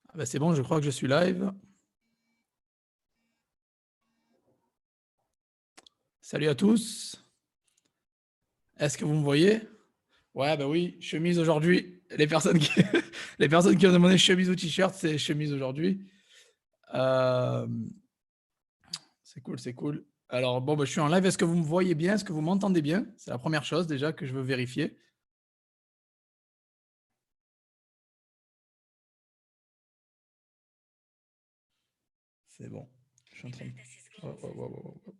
Ah bah, c'est bon, je crois que je suis live. Salut à tous. Est-ce que vous me voyez? Ouais, bah oui, chemise aujourd'hui. Les personnes qui, les personnes qui ont demandé chemise ou t-shirt, c'est chemise aujourd'hui. Euh, C'est cool, c'est cool. Alors, bon, bah, je suis en live. Est-ce que vous me voyez bien? Est-ce que vous m'entendez bien? C'est la première chose déjà que je veux vérifier. C'est bon. Je suis en train de... Ouais, ouais, ouais, ouais, ouais.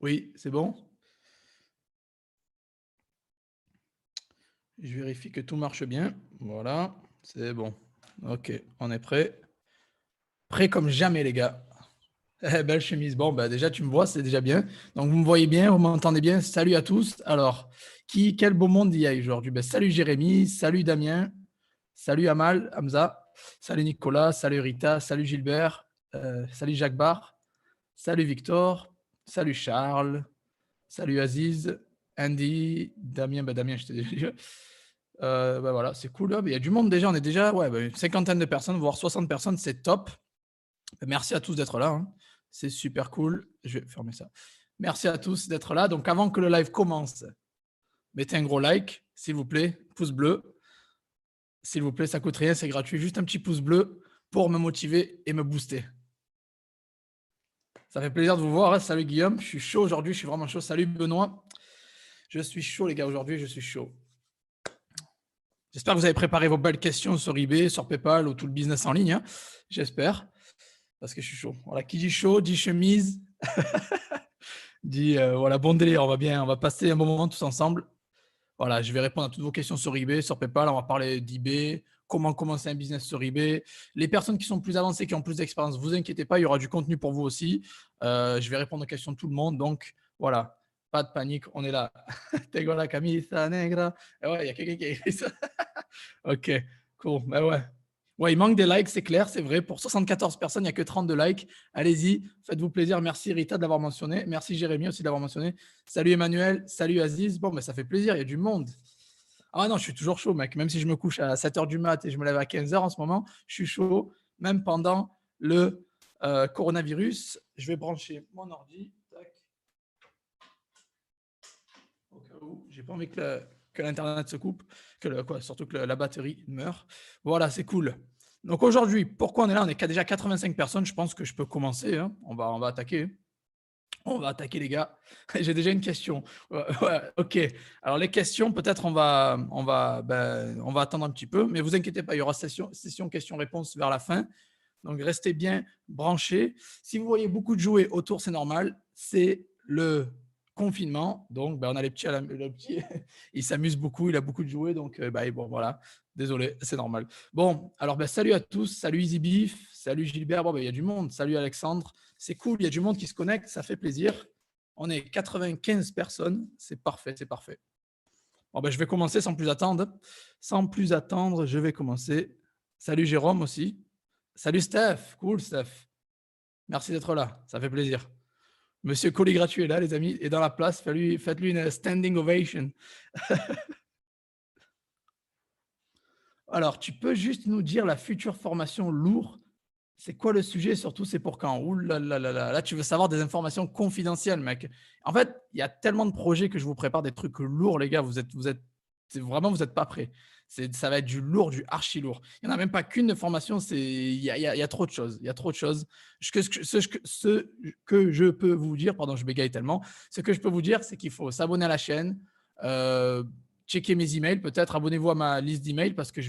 Oui, c'est bon. Je vérifie que tout marche bien. Voilà, c'est bon. Ok, on est prêt. Prêt comme jamais, les gars. Belle chemise. Bon, bah déjà, tu me vois, c'est déjà bien. Donc, vous me voyez bien, vous m'entendez bien. Salut à tous. Alors, quel beau monde il y a aujourd'hui. Ben, salut Jérémy, salut Damien, salut Amal, Hamza, salut Nicolas, salut Rita, salut Gilbert, salut Jacques Barre, salut Victor, salut Charles, salut Aziz, Andy, Damien, ben Damien, je t'ai déjà dit. Ben voilà, c'est cool. Il y a du monde déjà. On est déjà une cinquantaine de personnes, voire 60 personnes. C'est top. Merci à tous d'être là, hein. C'est super cool. Je vais fermer ça. Merci à tous d'être là. Donc, avant que le live commence, mettez un gros like, s'il vous plaît, pouce bleu. S'il vous plaît, ça coûte rien, c'est gratuit. Juste un petit pouce bleu pour me motiver et me booster. Ça fait plaisir de vous voir, hein. Salut Guillaume, je suis chaud aujourd'hui, je suis vraiment chaud. Salut Benoît, je suis chaud les gars aujourd'hui, je suis chaud. J'espère que vous avez préparé vos belles questions sur eBay, sur PayPal ou tout le business en ligne, hein. J'espère, parce que je suis chaud. Voilà, qui dit chaud, dit chemise. Dit voilà, bon délire, on va passer un bon moment tous ensemble. Voilà, je vais répondre à toutes vos questions sur eBay, sur PayPal. On va parler d'eBay, comment commencer un business sur eBay. Les personnes qui sont plus avancées, qui ont plus d'expérience, vous inquiétez pas, il y aura du contenu pour vous aussi. Je vais répondre aux questions de tout le monde. Donc voilà, pas de panique, on est là. Tengo la camisa negra. Et ouais, il y a quelqu'un qui a écrit ça. Ok, cool. Ben ouais. Ouais, il manque des likes, c'est clair, c'est vrai. Pour 74 personnes, il n'y a que 32 likes. Allez-y, faites-vous plaisir. Merci Rita de l'avoir mentionné. Merci Jérémy aussi de l'avoir mentionné. Salut Emmanuel, salut Aziz. Bon, ben, ça fait plaisir, il y a du monde. Ah non, je suis toujours chaud, mec. Même si je me couche à 7 h du mat et je me lève à 15 h en ce moment, je suis chaud. Même pendant le coronavirus, je vais brancher mon ordi. Tac. Au cas où, j'ai pas envie que l'internet se coupe, surtout que la batterie meurt. Voilà, c'est cool. Donc aujourd'hui, pourquoi on est là? On est déjà 85 personnes. Je pense que je peux commencer, hein. On va attaquer. On va attaquer, les gars. J'ai déjà une question. Ouais, ok. Alors les questions, peut-être on va attendre un petit peu, mais vous inquiétez pas, il y aura session questions-réponses vers la fin. Donc restez bien branchés. Si vous voyez beaucoup de jouets autour, c'est normal. C'est le confinement. Donc on a les petits, le petit, il s'amuse beaucoup, il a beaucoup de jouets. Donc bon voilà, désolé, c'est normal. Bon, alors salut à tous, salut Easy Beef, salut Gilbert. Bon, il y a du monde. Salut Alexandre. C'est cool, il y a du monde qui se connecte, ça fait plaisir. On est 95 personnes, c'est parfait, c'est parfait. Bon, je vais commencer sans plus attendre. Sans plus attendre, je vais commencer. Salut Jérôme aussi. Salut Steph, cool Steph. Merci d'être là, ça fait plaisir. Monsieur Colis Gratuit est là, les amis, est dans la place. Faites-lui une standing ovation. Alors, tu peux juste nous dire la future formation lourd? C'est quoi le sujet? Surtout, c'est pour quand? Ouh là là là là. Là, tu veux savoir des informations confidentielles, mec. En fait, il y a tellement de projets que je vous prépare des trucs lourds, les gars. Vraiment, vous n'êtes pas prêts. Ça va être du lourd, du archi lourd. Il n'y en a même pas qu'une de formation. Il y a trop de choses. Il y a trop de choses. Ce que je peux vous dire, pardon, je bégaye tellement. Ce que je peux vous dire, c'est qu'il faut s'abonner à la chaîne. Checker mes emails, peut-être abonnez-vous à ma liste d'emails parce que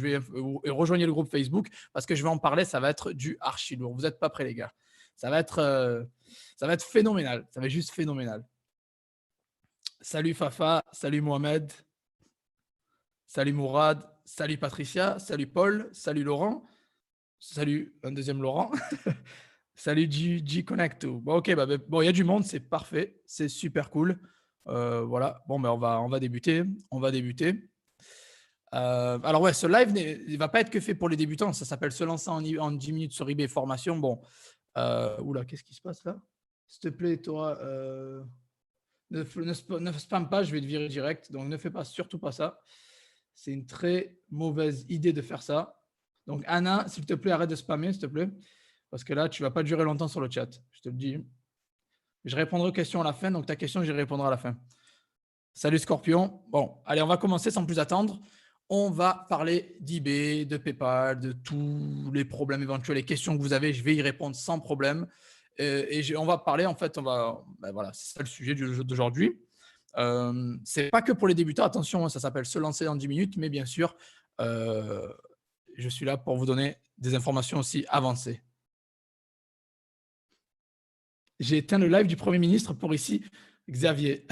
rejoignez le groupe Facebook parce que je vais en parler, ça va être du archi lourd. Vous n'êtes pas prêts, les gars. Ça va être phénoménal. Ça va être juste phénoménal. Salut Fafa, salut Mohamed, salut Mourad, salut Patricia, salut Paul, salut Laurent, salut un deuxième Laurent, salut G Connecto. Bon, ok, bon, il y a du monde, c'est parfait, c'est super cool. Voilà, bon, on va débuter. On va débuter. Alors ouais, ce live il va pas être que fait pour les débutants. Ça s'appelle se lancer en 10 minutes sur eBay formation. Bon, oula, qu'est-ce qui se passe là? S'il te plaît, toi. Ne spam pas, je vais te virer direct. Donc, ne fais pas, surtout pas ça. C'est une très mauvaise idée de faire ça. Donc, Anna, s'il te plaît, arrête de spammer, s'il te plaît. Parce que là, tu ne vas pas durer longtemps sur le chat. Je te le dis. Je répondrai aux questions à la fin. Donc, ta question, j'y répondrai à la fin. Salut Scorpion. Bon, allez, on va commencer sans plus attendre. On va parler d'eBay, de PayPal, de tous les problèmes éventuels, les questions que vous avez. Je vais y répondre sans problème. On va parler, en fait, voilà, c'est ça le sujet d'aujourd'hui. C'est pas que pour les débutants, attention, ça s'appelle se lancer en 10 minutes, mais bien sûr, je suis là pour vous donner des informations aussi avancées. J'ai éteint le live du Premier ministre pour ici, Xavier.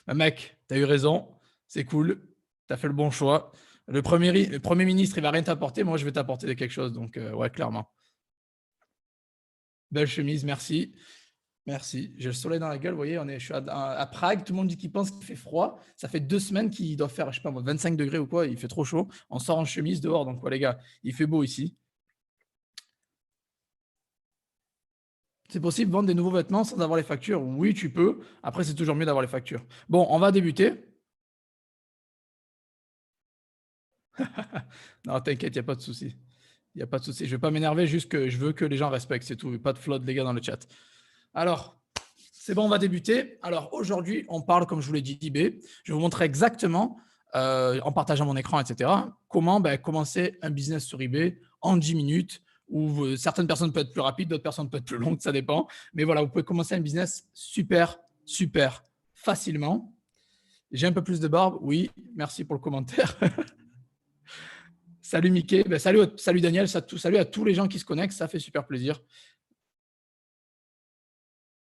Mec, tu as eu raison, c'est cool, tu as fait le bon choix. Le premier ministre, il va rien t'apporter, moi je vais t'apporter quelque chose, donc ouais, clairement. Belle chemise, merci. Merci. J'ai le soleil dans la gueule, vous voyez, je suis à Prague, tout le monde dit qu'il pense qu'il fait froid. Ça fait 2 semaines qu'il doit faire, je sais pas, 25 degrés ou quoi, il fait trop chaud. On sort en chemise dehors, donc quoi les gars, il fait beau ici. C'est possible de vendre des nouveaux vêtements sans avoir les factures? Oui, tu peux. Après, c'est toujours mieux d'avoir les factures. Bon, on va débuter. Non, t'inquiète, il n'y a pas de souci. Il n'y a pas de souci. Je ne vais pas m'énerver, juste que je veux que les gens respectent, c'est tout. Pas de flotte, les gars, dans le chat. Alors, c'est bon, on va débuter. Alors, aujourd'hui, on parle, comme je vous l'ai dit, d'eBay. Je vais vous montrer exactement, en partageant mon écran, etc., comment commencer un business sur eBay en 10 minutes, où certaines personnes peuvent être plus rapides, d'autres personnes peuvent être plus longues, ça dépend. Mais voilà, vous pouvez commencer un business super, super facilement. J'ai un peu plus de barbe, oui, merci pour le commentaire. Salut Mickey, salut Daniel, salut à tous les gens qui se connectent, ça fait super plaisir.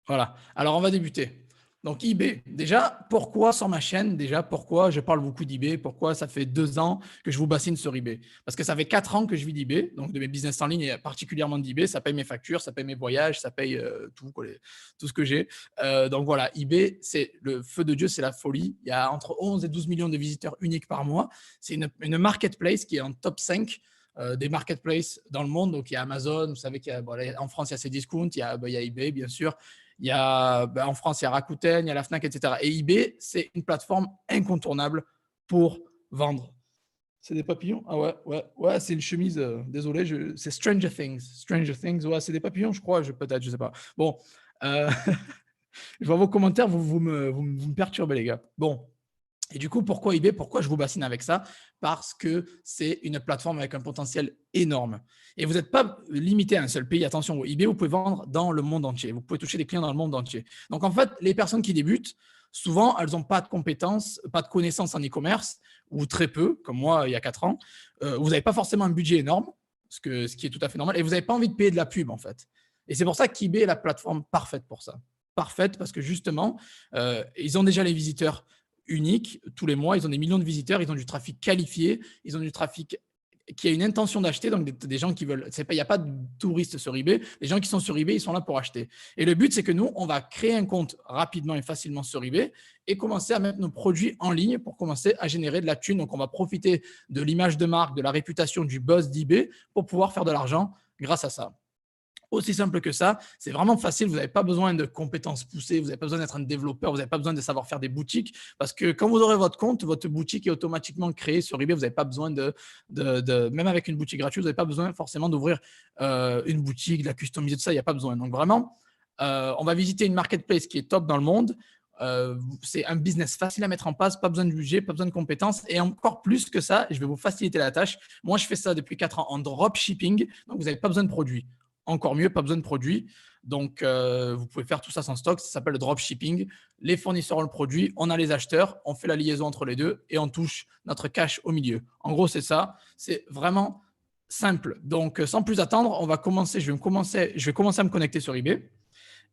Voilà, alors on va débuter. Donc eBay, déjà, pourquoi sur ma chaîne, pourquoi je parle beaucoup d'eBay, pourquoi ça fait 2 ans que je vous bassine sur eBay? Parce que ça fait 4 ans que je vis d'eBay, donc de mes business en ligne et particulièrement d'eBay, ça paye mes factures, ça paye mes voyages, ça paye tout ce que j'ai. Donc voilà, eBay, c'est le feu de Dieu, c'est la folie. Il y a entre 11 et 12 millions de visiteurs uniques par mois. C'est une marketplace qui est en top 5 des marketplaces dans le monde. Donc il y a Amazon, vous savez qu'en France, il y a Cdiscount, il y a eBay, bien sûr. Il y a, en France, il y a Rakuten, il y a la Fnac, etc. Et eBay, c'est une plateforme incontournable pour vendre. C'est des papillons? Ah ouais, c'est une chemise. Désolé, c'est Stranger Things. Stranger Things, ouais, c'est des papillons, je crois, peut-être, je sais pas. Bon, je vois vos commentaires, vous me perturbez, les gars. Bon, et du coup, pourquoi eBay? Pourquoi je vous bassine avec ça? Parce que c'est une plateforme avec un potentiel énorme. Et vous n'êtes pas limité à un seul pays. Attention, eBay, vous pouvez vendre dans le monde entier. Vous pouvez toucher des clients dans le monde entier. Donc, en fait, les personnes qui débutent, souvent, elles n'ont pas de compétences, pas de connaissances en e-commerce, ou très peu, comme moi, il y a 4 ans. Vous n'avez pas forcément un budget énorme, ce qui est tout à fait normal, et vous n'avez pas envie de payer de la pub, en fait. Et c'est pour ça qu'eBay est la plateforme parfaite pour ça. Parfaite parce que justement, ils ont déjà les visiteurs unique tous les mois. Ils ont des millions de visiteurs, ils ont du trafic qualifié, ils ont du trafic qui a une intention d'acheter, donc des gens qui veulent. Il n'y a pas de touristes sur eBay. Les gens qui sont sur eBay, ils sont là pour acheter. Et le but, c'est que nous, on va créer un compte rapidement et facilement sur eBay et commencer à mettre nos produits en ligne pour commencer à générer de la thune. Donc, on va profiter de l'image de marque, de la réputation, du buzz d'eBay pour pouvoir faire de l'argent grâce à ça. Aussi simple que ça, c'est vraiment facile, vous n'avez pas besoin de compétences poussées, vous n'avez pas besoin d'être un développeur, vous n'avez pas besoin de savoir faire des boutiques, parce que quand vous aurez votre compte, votre boutique est automatiquement créée sur eBay, vous n'avez pas besoin même avec une boutique gratuite, vous n'avez pas besoin forcément d'ouvrir une boutique, de la customiser, tout ça, il n'y a pas besoin. Donc vraiment, on va visiter une marketplace qui est top dans le monde. C'est un business facile à mettre en place, pas besoin de budget, pas besoin de compétences. Et encore plus que ça, je vais vous faciliter la tâche. Moi, je fais ça depuis 4 ans en dropshipping, donc vous n'avez pas besoin de produits. Encore mieux, pas besoin de produits. Donc, vous pouvez faire tout ça sans stock. Ça s'appelle le dropshipping. Les fournisseurs ont le produit, on a les acheteurs, on fait la liaison entre les deux et on touche notre cash au milieu. En gros, c'est ça. C'est vraiment simple. Donc, sans plus attendre, on va commencer. Je vais commencer à me connecter sur eBay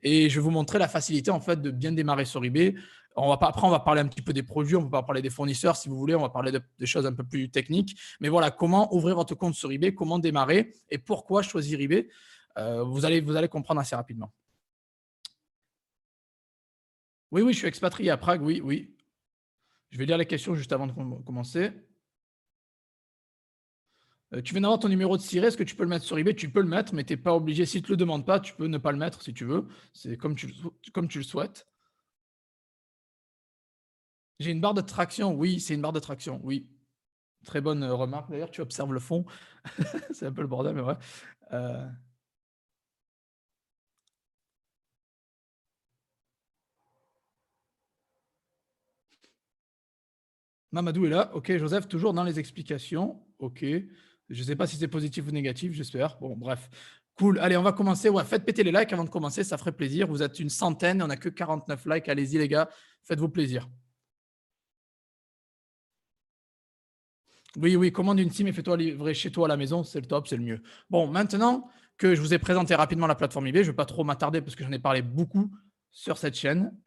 et je vais vous montrer la facilité en fait de bien démarrer sur eBay. Après, on va parler un petit peu des produits, on va parler des fournisseurs si vous voulez, on va parler de choses un peu plus techniques. Mais voilà, comment ouvrir votre compte sur eBay, comment démarrer et pourquoi choisir eBay. Vous allez comprendre assez rapidement. Oui, je suis expatrié à Prague, oui. Je vais lire les questions juste avant de commencer. Tu viens d'avoir ton numéro de SIRET, est-ce que tu peux le mettre sur eBay? Tu peux le mettre, mais tu n'es pas obligé. Si tu ne te le demandes pas, tu peux ne pas le mettre si tu veux. C'est comme tu le souhaites. J'ai une barre de traction. Oui, c'est une barre de traction. Oui. Très bonne remarque d'ailleurs. Tu observes le fond. C'est un peu le bordel, mais ouais. Euh, Mamadou est là. Ok, Joseph, toujours dans les explications. Ok. Je ne sais pas si c'est positif ou négatif, j'espère. Bon, bref. Cool. Allez, on va commencer. Ouais, faites péter les likes avant de commencer, ça ferait plaisir. Vous êtes une centaine, on n'a que 49 likes. Allez-y, les gars, faites-vous plaisir. Oui, oui, commande une team et fais-toi livrer chez toi à la maison, c'est le top, c'est le mieux. Bon, maintenant que je vous ai présenté rapidement la plateforme eBay, je ne vais pas trop m'attarder parce que j'en ai parlé beaucoup sur cette chaîne.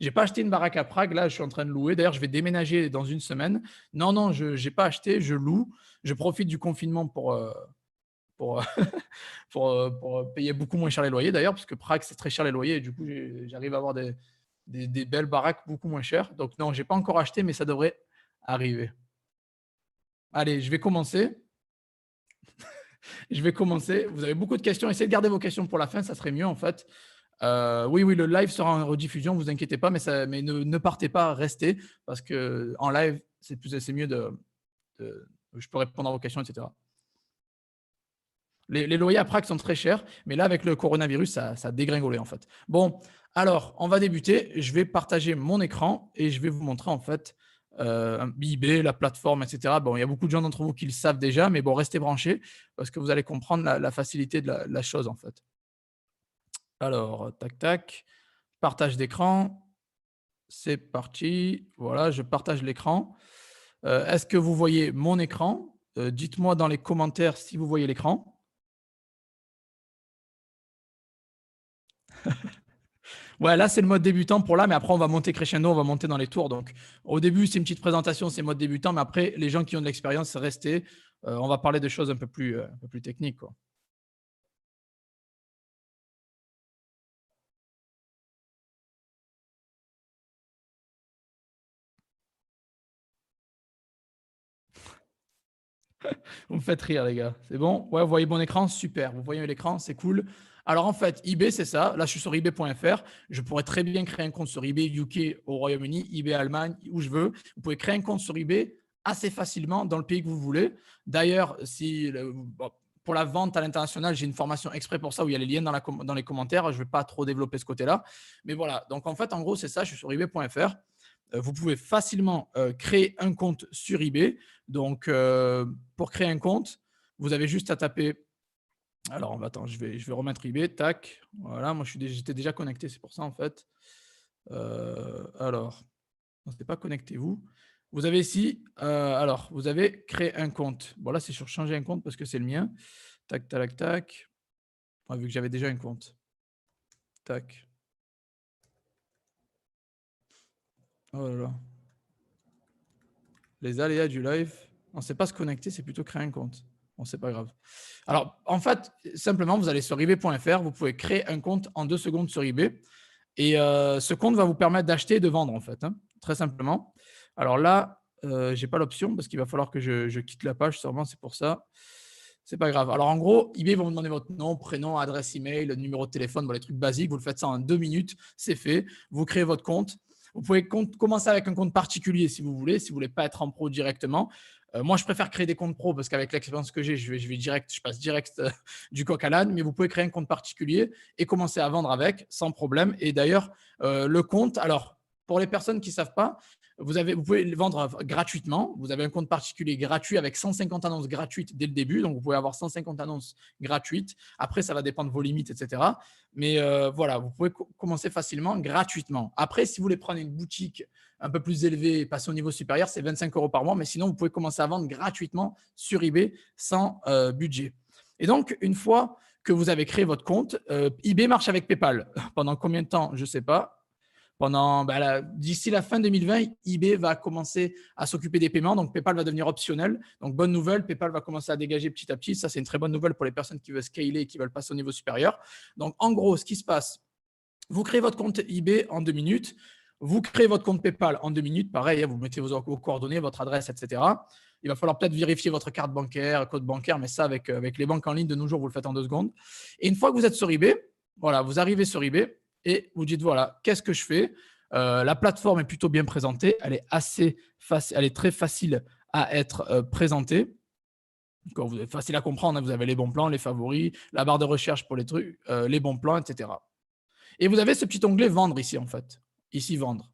J'ai pas acheté une baraque à Prague, là, je suis en train de louer. D'ailleurs, je vais déménager dans une semaine. Non, non, je n'ai pas acheté, je loue. Je profite du confinement pour, pour payer beaucoup moins cher les loyers, d'ailleurs, parce que Prague, c'est très cher les loyers. Et du coup, j'arrive à avoir des belles baraques beaucoup moins chères. Donc, non, je n'ai pas encore acheté, mais ça devrait arriver. Allez, je vais commencer. Je vais commencer. Vous avez beaucoup de questions. Essayez de garder vos questions pour la fin, ça serait mieux en fait. Oui, oui, le live sera en rediffusion, vous inquiétez pas, mais ne partez pas, restez, parce que en live, c'est mieux je peux répondre à vos questions, etc. Les loyers à Prague sont très chers, mais là, avec le coronavirus, ça a dégringolé en fait. Bon, alors, on va débuter. Je vais partager mon écran et je vais vous montrer en fait eBay, la plateforme, etc. Bon, il y a beaucoup de gens d'entre vous qui le savent déjà, mais bon, restez branchés parce que vous allez comprendre la facilité de la chose en fait. Alors, tac, tac, partage d'écran. C'est parti. Voilà, je partage l'écran. Est-ce que vous voyez mon écran? Dites-moi dans les commentaires si vous voyez l'écran. Ouais, là, c'est le mode débutant pour là, mais après, on va monter crescendo, on va monter dans les tours. Donc, au début, c'est une petite présentation, c'est mode débutant, mais après, les gens qui ont de l'expérience, restez. On va parler de choses un peu plus techniques, quoi. Vous me faites rire, les gars. C'est bon? Ouais, vous voyez mon écran? Super. Vous voyez l'écran? C'est cool. Alors, en fait, eBay, c'est ça. Là, je suis sur eBay.fr. Je pourrais très bien créer un compte sur eBay UK au Royaume-Uni, eBay Allemagne, où je veux. Vous pouvez créer un compte sur eBay assez facilement dans le pays que vous voulez. D'ailleurs, pour la vente à l'international, j'ai une formation exprès pour ça où il y a les liens dans les commentaires. Je ne vais pas trop développer ce côté-là. Mais voilà. Donc, en fait, en gros, c'est ça. Je suis sur eBay.fr. Vous pouvez facilement créer un compte sur eBay. Donc, pour créer un compte, vous avez juste à taper. Alors, attends, je vais remettre eBay. Tac. Voilà, moi, j'étais déjà connecté, c'est pour ça, en fait. Alors, non, c'est pas connectez-vous. Vous avez ici, alors, vous avez créé un compte. Bon, là, c'est sur changer un compte parce que c'est le mien. Tac, tac, tac. Ouais, vu que j'avais déjà un compte. Tac. Oh là là. Les aléas du live. On ne sait pas se connecter, c'est plutôt créer un compte. Bon, c'est pas grave. Alors, en fait, simplement, vous allez sur eBay.fr, vous pouvez créer un compte en 2 secondes sur eBay. Et ce compte va vous permettre d'acheter et de vendre, en fait, hein, très simplement. Alors là, je n'ai pas l'option parce qu'il va falloir que je quitte la page, sûrement, c'est pour ça. C'est pas grave. Alors, en gros, eBay va vous demander votre nom, prénom, adresse email, numéro de téléphone, bon, les trucs basiques. Vous le faites ça en 2 minutes, c'est fait. Vous créez votre compte. Vous pouvez commencer avec un compte particulier si vous voulez, si vous voulez pas être en pro directement. Moi, je préfère créer des comptes pro parce qu'avec l'expérience que j'ai, je passe direct du coq à l'âne. Mais vous pouvez créer un compte particulier et commencer à vendre avec sans problème. Et d'ailleurs, le compte, alors pour les personnes qui ne savent pas, vous pouvez le vendre gratuitement. Vous avez un compte particulier gratuit avec 150 annonces gratuites dès le début. Donc, vous pouvez avoir 150 annonces gratuites. Après, ça va dépendre de vos limites, etc. Mais voilà, vous pouvez commencer facilement gratuitement. Après, si vous voulez prendre une boutique un peu plus élevée et passer au niveau supérieur, c'est 25 € par mois. Mais sinon, vous pouvez commencer à vendre gratuitement sur eBay sans budget. Et donc, une fois que vous avez créé votre compte, eBay marche avec PayPal. Pendant combien de temps? Je ne sais pas. D'ici la fin 2020, eBay va commencer à s'occuper des paiements. Donc, PayPal va devenir optionnel. Donc, bonne nouvelle, PayPal va commencer à dégager petit à petit. Ça, c'est une très bonne nouvelle pour les personnes qui veulent scaler et qui veulent passer au niveau supérieur. Donc, en gros, ce qui se passe, vous créez votre compte eBay en 2 minutes. Vous créez votre compte PayPal en 2 minutes. Pareil, vous mettez vos coordonnées, votre adresse, etc. Il va falloir peut-être vérifier votre carte bancaire, code bancaire, mais ça, avec les banques en ligne de nos jours, vous le faites en 2 secondes. Et une fois que vous êtes sur eBay, voilà, vous arrivez sur eBay et vous dites, voilà, qu'est-ce que je fais? La plateforme est plutôt bien présentée. Elle est assez facile, elle est très facile à être présentée. Quand vous êtes facile à comprendre, hein, vous avez les bons plans, les favoris, la barre de recherche pour les trucs, les bons plans, etc. Et vous avez ce petit onglet vendre ici, en fait. Ici, vendre.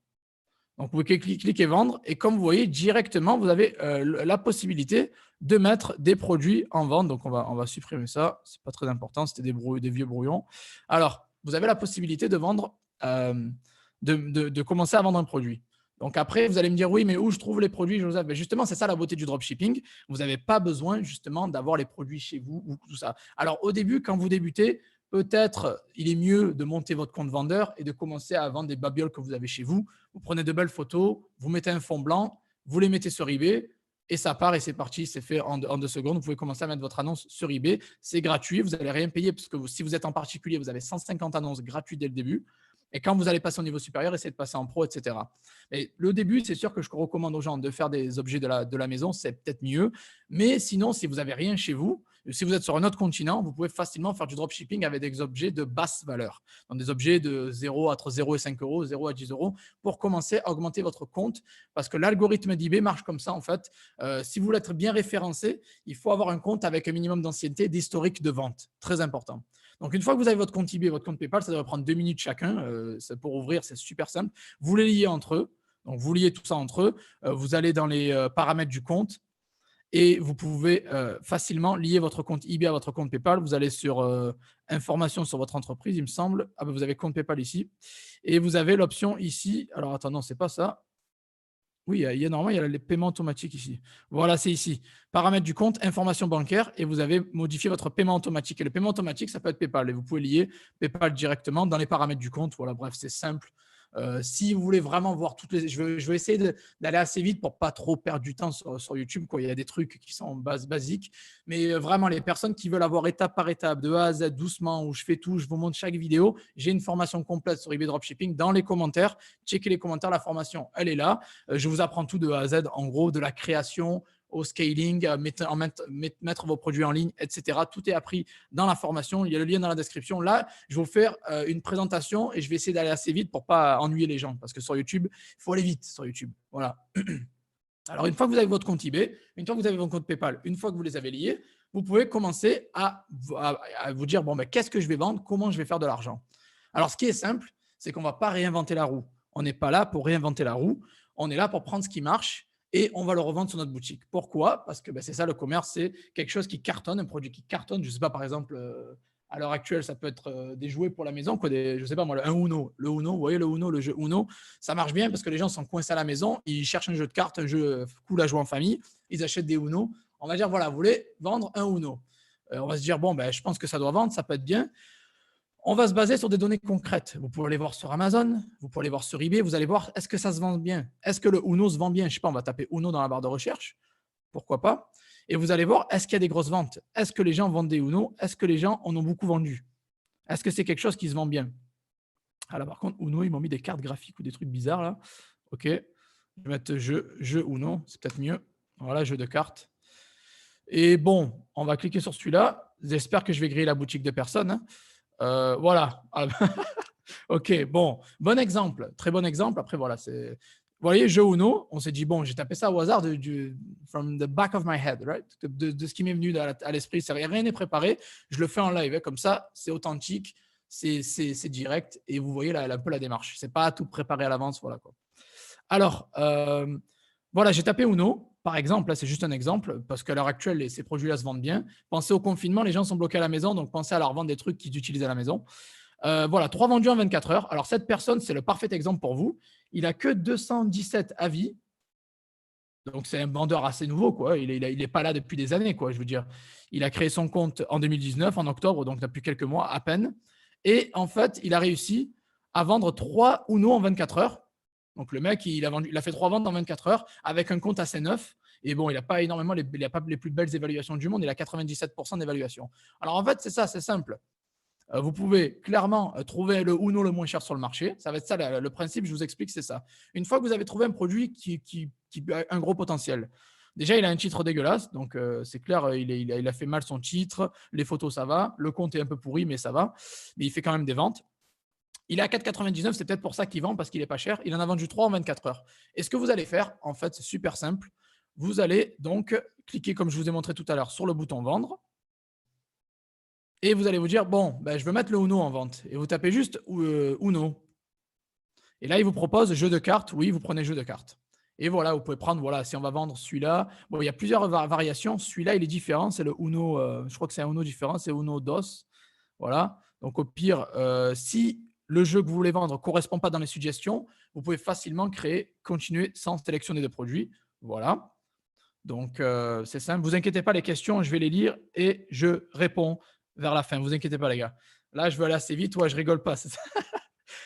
Donc, vous pouvez cliquer vendre et comme vous voyez, directement, vous avez la possibilité de mettre des produits en vente. Donc, on va supprimer ça. Ce n'est pas très important. C'était des vieux brouillons. Alors, vous avez la possibilité de vendre, de commencer à vendre un produit. Donc, après, vous allez me dire, oui, mais où je trouve les produits, Joseph? Ben justement, c'est ça la beauté du dropshipping. Vous n'avez pas besoin, justement, d'avoir les produits chez vous ou tout ça. Alors, au début, quand vous débutez, peut-être il est mieux de monter votre compte vendeur et de commencer à vendre des babioles que vous avez chez vous. Vous prenez de belles photos, vous mettez un fond blanc, vous les mettez sur eBay et ça part et c'est parti, c'est fait en 2 secondes. Vous pouvez commencer à mettre votre annonce sur eBay. C'est gratuit, vous n'allez rien payer parce que si vous êtes en particulier, vous avez 150 annonces gratuites dès le début. Et quand vous allez passer au niveau supérieur, essayez de passer en pro, etc. Mais le début, c'est sûr que je recommande aux gens de faire des objets de la maison, c'est peut-être mieux. Mais sinon, si vous n'avez rien chez vous, si vous êtes sur un autre continent, vous pouvez facilement faire du dropshipping avec des objets de basse valeur. Donc des objets de 0 entre 0 et 5 euros, 0 à 10 euros pour commencer à augmenter votre compte. Parce que l'algorithme d'eBay marche comme ça en fait. Si vous voulez être bien référencé, il faut avoir un compte avec un minimum d'ancienneté, d'historique de vente. Très important. Donc, une fois que vous avez votre compte eBay, votre compte PayPal, ça devrait prendre 2 minutes chacun. Pour ouvrir, c'est super simple. Vous les liez entre eux. Donc, vous liez tout ça entre eux. Vous allez dans les paramètres du compte et vous pouvez facilement lier votre compte eBay à votre compte PayPal. Vous allez sur informations sur votre entreprise, il me semble. Ah, ben, vous avez compte PayPal ici. Et vous avez l'option ici. Alors, attends, non, ce n'est pas ça. Oui, normalement, il y a les paiements automatiques ici. Voilà, c'est ici. Paramètres du compte, information bancaire, et vous avez modifié votre paiement automatique. Et le paiement automatique, ça peut être PayPal. Et vous pouvez lier PayPal directement dans les paramètres du compte. Voilà, bref, c'est simple. Si vous voulez vraiment voir toutes les. Je vais essayer d'aller assez vite pour pas trop perdre du temps sur YouTube, quoi. Il y a des trucs qui sont basiques. Mais vraiment, les personnes qui veulent avoir étape par étape, de A à Z, doucement, où je fais tout, je vous montre chaque vidéo, j'ai une formation complète sur eBay Dropshipping dans les commentaires. Checkez les commentaires, la formation, elle est là. Je vous apprends tout de A à Z, en gros, de la création au scaling, mettre vos produits en ligne, etc. Tout est appris dans la formation. Il y a le lien dans la description. Là, je vais vous faire une présentation et je vais essayer d'aller assez vite pour ne pas ennuyer les gens parce que sur YouTube, il faut aller vite sur YouTube. Voilà. Alors, une fois que vous avez votre compte eBay, une fois que vous avez votre compte PayPal, une fois que vous les avez liés, vous pouvez commencer à vous dire, bon, ben, qu'est-ce que je vais vendre? Comment je vais faire de l'argent? Alors, ce qui est simple, c'est qu'on ne va pas réinventer la roue. On n'est pas là pour réinventer la roue. On est là pour prendre ce qui marche et on va le revendre sur notre boutique. Pourquoi? Parce que c'est ça, le commerce, c'est quelque chose qui cartonne, un produit qui cartonne. Je ne sais pas, par exemple, à l'heure actuelle, ça peut être des jouets pour la maison, quoi, je ne sais pas moi, un Uno. Le Uno, vous voyez, le jeu Uno, ça marche bien parce que les gens sont coincés à la maison, ils cherchent un jeu de cartes, un jeu cool à jouer en famille, ils achètent des Uno. On va dire, voilà, vous voulez vendre un Uno. On va se dire, bon, je pense que ça doit vendre, ça peut être bien. On va se baser sur des données concrètes. Vous pouvez aller voir sur Amazon, vous pouvez aller voir sur eBay, vous allez voir, est-ce que ça se vend bien? Est-ce que le Uno se vend bien? Je ne sais pas, on va taper Uno dans la barre de recherche. Pourquoi pas? Et vous allez voir, est-ce qu'il y a des grosses ventes? Est-ce que les gens vendent des Uno? Est-ce que les gens en ont beaucoup vendu? Est-ce que c'est quelque chose qui se vend bien? Ah là, par contre, Uno, ils m'ont mis des cartes graphiques ou des trucs bizarres là. Ok. Je vais mettre jeu Uno, c'est peut-être mieux. Voilà, jeu de cartes. Et bon, on va cliquer sur celui-là. J'espère que je vais griller la boutique de personne. Hein. Voilà. Ok, bon exemple, très bon exemple. Après, voilà, c'est. Vous voyez, jeu Uno, on s'est dit, bon, j'ai tapé ça au hasard from the back of my head, right? De ce qui m'est venu à l'esprit. Rien n'est préparé. Je le fais en live. Hein, comme ça, c'est authentique, c'est direct. Et vous voyez là, un peu la démarche. Ce n'est pas tout préparé à l'avance. Voilà, quoi. Alors, voilà, j'ai tapé Uno, par exemple. Là, c'est juste un exemple, parce qu'à l'heure actuelle, ces produits-là se vendent bien. Pensez au confinement, les gens sont bloqués à la maison, donc pensez à leur vendre des trucs qu'ils utilisent à la maison. Voilà, 3 vendus en 24 heures. Alors, cette personne, c'est le parfait exemple pour vous. Il n'a que 217 avis. Donc, c'est un vendeur assez nouveau, quoi. Il n'est pas là depuis des années, quoi. Je veux dire, il a créé son compte en 2019, en octobre, donc depuis quelques mois à peine. Et en fait, il a réussi à vendre 3 Uno en 24 heures. Donc, le mec, il a fait 3 ventes en 24 heures avec un compte assez neuf. Et bon, il n'a pas énormément, il n'a pas les plus belles évaluations du monde. Il a 97% d'évaluation. Alors, en fait, c'est ça, c'est simple. Vous pouvez clairement trouver le Uno le moins cher sur le marché. Ça va être ça, le principe, je vous explique, c'est ça. Une fois que vous avez trouvé un produit qui a un gros potentiel, déjà, il a un titre dégueulasse, donc c'est clair, il a fait mal son titre, les photos, ça va, le compte est un peu pourri, mais ça va, mais il fait quand même des ventes. Il est à 4,99, c'est peut-être pour ça qu'il vend, parce qu'il est pas cher. Il en a vendu 3 en 24 heures. Et ce que vous allez faire, en fait, c'est super simple. Vous allez donc cliquer, comme je vous ai montré tout à l'heure, sur le bouton vendre. Et vous allez vous dire, bon, ben, je veux mettre le Uno en vente. Et vous tapez juste Uno. Et là, il vous propose jeu de cartes. Oui, vous prenez jeu de cartes. Et voilà, vous pouvez prendre, voilà, si on va vendre celui-là. Bon, il y a plusieurs variations. Celui-là, il est différent. C'est le Uno, je crois que c'est un Uno différent. C'est Uno DOS. Voilà. Donc, au pire, si le jeu que vous voulez vendre ne correspond pas dans les suggestions, vous pouvez facilement créer, continuer sans sélectionner de produits. Voilà. Donc, c'est simple. Vous inquiétez pas, les questions, je vais les lire et je réponds vers la fin. Vous inquiétez pas, les gars. Là, je vais aller assez vite. Ouais, je rigole pas.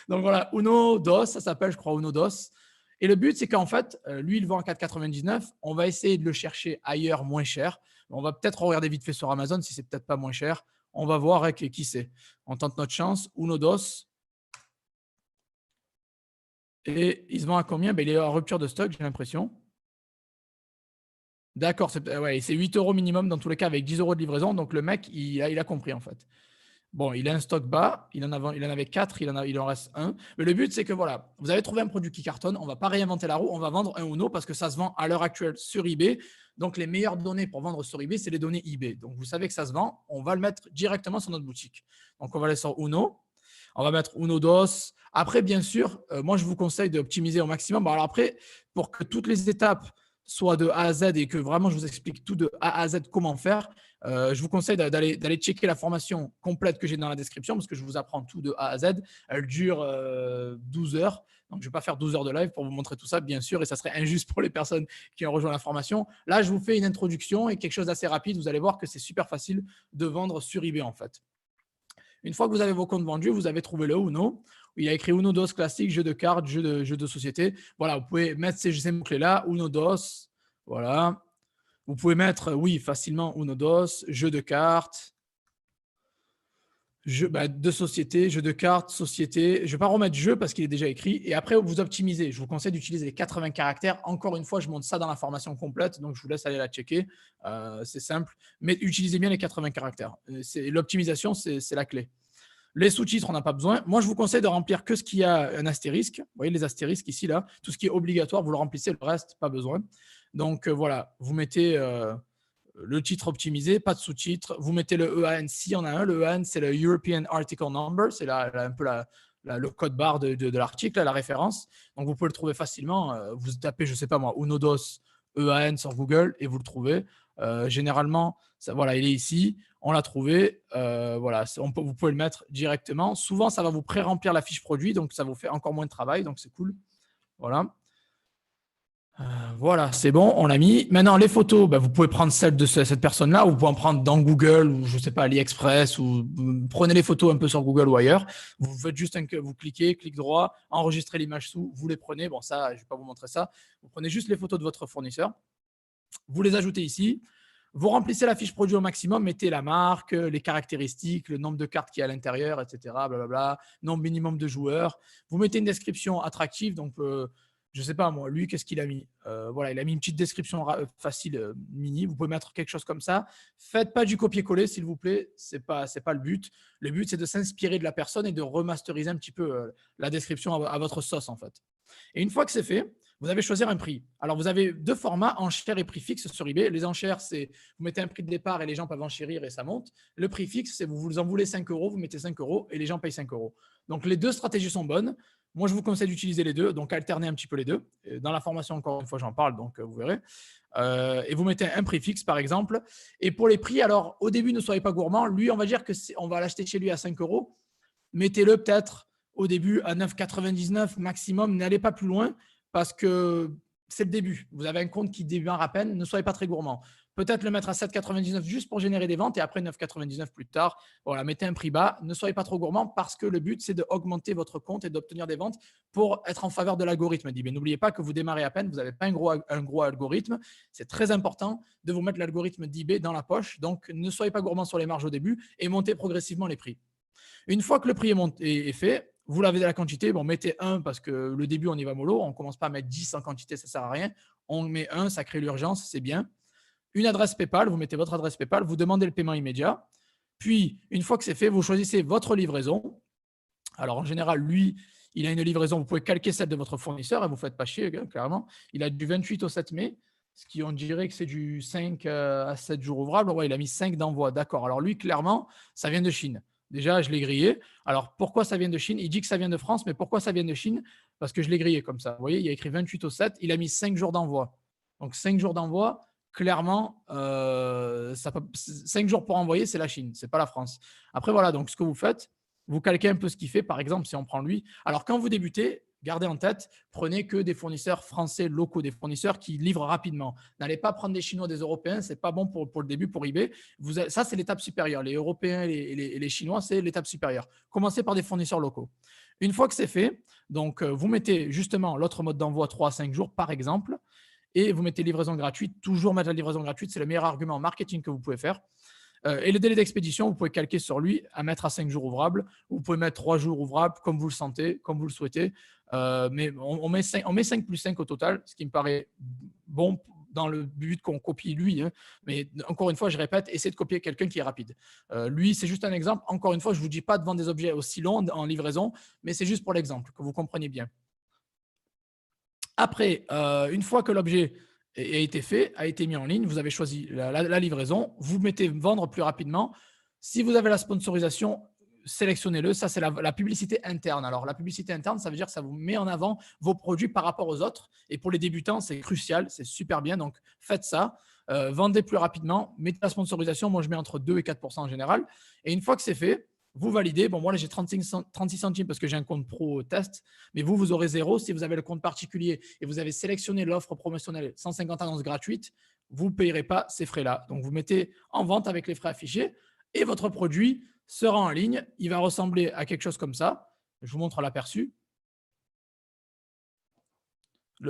Donc voilà, Uno DOS, ça s'appelle, je crois, Uno DOS. Et le but, c'est qu'en fait, lui, il vend à 4,99. On va essayer de le chercher ailleurs moins cher. On va peut-être regarder vite fait sur Amazon si c'est peut-être pas moins cher. On va voir avec qui c'est. On tente notre chance. Uno DOS. Et il se vend à combien? Ben, il est en rupture de stock, j'ai l'impression. D'accord, c'est ouais, 8 euros minimum dans tous les cas avec 10 euros de livraison. Donc le mec, il a compris en fait. Bon, il a un stock bas, il en avait 4, il en reste un. Mais le but, c'est que voilà, vous avez trouvé un produit qui cartonne, on ne va pas réinventer la roue, on va vendre un Uno parce que ça se vend à l'heure actuelle sur eBay. Donc les meilleures données pour vendre sur eBay, c'est les données eBay. Donc vous savez que ça se vend, on va le mettre directement sur notre boutique. Donc on va aller sur Uno, on va mettre Uno DOS. Après, bien sûr, moi je vous conseille d'optimiser au maximum. Bon, alors après, pour que toutes les étapes soient de A à Z et que vraiment je vous explique tout de A à Z comment faire, je vous conseille d'aller checker la formation complète que j'ai dans la description parce que je vous apprends tout de A à Z. Elle dure 12 heures. Donc, je ne vais pas faire 12 heures de live pour vous montrer tout ça, bien sûr, et ça serait injuste pour les personnes qui ont rejoint la formation. Là, je vous fais une introduction et quelque chose d'assez rapide. Vous allez voir que c'est super facile de vendre sur eBay, en fait. Une fois que vous avez vos comptes vendus, vous avez trouvé le Uno. Il y a écrit Uno DOS classique, jeu de cartes, jeu de société. Voilà, vous pouvez mettre ces mots-clés-là, Uno DOS. Voilà. Vous pouvez mettre, oui, facilement Uno DOS, jeu de cartes, jeu de société, jeu de cartes, société. Je ne vais pas remettre jeu parce qu'il est déjà écrit. Et après, vous optimisez. Je vous conseille d'utiliser les 80 caractères. Encore une fois, je montre ça dans la formation complète, donc je vous laisse aller la checker. C'est simple. Mais utilisez bien les 80 caractères. L'optimisation, c'est la clé. Les sous-titres, on n'a pas besoin. Moi, je vous conseille de remplir que ce qui a un astérisque. Vous voyez les astérisques ici, là. Tout ce qui est obligatoire, vous le remplissez. Le reste, pas besoin. Donc, voilà, vous mettez le titre optimisé, pas de sous-titres. Vous mettez le EAN s'il y en a un. Le EAN, c'est le European Article Number. C'est un peu le code barre de l'article, la référence. Donc, vous pouvez le trouver facilement. Vous tapez, je ne sais pas moi, Unodos EAN sur Google et vous le trouvez. Généralement, voilà, il est ici. On l'a trouvé. Voilà, vous pouvez le mettre directement. Souvent, ça va vous pré-remplir la fiche produit, donc ça vous fait encore moins de travail. Donc, c'est cool. Voilà. Voilà, c'est bon, on l'a mis. Maintenant, les photos, vous pouvez prendre celle de cette personne-là, ou vous pouvez en prendre dans Google, ou je ne sais pas, AliExpress, ou prenez les photos un peu sur Google ou ailleurs. Vous faites juste vous cliquez, clic droit, enregistrez l'image sous, vous les prenez. Bon, ça, je ne vais pas vous montrer ça. Vous prenez juste les photos de votre fournisseur. Vous les ajoutez ici. Vous remplissez la fiche produit au maximum, mettez la marque, les caractéristiques, le nombre de cartes qu'il y a à l'intérieur, etc. Blablabla, nombre minimum de joueurs. Vous mettez une description attractive, donc je ne sais pas moi, lui, qu'est-ce qu'il a mis voilà, il a mis une petite description facile, mini. Vous pouvez mettre quelque chose comme ça. Faites pas du copier-coller, s'il vous plaît. C'est pas le but. Le but, c'est de s'inspirer de la personne et de remasteriser un petit peu la description à votre sauce, en fait. Et une fois que c'est fait, vous avez choisir un prix. Alors, vous avez deux formats, enchères et prix fixe sur eBay. Les enchères, c'est vous mettez un prix de départ et les gens peuvent enchérir et ça monte. Le prix fixe, c'est vous en voulez 5 euros, vous mettez 5 euros et les gens payent 5 euros. Donc, les deux stratégies sont bonnes. Moi, je vous conseille d'utiliser les deux, donc alterner un petit peu les deux. Dans la formation, encore une fois, j'en parle, donc vous verrez. Et vous mettez un prix fixe, par exemple. Et pour les prix, alors, au début, ne soyez pas gourmand. Lui, on va dire qu'on va l'acheter chez lui à 5 euros. Mettez-le peut-être au début à 9,99 maximum. N'allez pas plus loin parce que c'est le début. Vous avez un compte qui démarre à peine. Ne soyez pas très gourmand. Peut-être le mettre à 7,99 juste pour générer des ventes et après 9,99 plus tard. Voilà, mettez un prix bas. Ne soyez pas trop gourmand parce que le but, c'est d'augmenter votre compte et d'obtenir des ventes pour être en faveur de l'algorithme. Mais n'oubliez pas que vous démarrez à peine. Vous n'avez pas un gros algorithme. C'est très important de vous mettre l'algorithme d'eBay dans la poche. Donc, ne soyez pas gourmand sur les marges au début et montez progressivement les prix. Une fois que le prix est fait, vous l'avez de la quantité. Bon, mettez 1 parce que le début, on y va mollo. On ne commence pas à mettre 10 en quantité, ça ne sert à rien. On met 1, ça crée l'urgence, c'est bien. Une adresse PayPal, vous mettez votre adresse PayPal, vous demandez le paiement immédiat. Puis, une fois que c'est fait, vous choisissez votre livraison. Alors, en général, lui, il a une livraison, vous pouvez calquer celle de votre fournisseur et vous ne faites pas chier, clairement. Il a du 28 au 7 mai, ce qui, on dirait que c'est du 5 à 7 jours ouvrables. Ouais, il a mis 5 d'envoi, d'accord. Alors, lui, clairement, ça vient de Chine. Déjà, je l'ai grillé. Alors, pourquoi ça vient de Chine? Il dit que ça vient de France, mais pourquoi ça vient de Chine? Parce que je l'ai grillé comme ça. Vous voyez, il y a écrit 28 au 7, il a mis 5 jours d'envoi. Donc, 5 jours d'envoi, clairement, 5 jours pour envoyer, c'est la Chine, c'est pas la France. Après, voilà, donc ce que vous faites, vous calquez un peu ce qu'il fait. Par exemple, si on prend lui. Alors, quand vous débutez, gardez en tête, prenez que des fournisseurs français locaux, des fournisseurs qui livrent rapidement. N'allez pas prendre des Chinois, des Européens, c'est pas bon pour le début, pour eBay. Ça, c'est l'étape supérieure. Les Européens et les Chinois, c'est l'étape supérieure. Commencez par des fournisseurs locaux. Une fois que c'est fait, donc vous mettez justement l'autre mode d'envoi 3 à 5 jours, par exemple, et vous mettez livraison gratuite. Toujours mettre la livraison gratuite, c'est le meilleur argument marketing que vous pouvez faire. Et le délai d'expédition, vous pouvez calquer sur lui à mettre à 5 jours ouvrables. Vous pouvez mettre 3 jours ouvrables, comme vous le sentez, comme vous le souhaitez. Mais on met 5 plus 5 au total, ce qui me paraît bon dans le but qu'on copie lui. Hein. Mais encore une fois, je répète, essayez de copier quelqu'un qui est rapide. Lui, c'est juste un exemple. Encore une fois, je ne vous dis pas de vendre des objets aussi longs en livraison, mais c'est juste pour l'exemple, que vous compreniez bien. Après, une fois que l'objet a été fait, a été mis en ligne, vous avez choisi la livraison, vous mettez vendre plus rapidement. Si vous avez la sponsorisation, sélectionnez-le. Ça, c'est la publicité interne. Alors, la publicité interne, ça veut dire que ça vous met en avant vos produits par rapport aux autres. Et pour les débutants, c'est crucial, c'est super bien. Donc, faites ça. Vendez plus rapidement, mettez la sponsorisation. Moi, je mets entre 2 et 4% en général. Et une fois que c'est fait, vous validez. Bon, moi, là, j'ai 36 centimes parce que j'ai un compte pro test. Mais vous aurez 0 si vous avez le compte particulier et vous avez sélectionné l'offre promotionnelle 150 annonces gratuites. Vous ne payerez pas ces frais-là. Donc, vous mettez en vente avec les frais affichés et votre produit sera en ligne. Il va ressembler à quelque chose comme ça. Je vous montre l'aperçu.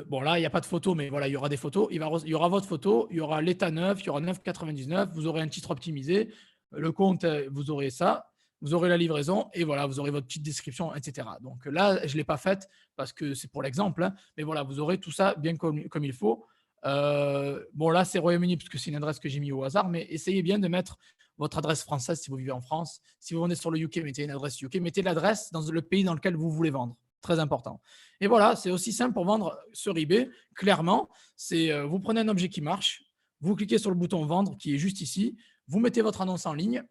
Bon, là, il n'y a pas de photo, mais voilà, il y aura des photos. Il y aura votre photo, il y aura l'état neuf, il y aura 9,99. Vous aurez un titre optimisé. Le compte, vous aurez ça. Vous aurez la livraison et voilà, vous aurez votre petite description, etc. Donc là, je ne l'ai pas faite parce que c'est pour l'exemple. Hein, mais voilà, vous aurez tout ça bien comme il faut. Bon, là, c'est Royaume-Uni parce que c'est une adresse que j'ai mis au hasard, mais essayez bien de mettre votre adresse française si vous vivez en France. Si vous vendez sur le UK, mettez une adresse UK. Mettez l'adresse dans le pays dans lequel vous voulez vendre. Très important. Et voilà, c'est aussi simple pour vendre sur eBay. Clairement, c'est vous prenez un objet qui marche, vous cliquez sur le bouton vendre qui est juste ici, vous mettez votre annonce en ligne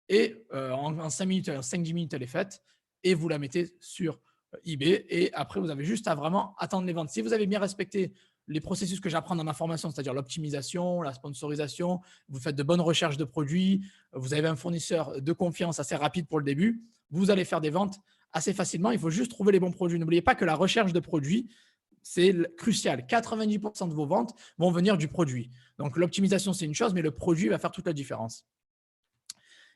et en 5 minutes, 5-10 minutes, elle est faite et vous la mettez sur eBay. Et après, vous avez juste à vraiment attendre les ventes. Si vous avez bien respecté les processus que j'apprends dans ma formation, c'est-à-dire l'optimisation, la sponsorisation, vous faites de bonnes recherches de produits, vous avez un fournisseur de confiance assez rapide pour le début, vous allez faire des ventes assez facilement. Il faut juste trouver les bons produits. N'oubliez pas que la recherche de produits, c'est crucial. 90% de vos ventes vont venir du produit. Donc, l'optimisation, c'est une chose, mais le produit va faire toute la différence.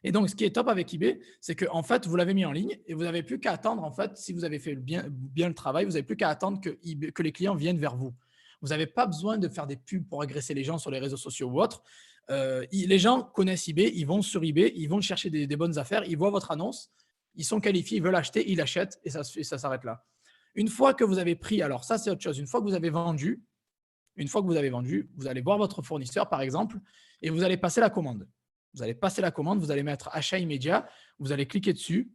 Et donc, ce qui est top avec eBay, c'est que en fait, vous l'avez mis en ligne et vous n'avez plus qu'à attendre, en fait, si vous avez fait bien le travail, vous n'avez plus qu'à attendre que les clients viennent vers vous. Vous n'avez pas besoin de faire des pubs pour agresser les gens sur les réseaux sociaux ou autres. Les gens connaissent eBay, ils vont sur eBay, ils vont chercher des bonnes affaires, ils voient votre annonce, ils sont qualifiés, ils veulent acheter, ils achètent et ça s'arrête là. Une fois que vous avez pris, alors ça c'est autre chose, une fois que vous avez vendu, vous allez voir votre fournisseur par exemple et vous allez passer la commande. Vous allez passer la commande, vous allez mettre achat immédiat, vous allez cliquer dessus.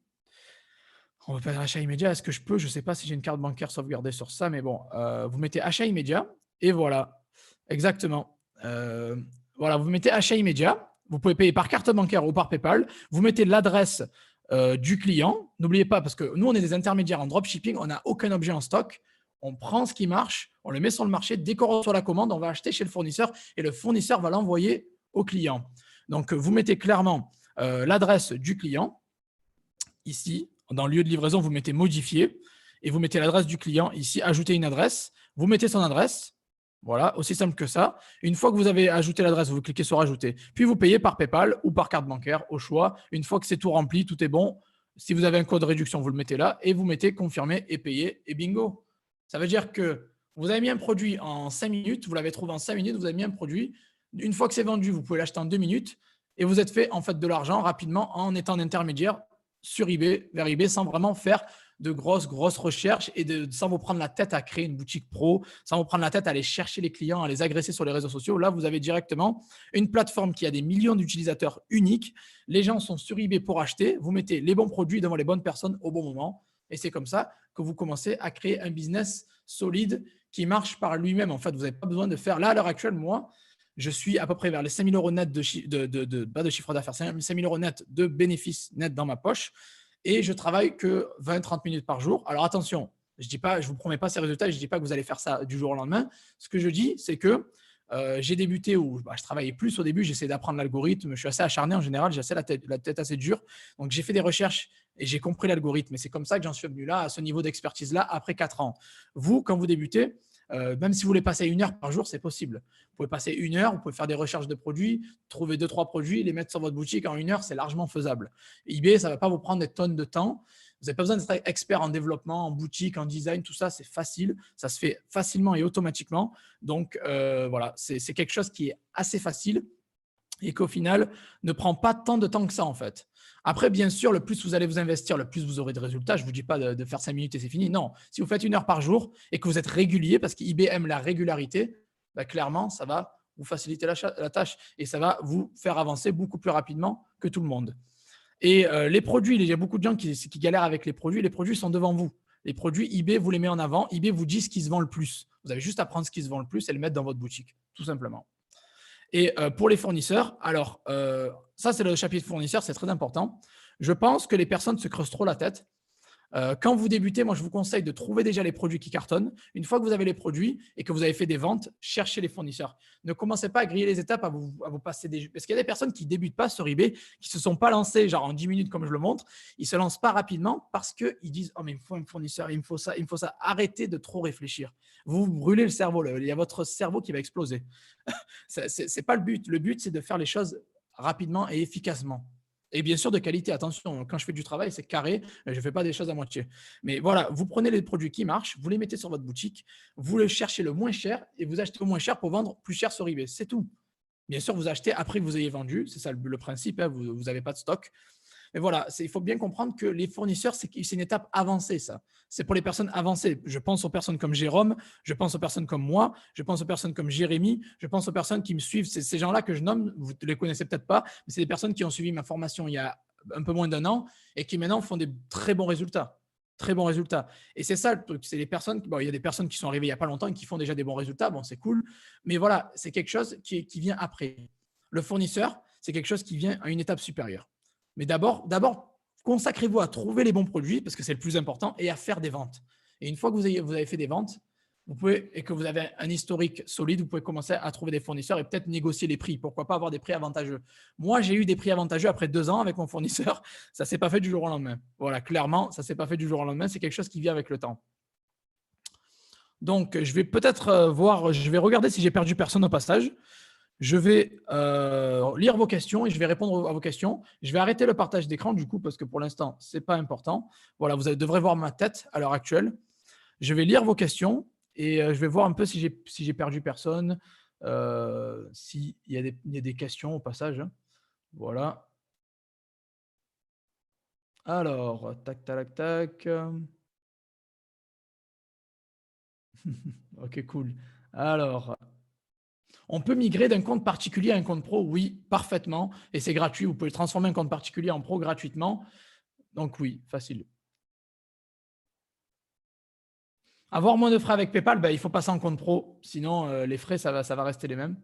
On va faire achat immédiat. Est-ce que je peux? Je ne sais pas si j'ai une carte bancaire sauvegardée sur ça, mais bon, vous mettez achat immédiat et voilà. Exactement. Voilà, vous mettez achat immédiat. Vous pouvez payer par carte bancaire ou par PayPal. Vous mettez l'adresse du client. N'oubliez pas, parce que nous, on est des intermédiaires en dropshipping, on n'a aucun objet en stock. On prend ce qui marche, on le met sur le marché. Dès qu'on reçoit la commande, on va acheter chez le fournisseur et le fournisseur va l'envoyer au client. Donc, vous mettez clairement l'adresse du client ici. Dans le lieu de livraison, vous mettez modifier et vous mettez l'adresse du client ici, ajouter une adresse. Vous mettez son adresse. Voilà, aussi simple que ça. Une fois que vous avez ajouté l'adresse, vous cliquez sur ajouter. Puis vous payez par PayPal ou par carte bancaire au choix. Une fois que c'est tout rempli, tout est bon. Si vous avez un code de réduction, vous le mettez là et vous mettez confirmer et payer et bingo. Ça veut dire que vous avez mis un produit en 5 minutes, vous l'avez trouvé en 5 minutes, vous avez mis un produit. Une fois que c'est vendu, vous pouvez l'acheter en 2 minutes et vous êtes fait en fait de l'argent rapidement en étant intermédiaire sur eBay, vers eBay, sans vraiment faire de grosses recherches et sans vous prendre la tête à créer une boutique pro, sans vous prendre la tête à aller chercher les clients, à les agresser sur les réseaux sociaux. Là, vous avez directement une plateforme qui a des millions d'utilisateurs uniques. Les gens sont sur eBay pour acheter. Vous mettez les bons produits devant les bonnes personnes au bon moment. Et c'est comme ça que vous commencez à créer un business solide qui marche par lui-même. En fait, vous n'avez pas besoin de faire. Là, à l'heure actuelle, moi, je suis à peu près vers les 5 000 euros net pas de chiffre d'affaires, 5 000 euros net de bénéfices nets dans ma poche. Et je travaille que 20-30 minutes par jour. Alors attention, je ne vous promets pas ces résultats, je ne dis pas que vous allez faire ça du jour au lendemain. Ce que je dis, c'est que j'ai débuté où je travaillais plus au début, j'essayais d'apprendre l'algorithme, je suis assez acharné en général, j'ai assez la tête assez dure. Donc j'ai fait des recherches et j'ai compris l'algorithme. Et c'est comme ça que j'en suis venu là, à ce niveau d'expertise-là, après 4 ans. Vous, quand vous débutez, même si vous voulez passer 1 heure par jour, c'est possible. Vous pouvez passer 1 heure, vous pouvez faire des recherches de produits, trouver 2-3 produits, les mettre sur votre boutique en 1 heure, c'est largement faisable. eBay, ça ne va pas vous prendre des tonnes de temps. Vous n'avez pas besoin d'être expert en développement, en boutique, en design, tout ça, c'est facile. Ça se fait facilement et automatiquement. Donc, voilà, c'est quelque chose qui est assez facile et qu'au final, ne prend pas tant de temps que ça, en fait. Après, bien sûr, le plus vous allez vous investir, le plus vous aurez de résultats. Je ne vous dis pas de faire 5 minutes et c'est fini. Non, si vous faites 1 heure par jour et que vous êtes régulier, parce qu'eBay aime la régularité, bah, clairement, ça va vous faciliter la tâche et ça va vous faire avancer beaucoup plus rapidement que tout le monde. Et les produits, il y a beaucoup de gens qui galèrent avec les produits. Les produits sont devant vous. Les produits, eBay vous les met en avant. eBay vous dit ce qui se vend le plus. Vous avez juste à prendre ce qui se vend le plus et le mettre dans votre boutique, tout simplement. Et pour les fournisseurs, alors ça, c'est le chapitre fournisseurs, c'est très important. Je pense que les personnes se creusent trop la tête. Quand vous débutez, moi, je vous conseille de trouver déjà les produits qui cartonnent. Une fois que vous avez les produits et que vous avez fait des ventes, cherchez les fournisseurs. Ne commencez pas à griller les étapes, à vous passer des… Parce qu'il y a des personnes qui ne débutent pas sur eBay, qui ne se sont pas lancées genre en 10 minutes comme je le montre. Ils ne se lancent pas rapidement parce qu'ils disent « Oh, mais il me faut un fournisseur, il me faut ça, il me faut ça ». Arrêtez de trop réfléchir. Vous brûlez le cerveau. Il y a votre cerveau qui va exploser. Ce n'est pas le but. Le but, c'est de faire les choses rapidement et efficacement. Et bien sûr, de qualité. Attention, quand je fais du travail, c'est carré. Je ne fais pas des choses à moitié. Mais voilà, vous prenez les produits qui marchent, vous les mettez sur votre boutique, vous les cherchez le moins cher et vous achetez au moins cher pour vendre plus cher sur eBay. C'est tout. Bien sûr, vous achetez après que vous ayez vendu. C'est ça le principe. Hein, vous n'avez pas de stock. Mais voilà, il faut bien comprendre que les fournisseurs, c'est une étape avancée, ça. C'est pour les personnes avancées. Je pense aux personnes comme Jérôme, je pense aux personnes comme moi, je pense aux personnes comme Jérémy, je pense aux personnes qui me suivent. Ces gens-là que je nomme, vous ne les connaissez peut-être pas, mais c'est des personnes qui ont suivi ma formation il y a un peu moins d'1 an et qui maintenant font des très bons résultats. Très bons résultats. Et c'est ça le truc. C'est les personnes, il y a des personnes qui sont arrivées il n'y a pas longtemps et qui font déjà des bons résultats. Bon, c'est cool. Mais voilà, c'est quelque chose qui vient après. Le fournisseur, c'est quelque chose qui vient à une étape supérieure. Mais d'abord, consacrez-vous à trouver les bons produits parce que c'est le plus important et à faire des ventes. Et une fois que vous avez fait des ventes, vous pouvez, et que vous avez un historique solide, vous pouvez commencer à trouver des fournisseurs et peut-être négocier les prix. Pourquoi pas avoir des prix avantageux? Moi, j'ai eu des prix avantageux après 2 ans avec mon fournisseur. Ça ne s'est pas fait du jour au lendemain. Voilà, clairement, ça ne s'est pas fait du jour au lendemain. C'est quelque chose qui vient avec le temps. Donc, je vais peut-être je vais regarder si j'ai perdu personne au passage. Je vais lire vos questions et je vais répondre à vos questions. Je vais arrêter le partage d'écran du coup parce que pour l'instant, ce n'est pas important. Voilà, vous devrez voir ma tête à l'heure actuelle. Je vais lire vos questions et je vais voir un peu si j'ai perdu personne, s'il y a des questions au passage. Voilà. Alors, tac, tac, tac. Ok, cool. Alors, on peut migrer d'un compte particulier à un compte pro? Oui, parfaitement. Et c'est gratuit. Vous pouvez transformer un compte particulier en pro gratuitement. Donc oui, facile. Avoir moins de frais avec PayPal, il faut passer en compte pro. Sinon, les frais, ça va rester les mêmes.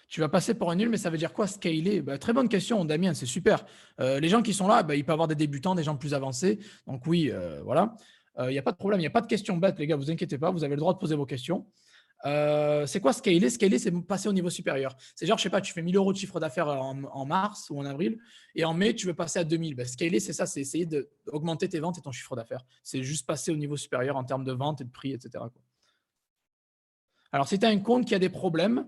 Tu vas passer pour un nul, mais ça veut dire quoi scaler? Très bonne question, Damien, c'est super. Les gens qui sont là, il peut y avoir des débutants, des gens plus avancés. Donc oui, voilà. Il n'y a pas de problème, il n'y a pas de questions bêtes, les gars, vous inquiétez pas, vous avez le droit de poser vos questions. C'est quoi scaler? Scaler, c'est passer au niveau supérieur. C'est genre, je sais pas, tu fais 1 000 euros de chiffre d'affaires en mars ou en avril et en mai, tu veux passer à 2 000. Scaler, c'est ça, c'est essayer d'augmenter tes ventes et ton chiffre d'affaires. C'est juste passer au niveau supérieur en termes de vente et de prix, etc. Alors, si tu as un compte qui a des problèmes,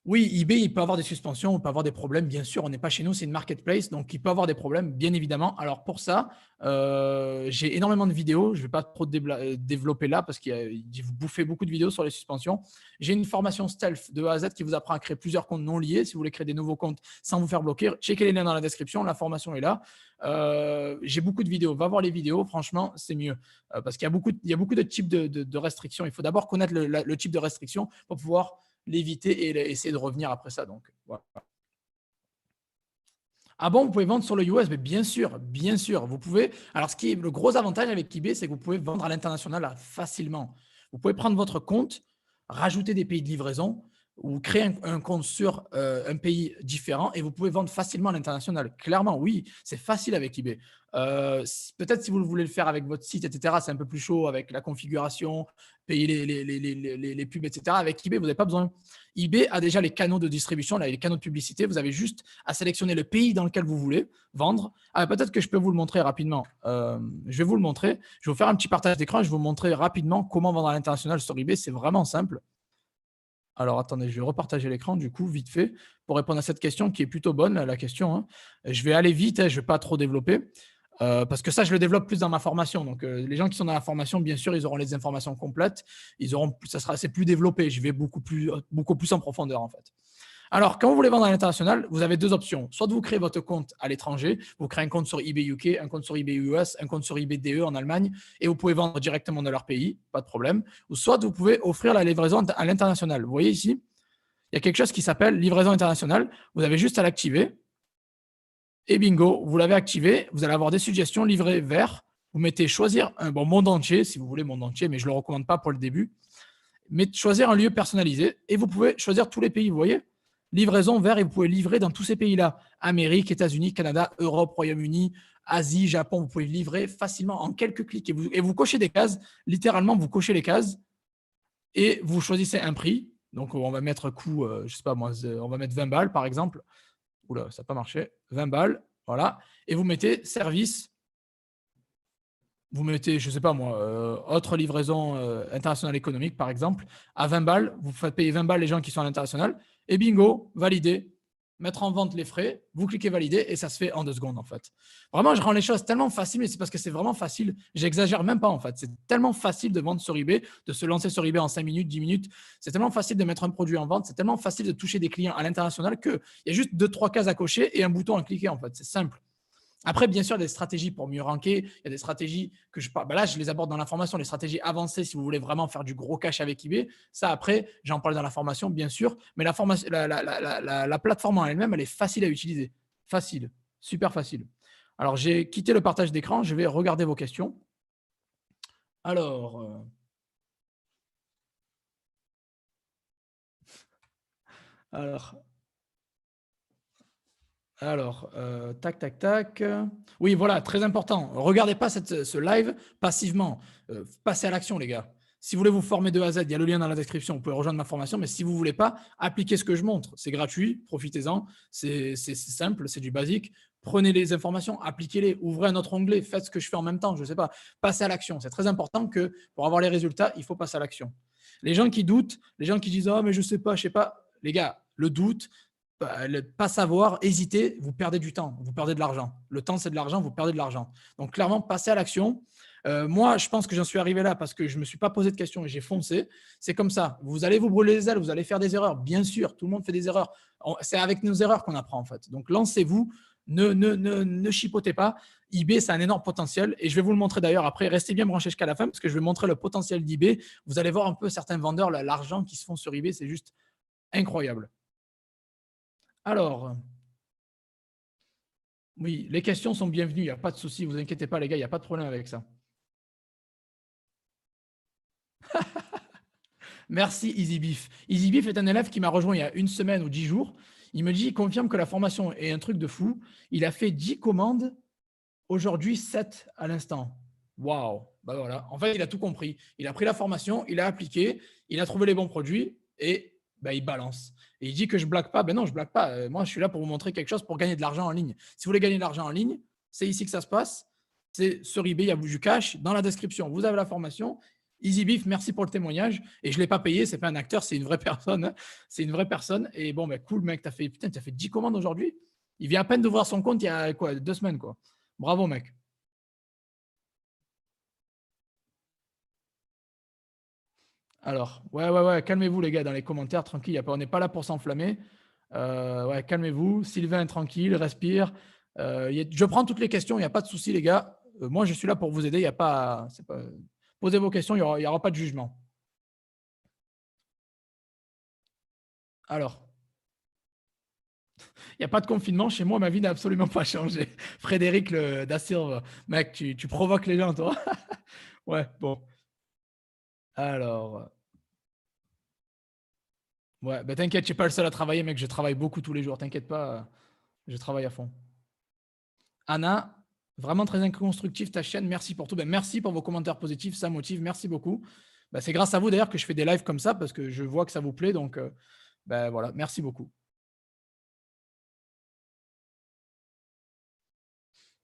oui, eBay, il peut avoir des suspensions, il peut avoir des problèmes. Bien sûr, on n'est pas chez nous, c'est une marketplace, donc il peut avoir des problèmes, bien évidemment. Alors pour ça, j'ai énormément de vidéos. Je ne vais pas trop développer là parce qu'il vous bouffez beaucoup de vidéos sur les suspensions. J'ai une formation stealth de A à Z qui vous apprend à créer plusieurs comptes non liés. Si vous voulez créer des nouveaux comptes sans vous faire bloquer, checkez les liens dans la description. La formation est là. J'ai beaucoup de vidéos. Va voir les vidéos. Franchement, c'est mieux parce qu'il y a beaucoup de types de restrictions. Il faut d'abord connaître le type de restriction pour pouvoir l'éviter et essayer de revenir après ça. Donc, voilà. Ah bon, vous pouvez vendre sur le US, mais bien sûr, bien sûr. Vous pouvez. Alors, ce qui est le gros avantage avec eBay, c'est que vous pouvez vendre à l'international facilement. Vous pouvez prendre votre compte, rajouter des pays de livraison ou créer un compte sur un pays différent et vous pouvez vendre facilement à l'international. Clairement, oui, c'est facile avec eBay. Peut-être si vous voulez le faire avec votre site, etc., c'est un peu plus chaud avec la configuration, payer les pubs, etc. Avec eBay, vous n'avez pas besoin. eBay a déjà les canaux de distribution, les canaux de publicité. Vous avez juste à sélectionner le pays dans lequel vous voulez vendre. Ah, peut-être que je peux vous le montrer rapidement. Je vais vous le montrer. Je vais vous faire un petit partage d'écran. Je vais vous montrer rapidement comment vendre à l'international sur eBay. C'est vraiment simple. Alors, attendez, je vais repartager l'écran, du coup, vite fait, pour répondre à cette question qui est plutôt bonne, la question. Hein. Je vais aller vite, hein, je ne vais pas trop développer, parce que ça, je le développe plus dans ma formation. Donc, les gens qui sont dans la formation, bien sûr, ils auront les informations complètes. C'est plus développé. Je vais beaucoup plus en profondeur, en fait. Alors, quand vous voulez vendre à l'international, vous avez deux options. Soit vous créez votre compte à l'étranger, vous créez un compte sur eBay UK, un compte sur eBay US, un compte sur eBay DE en Allemagne, et vous pouvez vendre directement dans leur pays, pas de problème. Ou soit vous pouvez offrir la livraison à l'international. Vous voyez ici, il y a quelque chose qui s'appelle livraison internationale. Vous avez juste à l'activer. Et bingo, vous l'avez activé. Vous allez avoir des suggestions livrées vers. Vous mettez choisir un monde entier, si vous voulez monde entier, mais je ne le recommande pas pour le début. Mais choisir un lieu personnalisé et vous pouvez choisir tous les pays, vous voyez. Livraison vers et vous pouvez livrer dans tous ces pays-là. Amérique, États-Unis, Canada, Europe, Royaume-Uni, Asie, Japon. Vous pouvez livrer facilement en quelques clics et vous cochez des cases. Littéralement, vous cochez les cases et vous choisissez un prix. Donc, on va mettre coût, je sais pas moi, on va mettre 20 balles par exemple. Oula, ça n'a pas marché. 20 balles, voilà. Et vous mettez service. Vous mettez, je ne sais pas moi, autre livraison internationale économique, par exemple, à 20 balles. Vous faites payer 20 balles les gens qui sont à l'international. Et bingo, valider, mettre en vente les frais. Vous cliquez valider et ça se fait en 2 secondes, en fait. Vraiment, je rends les choses tellement faciles, mais c'est parce que c'est vraiment facile. J'exagère même pas, en fait. C'est tellement facile de vendre sur eBay, de se lancer sur eBay en 5 minutes, 10 minutes. C'est tellement facile de mettre un produit en vente. C'est tellement facile de toucher des clients à l'international qu'il y a juste 2-3 cases à cocher et un bouton à cliquer, en fait. C'est simple. Après, bien sûr, il y a des stratégies pour mieux ranker. Il y a des stratégies que je parle. Là, je les aborde dans la formation, les stratégies avancées si vous voulez vraiment faire du gros cash avec eBay. Ça, après, j'en parle dans la formation, bien sûr. Mais la plateforme en elle-même, elle est facile à utiliser. Facile. Super facile. Alors, j'ai quitté le partage d'écran. Je vais regarder vos questions. Alors, alors, tac, tac, tac. Oui, voilà, très important. Regardez pas ce live passivement. Passez à l'action, les gars. Si vous voulez vous former de A à Z, il y a le lien dans la description. Vous pouvez rejoindre ma formation. Mais si vous ne voulez pas, appliquez ce que je montre. C'est gratuit, profitez-en. C'est simple, c'est du basique. Prenez les informations, appliquez-les, ouvrez un autre onglet, faites ce que je fais en même temps. Je ne sais pas. Passez à l'action. C'est très important que pour avoir les résultats, il faut passer à l'action. Les gens qui doutent, les gens qui disent oh, mais je ne sais pas, je ne sais pas. Les gars, le doute, pas savoir, hésiter, vous perdez du temps, vous perdez de l'argent. Le temps, c'est de l'argent, vous perdez de l'argent. Donc, clairement, passez à l'action. Moi, je pense que j'en suis arrivé là parce que je ne me suis pas posé de questions et j'ai foncé. C'est comme ça. Vous allez vous brûler les ailes, vous allez faire des erreurs. Bien sûr, tout le monde fait des erreurs. C'est avec nos erreurs qu'on apprend, en fait. Donc, lancez-vous. Ne chipotez pas. eBay, c'est un énorme potentiel. Et je vais vous le montrer d'ailleurs après. Restez bien branchés jusqu'à la fin parce que je vais montrer le potentiel d'eBay. Vous allez voir un peu certains vendeurs, l'argent qui se font sur eBay. C'est juste incroyable. Alors, oui, les questions sont bienvenues, il n'y a pas de souci, vous inquiétez pas les gars, il n'y a pas de problème avec ça. Merci EasyBeef. EasyBeef est un élève qui m'a rejoint il y a une semaine ou 10 jours. Il me dit, il confirme que la formation est un truc de fou. Il a fait 10 commandes, aujourd'hui 7 à l'instant. Waouh, bah voilà. En fait, il a tout compris. Il a pris la formation, il a appliqué, il a trouvé les bons produits et bah, il balance. Et il dit que je blague pas. Ben non, je blague pas. Moi, je suis là pour vous montrer quelque chose pour gagner de l'argent en ligne. Si vous voulez gagner de l'argent en ligne, c'est ici que ça se passe. C'est sur eBay, il y a du cash. Dans la description, vous avez la formation. EasyBeef, merci pour le témoignage. Et je ne l'ai pas payé, c'est pas un acteur, c'est une vraie personne. Hein. C'est une vraie personne. Et bon, ben cool, mec, tu as fait 10 commandes aujourd'hui. Il vient à peine d'ouvrir son compte il y a quoi, 2 semaines, quoi. Bravo, mec. Alors, ouais, calmez-vous les gars dans les commentaires, tranquille, on n'est pas là pour s'enflammer. Ouais, calmez-vous, Sylvain, tranquille, respire. Je prends toutes les questions, il n'y a pas de souci les gars. Moi, je suis là pour vous aider, il y a pas, posez vos questions, il y aura pas de jugement. Alors, Il n'y a pas de confinement. Chez moi, ma vie n'a absolument pas changé. Frédéric da Silva. Mec, tu provoques les gens, toi. Ouais, bon. Alors, ouais, bah t'inquiète, je suis pas le seul à travailler, mec. Je travaille beaucoup tous les jours. T'inquiète pas, je travaille à fond. Anna, vraiment très constructif ta chaîne. Merci pour tout. Ben, merci pour vos commentaires positifs. Ça motive. Merci beaucoup. Ben, c'est grâce à vous d'ailleurs que je fais des lives comme ça parce que je vois que ça vous plaît. Donc, ben, voilà, merci beaucoup.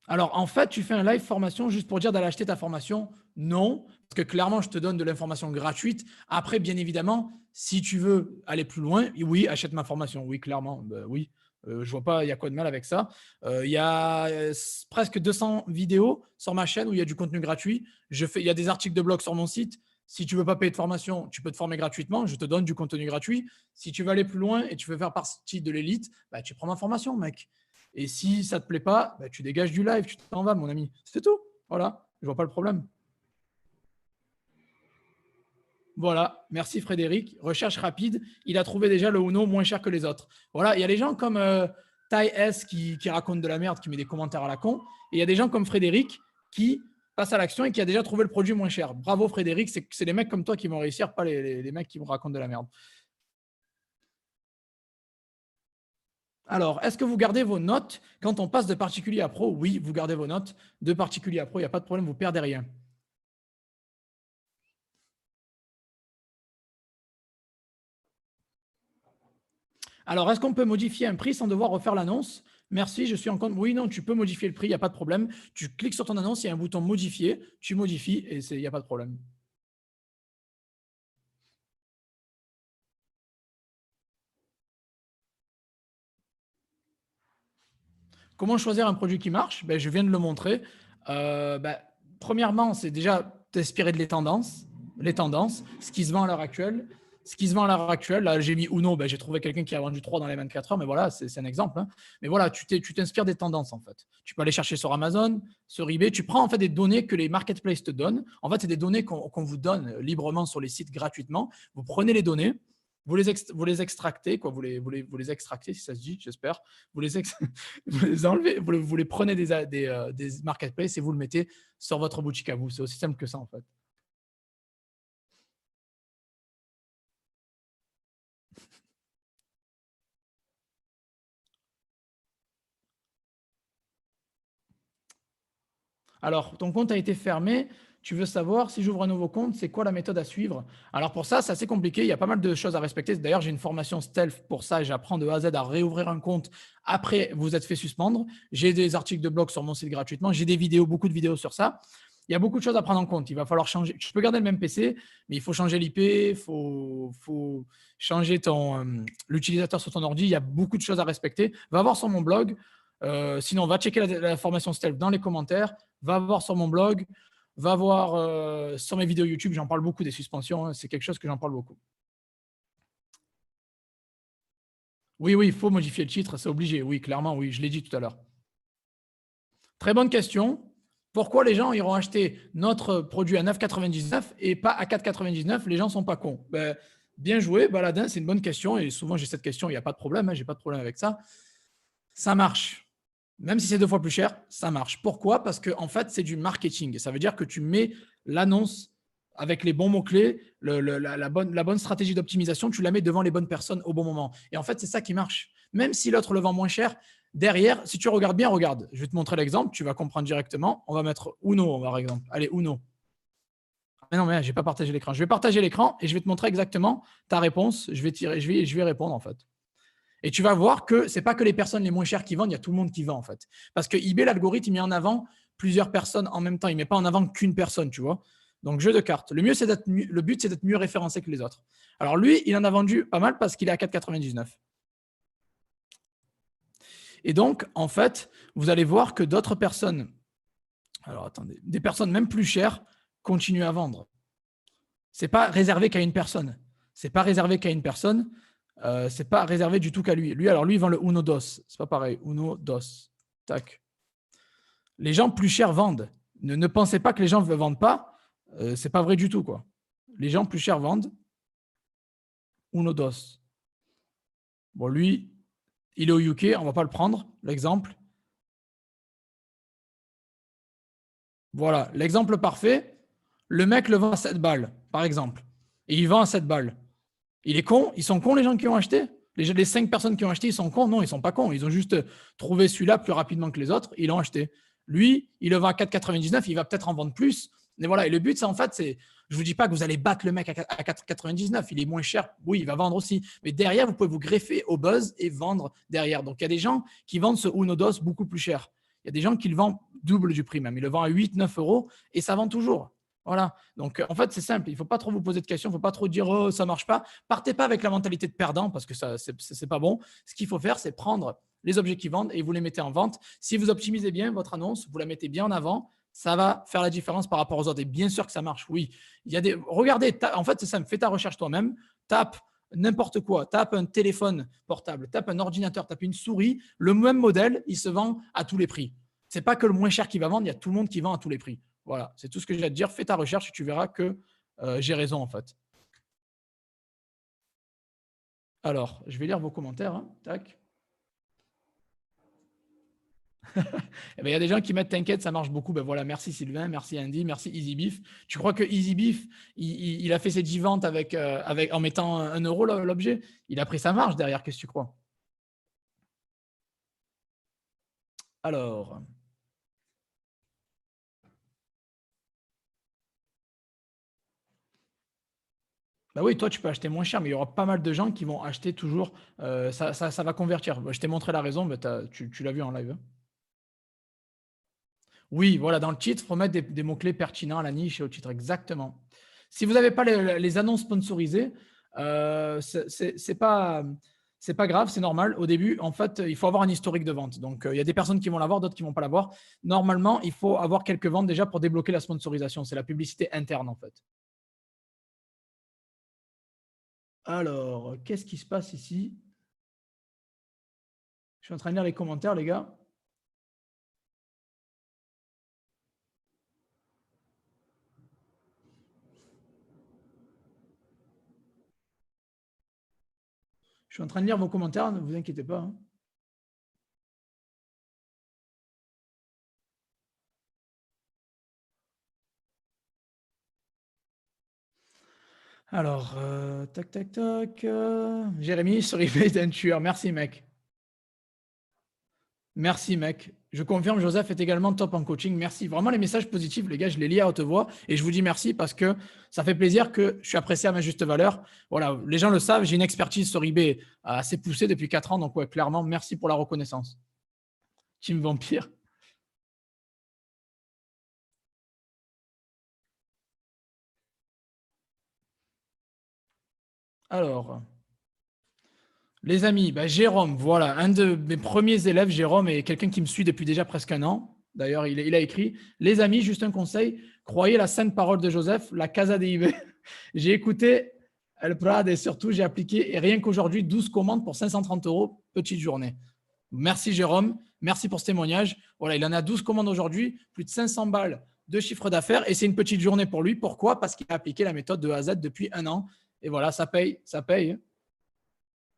Alors, en fait, tu fais un live formation juste pour dire d'aller acheter ta formation? Non, parce que clairement, je te donne de l'information gratuite. Après, bien évidemment, si tu veux aller plus loin, oui, achète ma formation. Oui, clairement, ben, oui. Je vois pas, il y a quoi de mal avec ça. Il y a presque 200 vidéos sur ma chaîne où il y a du contenu gratuit. Il y a des articles de blog sur mon site. Si tu veux pas payer de formation, tu peux te former gratuitement. Je te donne du contenu gratuit. Si tu veux aller plus loin et tu veux faire partie de l'élite, bah, tu prends ma formation, mec. Et si ça ne te plaît pas, bah, tu dégages du live, tu t'en vas, mon ami. C'est tout. Voilà, je vois pas le problème. Voilà, merci Frédéric. Recherche rapide, il a trouvé déjà le Uno moins cher que les autres. Voilà, il y a des gens comme Tai S qui raconte de la merde, qui met des commentaires à la con. Et il y a des gens comme Frédéric qui passe à l'action et qui a déjà trouvé le produit moins cher. Bravo Frédéric, c'est les mecs comme toi qui vont réussir, pas les mecs qui me racontent de la merde. Alors, est-ce que vous gardez vos notes quand on passe de particulier à pro? Oui, vous gardez vos notes. De particulier à pro, il n'y a pas de problème, vous perdez rien. Alors, est-ce qu'on peut modifier un prix sans devoir refaire l'annonce? Merci, je suis en compte. Oui, non, tu peux modifier le prix, il n'y a pas de problème. Tu cliques sur ton annonce, il y a un bouton modifier, tu modifies et il n'y a pas de problème. Comment choisir un produit qui marche? Ben, je viens de le montrer. Ben, premièrement, c'est déjà t'inspirer de les tendances, ce qui se vend à l'heure actuelle. Ce qui se vend à l'heure actuelle, là, j'ai mis Uno, ben, j'ai trouvé quelqu'un qui a vendu 3 dans les 24 heures, mais voilà, c'est un exemple. Hein. Mais voilà, tu t'inspires des tendances, en fait. Tu peux aller chercher sur Amazon, sur eBay. Tu prends, en fait, des données que les marketplaces te donnent. En fait, c'est des données qu'on vous donne librement sur les sites gratuitement. Vous prenez les données, vous les extractez, quoi, vous les extractez, si ça se dit, j'espère. Vous les, vous les enlevez, vous les prenez des marketplaces et vous le mettez sur votre boutique à vous. C'est aussi simple que ça, en fait. Alors, ton compte a été fermé. Tu veux savoir si j'ouvre un nouveau compte, c'est quoi la méthode à suivre? Alors pour ça, c'est assez compliqué. Il y a pas mal de choses à respecter. D'ailleurs, j'ai une formation stealth pour ça et j'apprends de A à Z à réouvrir un compte après vous êtes fait suspendre. J'ai des articles de blog sur mon site gratuitement. J'ai des vidéos, beaucoup de vidéos sur ça. Il y a beaucoup de choses à prendre en compte. Il va falloir changer. Tu peux garder le même PC, mais il faut changer l'IP, faut changer l'utilisateur sur ton ordi. Il y a beaucoup de choses à respecter. Va voir sur mon blog. Sinon, va checker la formation stealth dans les commentaires. Va voir sur mon blog. Va voir sur mes vidéos YouTube. J'en parle beaucoup des suspensions. Hein, c'est quelque chose que j'en parle beaucoup. Oui, oui, il faut modifier le titre. C'est obligé. Oui, clairement, oui. Je l'ai dit tout à l'heure. Très bonne question. Pourquoi les gens iront acheter notre produit à 9,99 et pas à 4,99? Les gens ne sont pas cons. Ben, bien joué, Baladin, c'est une bonne question. Et souvent, j'ai cette question, il n'y a pas de problème, hein, je n'ai pas de problème avec ça. Ça marche. Même si c'est 2 fois plus cher, ça marche. Pourquoi? Parce que en fait, c'est du marketing. Ça veut dire que tu mets l'annonce avec les bons mots-clés, la bonne stratégie d'optimisation, tu la mets devant les bonnes personnes au bon moment. Et en fait, c'est ça qui marche. Même si l'autre le vend moins cher, derrière, si tu regardes bien, regarde. Je vais te montrer l'exemple, tu vas comprendre directement. On va mettre Uno, par exemple. Allez, Uno. Mais non, mais je n'ai pas partagé l'écran. Je vais partager l'écran et je vais te montrer exactement ta réponse. Je vais répondre, en fait. Et tu vas voir que ce n'est pas que les personnes les moins chères qui vendent, il y a tout le monde qui vend en fait. Parce que eBay, l'algorithme, il met en avant plusieurs personnes en même temps. Il ne met pas en avant qu'une personne, tu vois. Donc, jeu de cartes. Le but, c'est d'être mieux référencé que les autres. Alors, lui, il en a vendu pas mal parce qu'il est à 4,99. Et donc, en fait, vous allez voir que d'autres personnes, alors attendez, des personnes même plus chères continuent à vendre. Ce n'est pas réservé qu'à une personne. C'est pas réservé qu'à une personne. C'est pas réservé du tout qu'à lui. Lui, il vend le Uno Dos. C'est pas pareil. Uno Dos. Tac. Les gens plus chers vendent. Ne pensez pas que les gens ne vendent pas. C'est pas vrai du tout, quoi. Les gens plus chers vendent. Uno Dos. Bon, lui, Il est au UK, on ne va pas le prendre, l'exemple. Voilà, l'exemple parfait. Le mec le vend à 7 balles, par exemple. Et il vend à 7 balles. Il est con. Ils sont cons, les gens qui ont acheté. Les 5 personnes qui ont acheté, ils sont cons. Non, ils sont pas cons. Ils ont juste trouvé celui-là plus rapidement que les autres. Ils l'ont acheté. Lui, il le vend à 4,99. Il va peut-être en vendre plus. Mais voilà. Et le but, c'est en fait, c'est. Je vous dis pas que vous allez battre le mec à 4,99. Il est moins cher. Oui, il va vendre aussi. Mais derrière, vous pouvez vous greffer au buzz et vendre derrière. Donc, il y a des gens qui vendent ce Unodos beaucoup plus cher. Il y a des gens qui le vendent double du prix même. Ils le vendent à 8, 9 euros et ça vend toujours. Voilà. Donc, en fait, c'est simple. Il ne faut pas trop vous poser de questions. Il ne faut pas trop dire oh, ça ne marche pas. Partez pas avec la mentalité de perdant parce que ça, c'est pas bon. Ce qu'il faut faire, c'est prendre les objets qui vendent et vous les mettez en vente. Si vous optimisez bien votre annonce, vous la mettez bien en avant, ça va faire la différence par rapport aux autres. Et bien sûr que ça marche. Oui. Il y a des. Regardez, en fait, c'est simple. Fais ta recherche toi-même. Tape n'importe quoi. Tape un téléphone portable, tape un ordinateur, tape une souris. Le même modèle, il se vend à tous les prix. C'est pas que le moins cher qui va vendre, il y a tout le monde qui vend à tous les prix. Voilà, c'est tout ce que j'ai à te dire. Fais ta recherche et tu verras que j'ai raison en fait. Alors, je vais lire vos commentaires. Hein. Tac. Eh ben, il y a des gens qui mettent t'inquiète, ça marche beaucoup. Ben voilà, merci Sylvain, merci Andy, merci Easy Beef. Tu crois que Easy Beef, il a fait ses 10 ventes en mettant 1 euro l'objet? Il a pris sa marge derrière, qu'est-ce que tu crois? Alors, bah oui, toi tu peux acheter moins cher, mais il y aura pas mal de gens qui vont acheter toujours. Ça va convertir. Je t'ai montré la raison, mais tu l'as vu en live. Hein. Oui, voilà, dans le titre, il faut mettre des mots-clés pertinents à la niche et au titre, exactement. Si vous n'avez pas les annonces sponsorisées, c'est pas, c'est pas grave, c'est normal. Au début, en fait, il faut avoir un historique de vente. Donc, il y a des personnes qui vont l'avoir, d'autres qui ne vont pas l'avoir. Normalement, il faut avoir quelques ventes déjà pour débloquer la sponsorisation. C'est la publicité interne, en fait. Alors, qu'est-ce qui se passe ici? Je suis en train de lire les commentaires, les gars. Je suis en train de lire vos commentaires, ne vous inquiétez pas. Hein. Alors, tac, tac, tac. Jérémy, sur eBay, t'es un tueur. Merci, mec. Merci, mec. Je confirme, Joseph est également top en coaching. Merci. Vraiment, les messages positifs, les gars, je les lis à haute voix et je vous dis merci parce que ça fait plaisir que je suis apprécié à ma juste valeur. Voilà, les gens le savent, j'ai une expertise sur eBay assez poussée depuis 4 ans. Donc, ouais, clairement, merci pour la reconnaissance. Team Vampire. Alors, les amis, bah, Jérôme, voilà, un de mes premiers élèves, Jérôme, est quelqu'un qui me suit depuis déjà presque un an. D'ailleurs, il a écrit les amis, juste un conseil, croyez la sainte parole de Joseph, la casa de eBay. J'ai écouté El Prad et surtout, j'ai appliqué. Et rien qu'aujourd'hui, 12 commandes pour 530 euros, petite journée. Merci Jérôme, merci pour ce témoignage. Voilà, il en a 12 commandes aujourd'hui, plus de 500 balles de chiffre d'affaires et c'est une petite journée pour lui. Pourquoi? Parce qu'il a appliqué la méthode de A à Z depuis un an. Et voilà, ça paye, ça paye.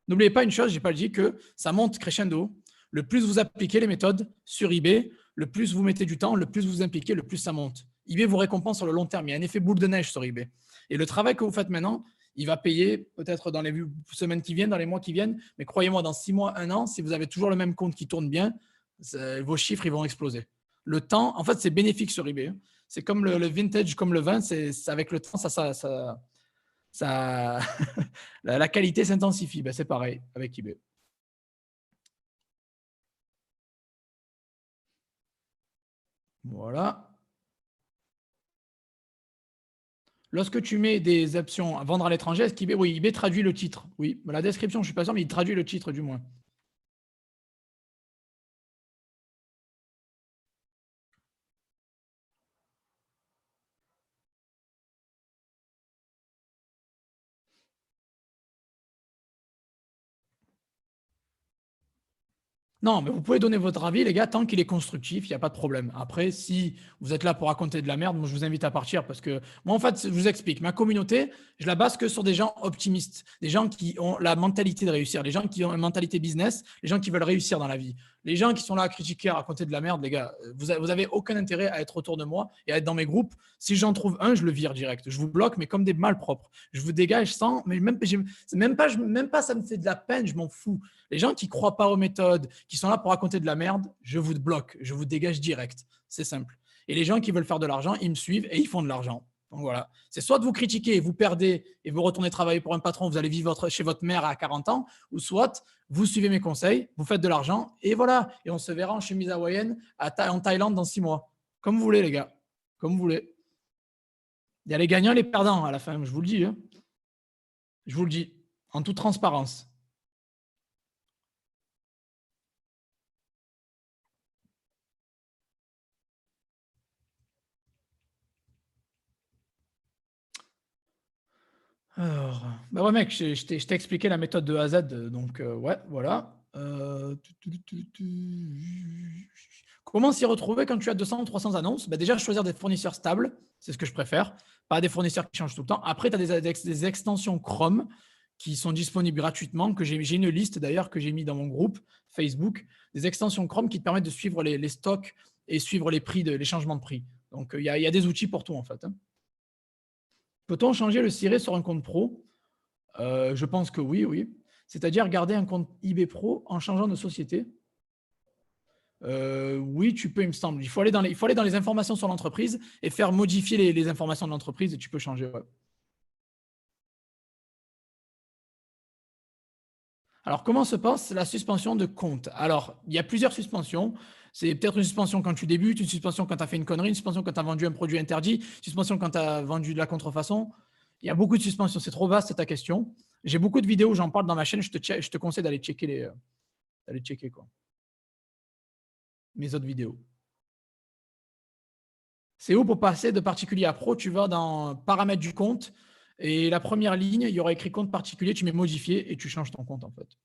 N'oubliez pas une chose, je n'ai pas dit que ça monte crescendo. Le plus vous appliquez les méthodes sur eBay, le plus vous mettez du temps, le plus vous impliquez, le plus ça monte. eBay vous récompense sur le long terme. Il y a un effet boule de neige sur eBay. Et le travail que vous faites maintenant, il va payer peut-être dans les semaines qui viennent, dans les mois qui viennent. Mais croyez-moi, dans 6 mois, un an, si vous avez toujours le même compte qui tourne bien, vos chiffres ils vont exploser. Le temps, en fait, c'est bénéfique sur eBay. C'est comme le vintage, comme le vin. C'est avec le temps, ça la qualité s'intensifie. Ben, c'est pareil avec eBay. Voilà. Lorsque tu mets des options à vendre à l'étranger, est-ce qu'eBay, oui, eBay traduit le titre. Oui, la description, je ne suis pas sûr, mais il traduit le titre du moins. Non, mais vous pouvez donner votre avis, les gars, tant qu'il est constructif, il n'y a pas de problème. Après, si vous êtes là pour raconter de la merde, moi, je vous invite à partir parce que moi, en fait, je vous explique. Ma communauté, je la base que sur des gens optimistes, des gens qui ont la mentalité de réussir, les gens qui ont une mentalité business, les gens qui veulent réussir dans la vie. Les gens qui sont là à critiquer, à raconter de la merde, les gars, vous avez aucun intérêt à être autour de moi et à être dans mes groupes. Si j'en trouve un, je le vire direct. Je vous bloque, mais comme des malpropres. Je vous dégage sans, mais même pas, ça me fait de la peine, je m'en fous. Les gens qui ne croient pas aux méthodes, qui sont là pour raconter de la merde, je vous bloque, je vous dégage direct. C'est simple. Et les gens qui veulent faire de l'argent, ils me suivent et ils font de l'argent. Donc voilà. C'est soit de vous critiquer et vous perdez et vous retournez travailler pour un patron, vous allez vivre chez votre mère à 40 ans, ou soit vous suivez mes conseils, vous faites de l'argent et voilà. Et on se verra en chemise hawaïenne en Thaïlande dans 6 mois. Comme vous voulez, les gars. Comme vous voulez. Il y a les gagnants et les perdants à la fin, je vous le dis. Hein. Je vous le dis. En toute transparence. Alors, bah ouais, mec, je t'ai expliqué la méthode de A à Z, donc ouais, voilà. Comment s'y retrouver quand tu as 200 ou 300 annonces? Bah déjà, choisir des fournisseurs stables, c'est ce que je préfère, pas des fournisseurs qui changent tout le temps. Après, tu as des extensions Chrome qui sont disponibles gratuitement, que j'ai une liste d'ailleurs que j'ai mis dans mon groupe Facebook, des extensions Chrome qui te permettent de suivre les stocks et suivre les prix, les changements de prix. Donc, il y a des outils pour tout en fait. Hein. Peut-on changer le ciré sur un compte pro? Je pense que oui, oui. C'est-à-dire garder un compte eBay Pro en changeant de société. Oui, tu peux, il me semble. Il faut aller dans les informations sur l'entreprise et faire modifier les informations de l'entreprise et tu peux changer. Ouais. Alors, comment se passe la suspension de compte? Alors, il y a plusieurs suspensions. C'est peut-être une suspension quand tu débutes, une suspension quand tu as fait une connerie, une suspension quand tu as vendu un produit interdit, une suspension quand tu as vendu de la contrefaçon. Il y a beaucoup de suspensions. C'est trop vaste, c'est ta question. J'ai beaucoup de vidéos où j'en parle dans ma chaîne. Je te conseille d'aller checker quoi, mes autres vidéos. C'est où pour passer de particulier à pro? Tu vas dans paramètres du compte et la première ligne, il y aura écrit compte particulier, tu mets modifier et tu changes ton compte en fait.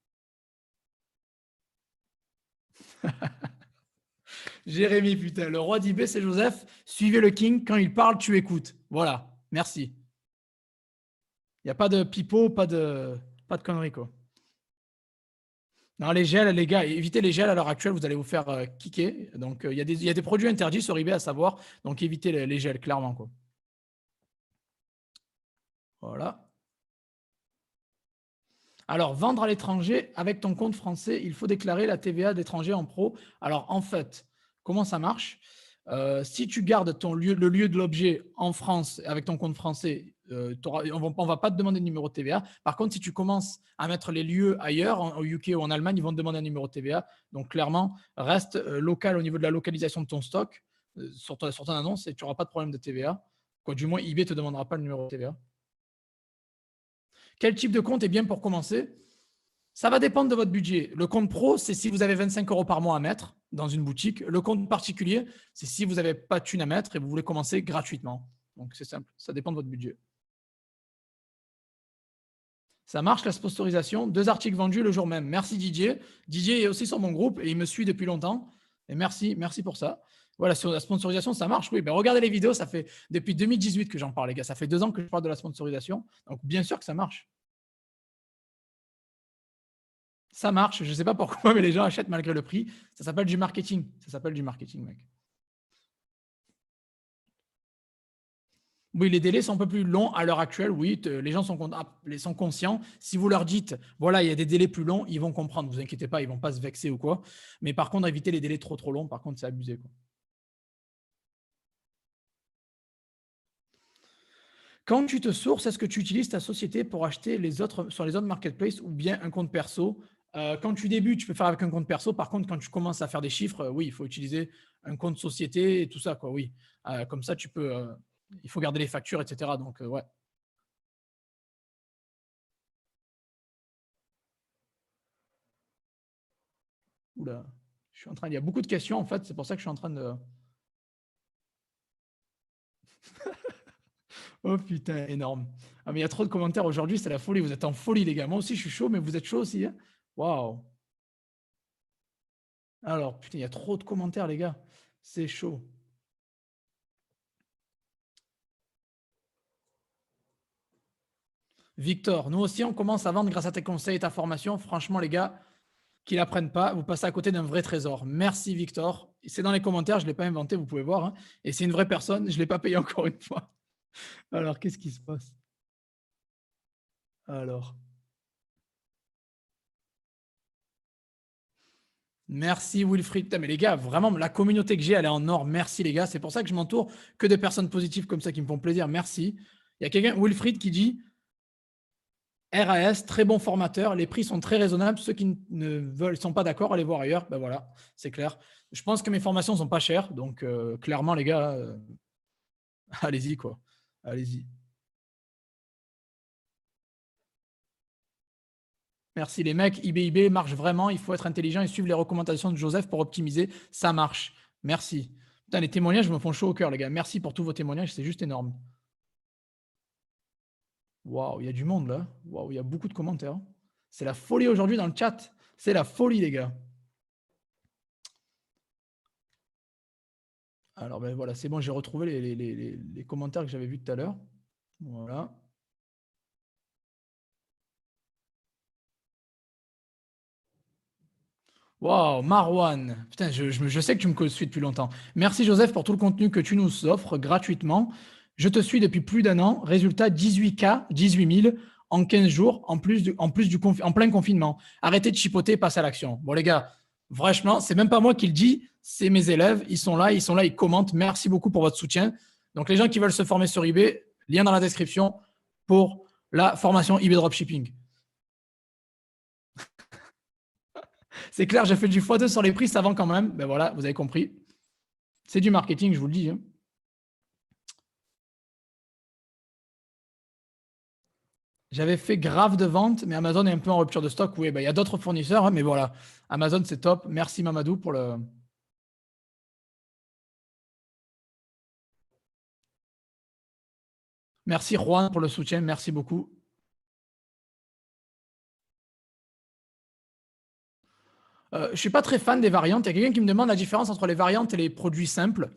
Jérémy, putain, le roi d'eBay, c'est Joseph. Suivez le king. Quand il parle, tu écoutes. Voilà. Merci. Il n'y a pas de pipeau, pas de conneries, quoi. Non, les gels, les gars, évitez les gels à l'heure actuelle, vous allez vous faire kicker. Donc, il y a des produits interdits sur eBay à savoir. Donc, évitez les gels, clairement, quoi. Voilà. Alors, vendre à l'étranger avec ton compte français, il faut déclarer la TVA d'étranger en pro. Alors, en fait, comment ça marche? Si tu gardes le lieu de l'objet en France avec ton compte français, on ne va pas te demander de numéro de TVA. Par contre, si tu commences à mettre les lieux ailleurs, au UK ou en Allemagne, ils vont te demander un numéro de TVA. Donc, clairement, reste local au niveau de la localisation de ton stock sur ton annonce et tu n'auras pas de problème de TVA. Quoi, du moins, eBay ne te demandera pas le numéro de TVA. Quel type de compte est bien pour commencer? Ça va dépendre de votre budget. Le compte pro, c'est si vous avez 25 euros par mois à mettre dans une boutique. Le compte particulier, c'est si vous n'avez pas de thune à mettre et vous voulez commencer gratuitement. Donc, c'est simple. Ça dépend de votre budget. Ça marche, la sponsorisation. 2 articles vendus le jour même. Merci Didier. Didier est aussi sur mon groupe et il me suit depuis longtemps. Et merci pour ça. Voilà, sur la sponsorisation, ça marche. Oui, ben regardez les vidéos. Ça fait depuis 2018 que j'en parle, les gars. Ça fait 2 ans que je parle de la sponsorisation. Donc, bien sûr que ça marche. Ça marche. Je ne sais pas pourquoi, mais les gens achètent malgré le prix. Ça s'appelle du marketing. Ça s'appelle du marketing, mec. Oui, les délais sont un peu plus longs à l'heure actuelle. Oui, les gens sont conscients. Si vous leur dites, voilà, il y a des délais plus longs, ils vont comprendre. Vous inquiétez pas, ils vont pas se vexer ou quoi. Mais par contre, éviter les délais trop longs, par contre, c'est abusé, quoi. Quand tu te sources, est-ce que tu utilises ta société pour acheter sur les autres marketplaces ou bien un compte perso? Quand tu débutes, tu peux faire avec un compte perso. Par contre, quand tu commences à faire des chiffres, oui, il faut utiliser un compte société et tout ça, quoi. Oui, comme ça, il faut garder les factures, etc. Donc, ouais. Oula, il y a beaucoup de questions en fait. C'est pour ça que je suis en train de. Oh putain, énorme. Ah, mais il y a trop de commentaires aujourd'hui, c'est la folie. Vous êtes en folie, les gars. Moi aussi, je suis chaud, mais vous êtes chaud aussi. Hein. Waouh. Alors, putain, il y a trop de commentaires, les gars. C'est chaud. Victor, nous aussi, on commence à vendre grâce à tes conseils et ta formation. Franchement, les gars, qu'ils n'apprennent pas, vous passez à côté d'un vrai trésor. Merci, Victor. C'est dans les commentaires, je ne l'ai pas inventé, vous pouvez voir, hein. Et c'est une vraie personne, je ne l'ai pas payé encore une fois. Alors, qu'est-ce qui se passe? Alors, merci Wilfried. Putain, mais les gars, vraiment, la communauté que j'ai, elle est en or. Merci les gars. C'est pour ça que je m'entoure que de personnes positives comme ça qui me font plaisir. Merci. Il y a quelqu'un, Wilfried, qui dit RAS, très bon formateur. Les prix sont très raisonnables. Ceux qui ne veulent, sont pas d'accord, allez voir ailleurs. Ben voilà, c'est clair. Je pense que mes formations sont pas chères. Donc, clairement, les gars, allez-y, quoi. Allez-y. Merci les mecs. eBay marche vraiment. Il faut être intelligent et suivre les recommandations de Joseph pour optimiser. Ça marche. Merci. Putain, les témoignages me font chaud au cœur, les gars. Merci pour tous vos témoignages. C'est juste énorme. Waouh, il y a du monde là. Waouh, il y a beaucoup de commentaires. C'est la folie aujourd'hui dans le chat. C'est la folie, les gars. Alors, ben voilà, c'est bon, j'ai retrouvé les commentaires que j'avais vus tout à l'heure. Voilà. Waouh, Marwan. Putain, je sais que tu me suis depuis longtemps. Merci Joseph pour tout le contenu que tu nous offres gratuitement. Je te suis depuis plus d'un an. Résultat 18K, 18 000 en 15 jours, en plein confinement. Arrêtez de chipoter, passe à l'action. Bon les gars, franchement, c'est même pas moi qui le dis, c'est mes élèves. Ils sont là, ils commentent. Merci beaucoup pour votre soutien. Donc les gens qui veulent se former sur eBay, lien dans la description pour la formation eBay Dropshipping. C'est clair, j'ai fait du x2 sur les prix, ça vend quand même. Ben voilà, vous avez compris. C'est du marketing, je vous le dis, hein. J'avais fait grave de ventes, mais Amazon est un peu en rupture de stock. Oui, ben, il y a d'autres fournisseurs, hein, mais voilà. Amazon, c'est top. Merci Mamadou pour le. Merci Juan pour le soutien. Merci beaucoup. Je ne suis pas très fan des variantes. Il y a quelqu'un qui me demande la différence entre les variantes et les produits simples.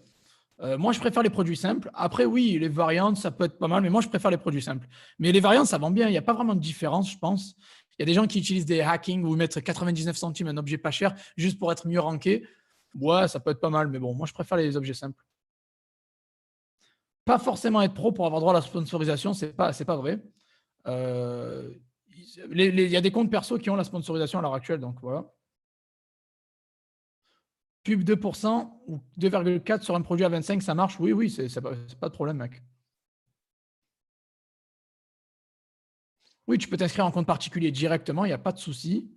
Moi, je préfère les produits simples. Après, oui, les variantes, ça peut être pas mal, mais moi, je préfère les produits simples. Mais les variantes, ça vend bien. Il n'y a pas vraiment de différence, je pense. Il y a des gens qui utilisent des hacking où ils mettent 99 centimes un objet pas cher juste pour être mieux ranké. Ouais, ça peut être pas mal, mais bon, moi, je préfère les objets simples. Pas forcément être pro pour avoir droit à la sponsorisation, c'est pas vrai. Il y a des comptes perso qui ont la sponsorisation à l'heure actuelle, donc voilà. Pub 2% ou 2,4 sur un produit à 25, ça marche? Oui, oui, c'est pas de problème, mec. Oui, tu peux t'inscrire en compte particulier directement, il n'y a pas de souci.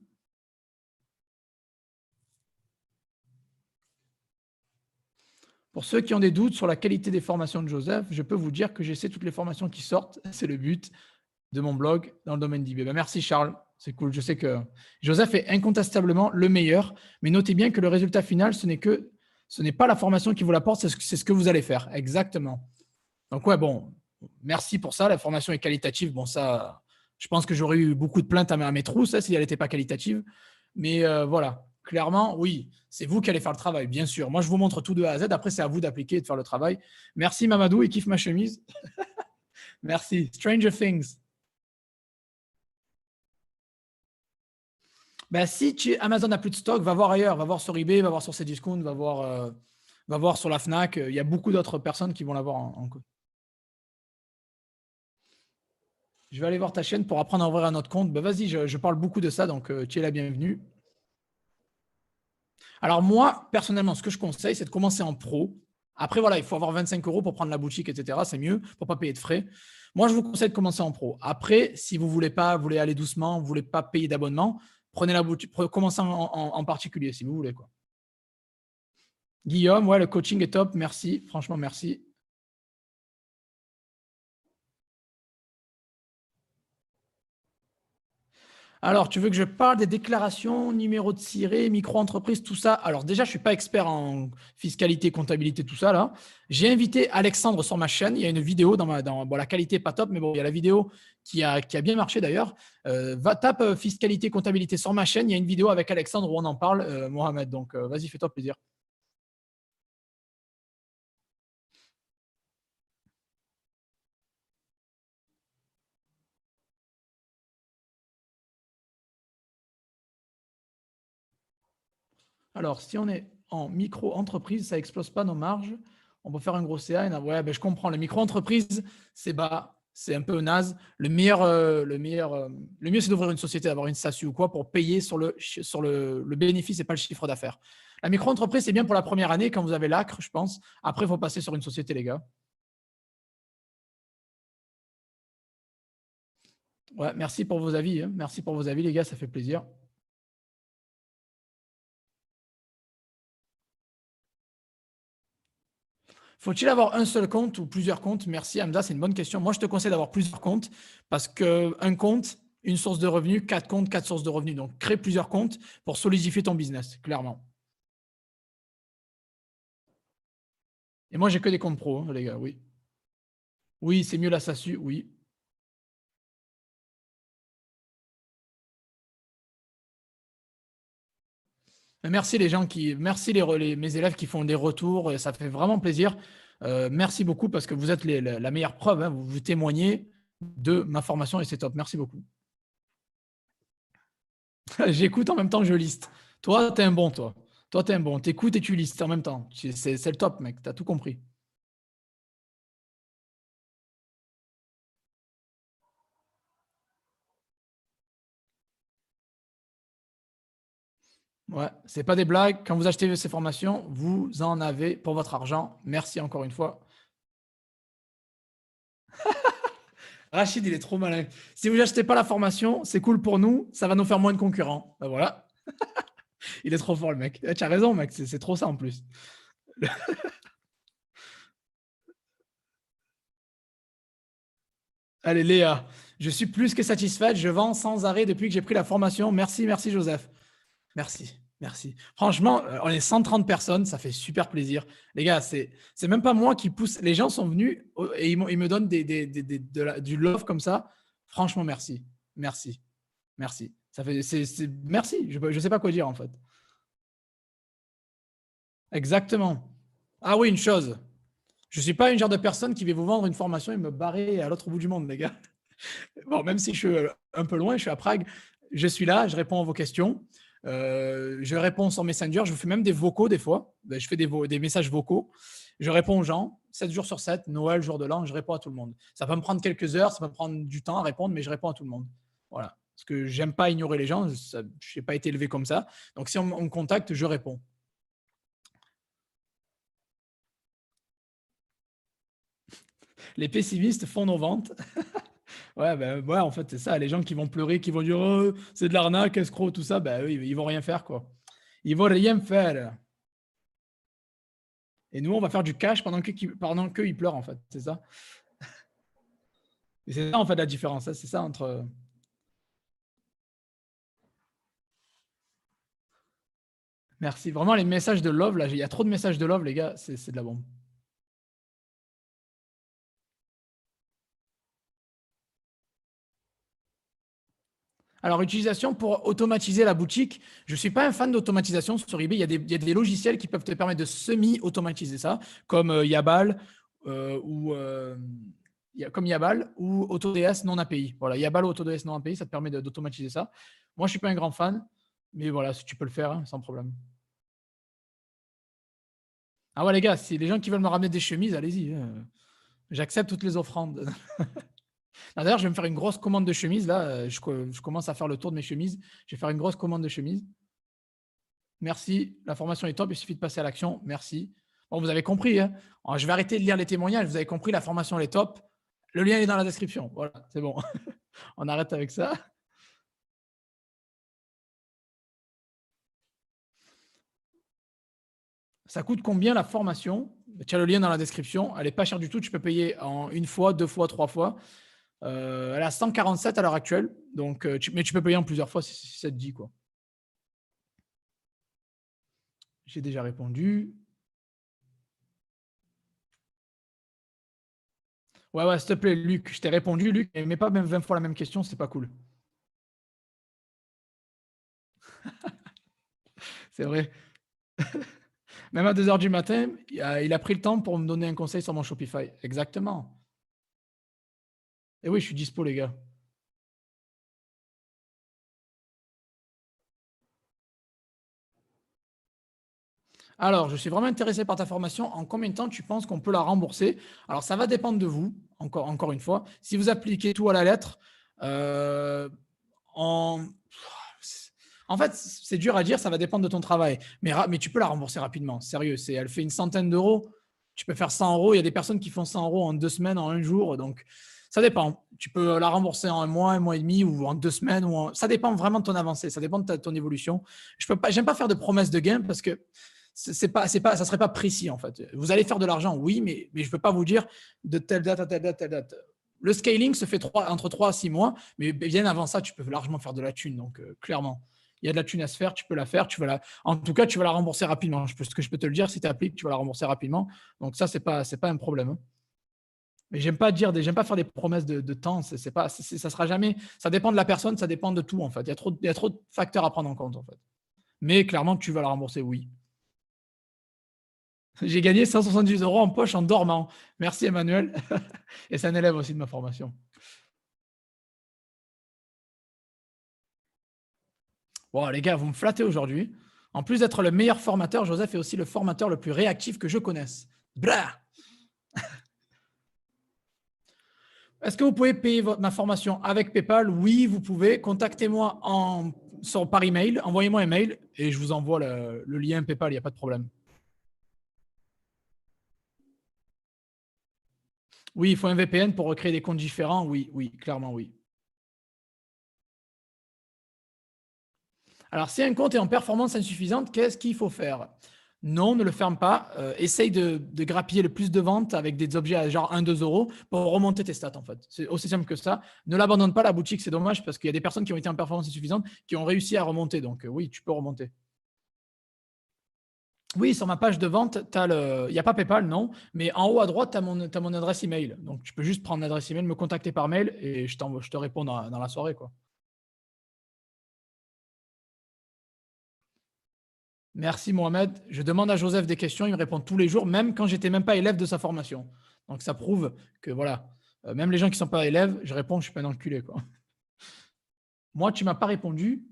Pour ceux qui ont des doutes sur la qualité des formations de Joseph, je peux vous dire que j'essaie toutes les formations qui sortent. C'est le but de mon blog dans le domaine d'eBay. Ben, merci Charles, c'est cool. Je sais que Joseph est incontestablement le meilleur, mais notez bien que le résultat final, ce n'est pas la formation qui vous l'apporte, c'est ce que vous allez faire. Exactement. Donc ouais, bon, merci pour ça. La formation est qualitative. Bon, ça, je pense que j'aurais eu beaucoup de plaintes à mes trousses si elle n'était pas qualitative. Mais voilà, clairement, oui, c'est vous qui allez faire le travail, bien sûr. Moi, je vous montre tout de A à Z. Après, c'est à vous d'appliquer et de faire le travail. Merci Mamadou, il kiffe ma chemise. Merci. Stranger Things. Ben, si Amazon n'a plus de stock, va voir ailleurs, va voir sur eBay, va voir sur Cdiscount, va voir sur la Fnac. Il y a beaucoup d'autres personnes qui vont l'avoir en code. Je vais aller voir ta chaîne pour apprendre à ouvrir un autre compte. Ben, vas-y, je parle beaucoup de ça, donc tu es la bienvenue. Alors moi, personnellement, ce que je conseille, c'est de commencer en pro. Après, voilà, il faut avoir 25 euros pour prendre la boutique, etc. C'est mieux pour ne pas payer de frais. Moi, je vous conseille de commencer en pro. Après, si vous voulez aller doucement, vous ne voulez pas payer d'abonnement, prenez la boutique, commencez en particulier si vous voulez, quoi. Guillaume, ouais, le coaching est top. Merci. Franchement, merci. Alors, tu veux que je parle des déclarations, numéro de SIRET, micro-entreprise, tout ça? Alors déjà, je suis pas expert en fiscalité, comptabilité, tout ça là. J'ai invité Alexandre sur ma chaîne. Il y a une vidéo bon, la qualité est pas top, mais bon, il y a la vidéo qui a bien marché d'ailleurs. Tape fiscalité, comptabilité sur ma chaîne. Il y a une vidéo avec Alexandre où on en parle, Mohamed. Donc, vas-y, fais-toi plaisir. Alors, si on est en micro-entreprise, ça explose pas nos marges. On peut faire un gros CA. Ouais, ben, je comprends. La micro-entreprise, c'est bas, c'est un peu naze. Le mieux, c'est d'ouvrir une société, d'avoir une SASU ou quoi pour payer sur le bénéfice et pas le chiffre d'affaires. La micro-entreprise, c'est bien pour la première année quand vous avez l'acre, je pense. Après, il faut passer sur une société, les gars. Ouais, merci pour vos avis, hein. Merci pour vos avis, les gars, ça fait plaisir. Faut-il avoir un seul compte ou plusieurs comptes? Merci, Hamza, c'est une bonne question. Moi, je te conseille d'avoir plusieurs comptes parce qu'un compte, une source de revenus, quatre comptes, quatre sources de revenus. Donc, crée plusieurs comptes pour solidifier ton business, clairement. Et moi, j'ai que des comptes pro, hein, les gars, oui. Oui, c'est mieux la SASU, oui. Mais merci les gens merci mes élèves qui font des retours, ça fait vraiment plaisir. Merci beaucoup parce que vous êtes la meilleure preuve, hein, vous témoignez de ma formation et c'est top. Merci beaucoup. J'écoute en même temps que je liste. Toi, t'es un bon, toi. Toi, t'es un bon. T'écoutes et tu listes en même temps. C'est le top, mec. T'as tout compris. Ouais, c'est pas des blagues. Quand vous achetez ces formations, vous en avez pour votre argent. Merci encore une fois. Rachid, il est trop malin. Si vous n'achetez pas la formation, c'est cool pour nous. Ça va nous faire moins de concurrents. Ben voilà. Il est trop fort, le mec. Tu as raison, mec. C'est trop ça en plus. Allez, Léa. Je suis plus que satisfaite. Je vends sans arrêt depuis que j'ai pris la formation. Merci, merci, Joseph. Merci, merci. Franchement, on est 130 personnes, ça fait super plaisir. Les gars, c'est même pas moi qui pousse. Les gens sont venus et ils me donnent du love comme ça. Franchement, merci. Merci. Merci. Ça fait, merci. Je sais pas quoi dire en fait. Exactement. Ah oui, une chose. Je suis pas une genre de personne qui va vous vendre une formation et me barrer à l'autre bout du monde, les gars. Bon, même si je suis un peu loin, je suis à Prague, je suis là, je réponds à vos questions. Je réponds sur Messenger, je vous fais même des vocaux des fois. Je fais des messages vocaux. Je réponds aux gens, 7 jours sur 7, Noël, jour de l'an, je réponds à tout le monde. Ça peut me prendre quelques heures, ça peut me prendre du temps à répondre, mais je réponds à tout le monde. Voilà. Parce que j'aime pas ignorer les gens, je n'ai pas été élevé comme ça. Donc si on me contacte, je réponds. Les pessimistes font nos ventes. Ouais, ben, ouais, en fait, c'est ça. Les gens qui vont pleurer, qui vont dire oh, c'est de l'arnaque, escroc, tout ça, ben, eux, ils vont rien faire, quoi. Ils vont rien faire. Et nous, on va faire du cash pendant que ils pleurent, en fait. C'est ça. Et c'est ça, en fait, la différence. Hein. C'est ça entre. Merci. Vraiment, les messages de love, là, il y a trop de messages de love, les gars. C'est de la bombe. Alors, utilisation pour automatiser la boutique. Je ne suis pas un fan d'automatisation sur eBay. Il y a des logiciels qui peuvent te permettre de semi-automatiser ça, comme Yabal ou comme Yabal ou AutoDS non API. Voilà, Yabal ou AutoDS non API, ça te permet d'automatiser ça. Moi, je ne suis pas un grand fan, mais voilà, si tu peux le faire, hein, sans problème. Ah ouais, les gars, si les gens qui veulent me ramener des chemises, allez-y. Hein. J'accepte toutes les offrandes. Ah, d'ailleurs, je vais me faire une grosse commande de chemises. Là, je commence à faire le tour de mes chemises. Je vais faire une grosse commande de chemises. Merci. La formation est top. Il suffit de passer à l'action. Merci. Bon, vous avez compris. Hein. Alors, je vais arrêter de lire les témoignages. Vous avez compris. La formation elle est top. Le lien est dans la description. Voilà, c'est bon. On arrête avec ça. Ça coûte combien la formation? Tu as le lien dans la description. Elle n'est pas chère du tout. Tu peux payer en une fois, deux fois, trois fois. Elle a 147 à l'heure actuelle. Donc, mais tu peux payer en plusieurs fois si ça te dit, quoi. J'ai déjà répondu. Ouais, ouais, s'il te plaît, Luc. Je t'ai répondu, Luc. Mais pas même 20 fois la même question, c'est pas cool. C'est vrai. Même à 2 heures du matin, il a pris le temps pour me donner un conseil sur mon Shopify. Exactement. Et oui, je suis dispo, les gars. Alors, je suis vraiment intéressé par ta formation. En combien de temps tu penses qu'on peut la rembourser? Alors, ça va dépendre de vous, encore une fois. Si vous appliquez tout à la lettre, euh, en, en fait, c'est dur à dire, ça va dépendre de ton travail. Mais tu peux la rembourser rapidement. Sérieux, elle fait une centaine d'euros. Tu peux faire 100 euros. Il y a des personnes qui font 100 euros en 2 semaines, en un jour. Donc, ça dépend. Tu peux la rembourser en un mois et demi, ou en 2 semaines. Ça dépend vraiment de ton avancée. Ça dépend de ton évolution. J'aime pas faire de promesses de gain parce que ça serait pas précis en fait. Vous allez faire de l'argent, oui, mais je peux pas vous dire de telle date à telle date, telle date. Le scaling se fait entre 3 à 6 mois, mais bien avant ça, tu peux largement faire de la thune. Donc, clairement, il y a de la thune à se faire, tu peux la faire. En tout cas, tu vas la rembourser rapidement. Ce que je peux te le dire, si tu appliques, tu vas la rembourser rapidement. Donc, ça, c'est pas un problème, hein. Mais j'aime pas faire des promesses de temps. Ça sera jamais. Ça dépend de la personne, ça dépend de tout, en fait. Il y a trop de facteurs à prendre en compte, en fait. Mais clairement, tu vas la rembourser, oui. J'ai gagné 170 euros en poche en dormant. Merci Emmanuel. Et c'est un élève aussi de ma formation. Bon, les gars, vous me flattez aujourd'hui. En plus d'être le meilleur formateur, Joseph est aussi le formateur le plus réactif que je connaisse. Blah. Est-ce que vous pouvez payer ma formation avec PayPal? Oui, vous pouvez. Contactez-moi par email. Envoyez-moi un mail et je vous envoie le lien PayPal. Il n'y a pas de problème. Oui, il faut un VPN pour recréer des comptes différents. Oui, oui, clairement, oui. Alors, si un compte est en performance insuffisante, qu'est-ce qu'il faut faire? Non, ne le ferme pas. Essaye de grappiller le plus de ventes avec des objets à genre 1-2 euros pour remonter tes stats, en fait. C'est aussi simple que ça. Ne l'abandonne pas, la boutique, c'est dommage parce qu'il y a des personnes qui ont été en performance insuffisante qui ont réussi à remonter. Donc, oui, tu peux remonter. Oui, sur ma page de vente, il n'y a pas PayPal, non, mais en haut à droite, tu as mon adresse email. Donc, tu peux juste prendre l'adresse email, me contacter par mail et je te réponds dans la soirée, quoi. Merci Mohamed. Je demande à Joseph des questions, il me répond tous les jours, même quand j'étais même pas élève de sa formation. Donc ça prouve que voilà, même les gens qui sont pas élèves, je réponds, je suis pas un enculé, quoi. Moi, tu m'as pas répondu.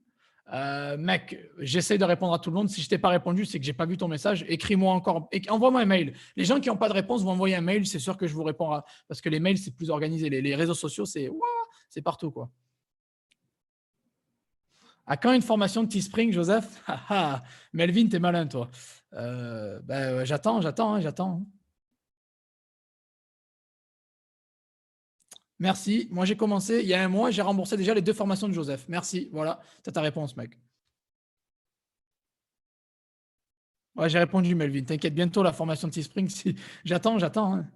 Mec, j'essaie de répondre à tout le monde. Si je t'ai pas répondu, c'est que j'ai pas vu ton message. Écris-moi encore, envoie-moi un mail. Les gens qui n'ont pas de réponse vont envoyer un mail. C'est sûr que je vous répondrai parce que les mails c'est plus organisé. Les réseaux sociaux c'est partout, quoi. À quand une formation de Teespring, Joseph? Melvin, t'es malin, toi. J'attends, hein, j'attends. Merci. Moi, j'ai commencé il y a un mois, j'ai remboursé déjà les 2 formations de Joseph. Merci. Voilà, c'est ta réponse, mec. Ouais, j'ai répondu, Melvin. T'inquiète, bientôt la formation de Teespring. Si... J'attends, hein.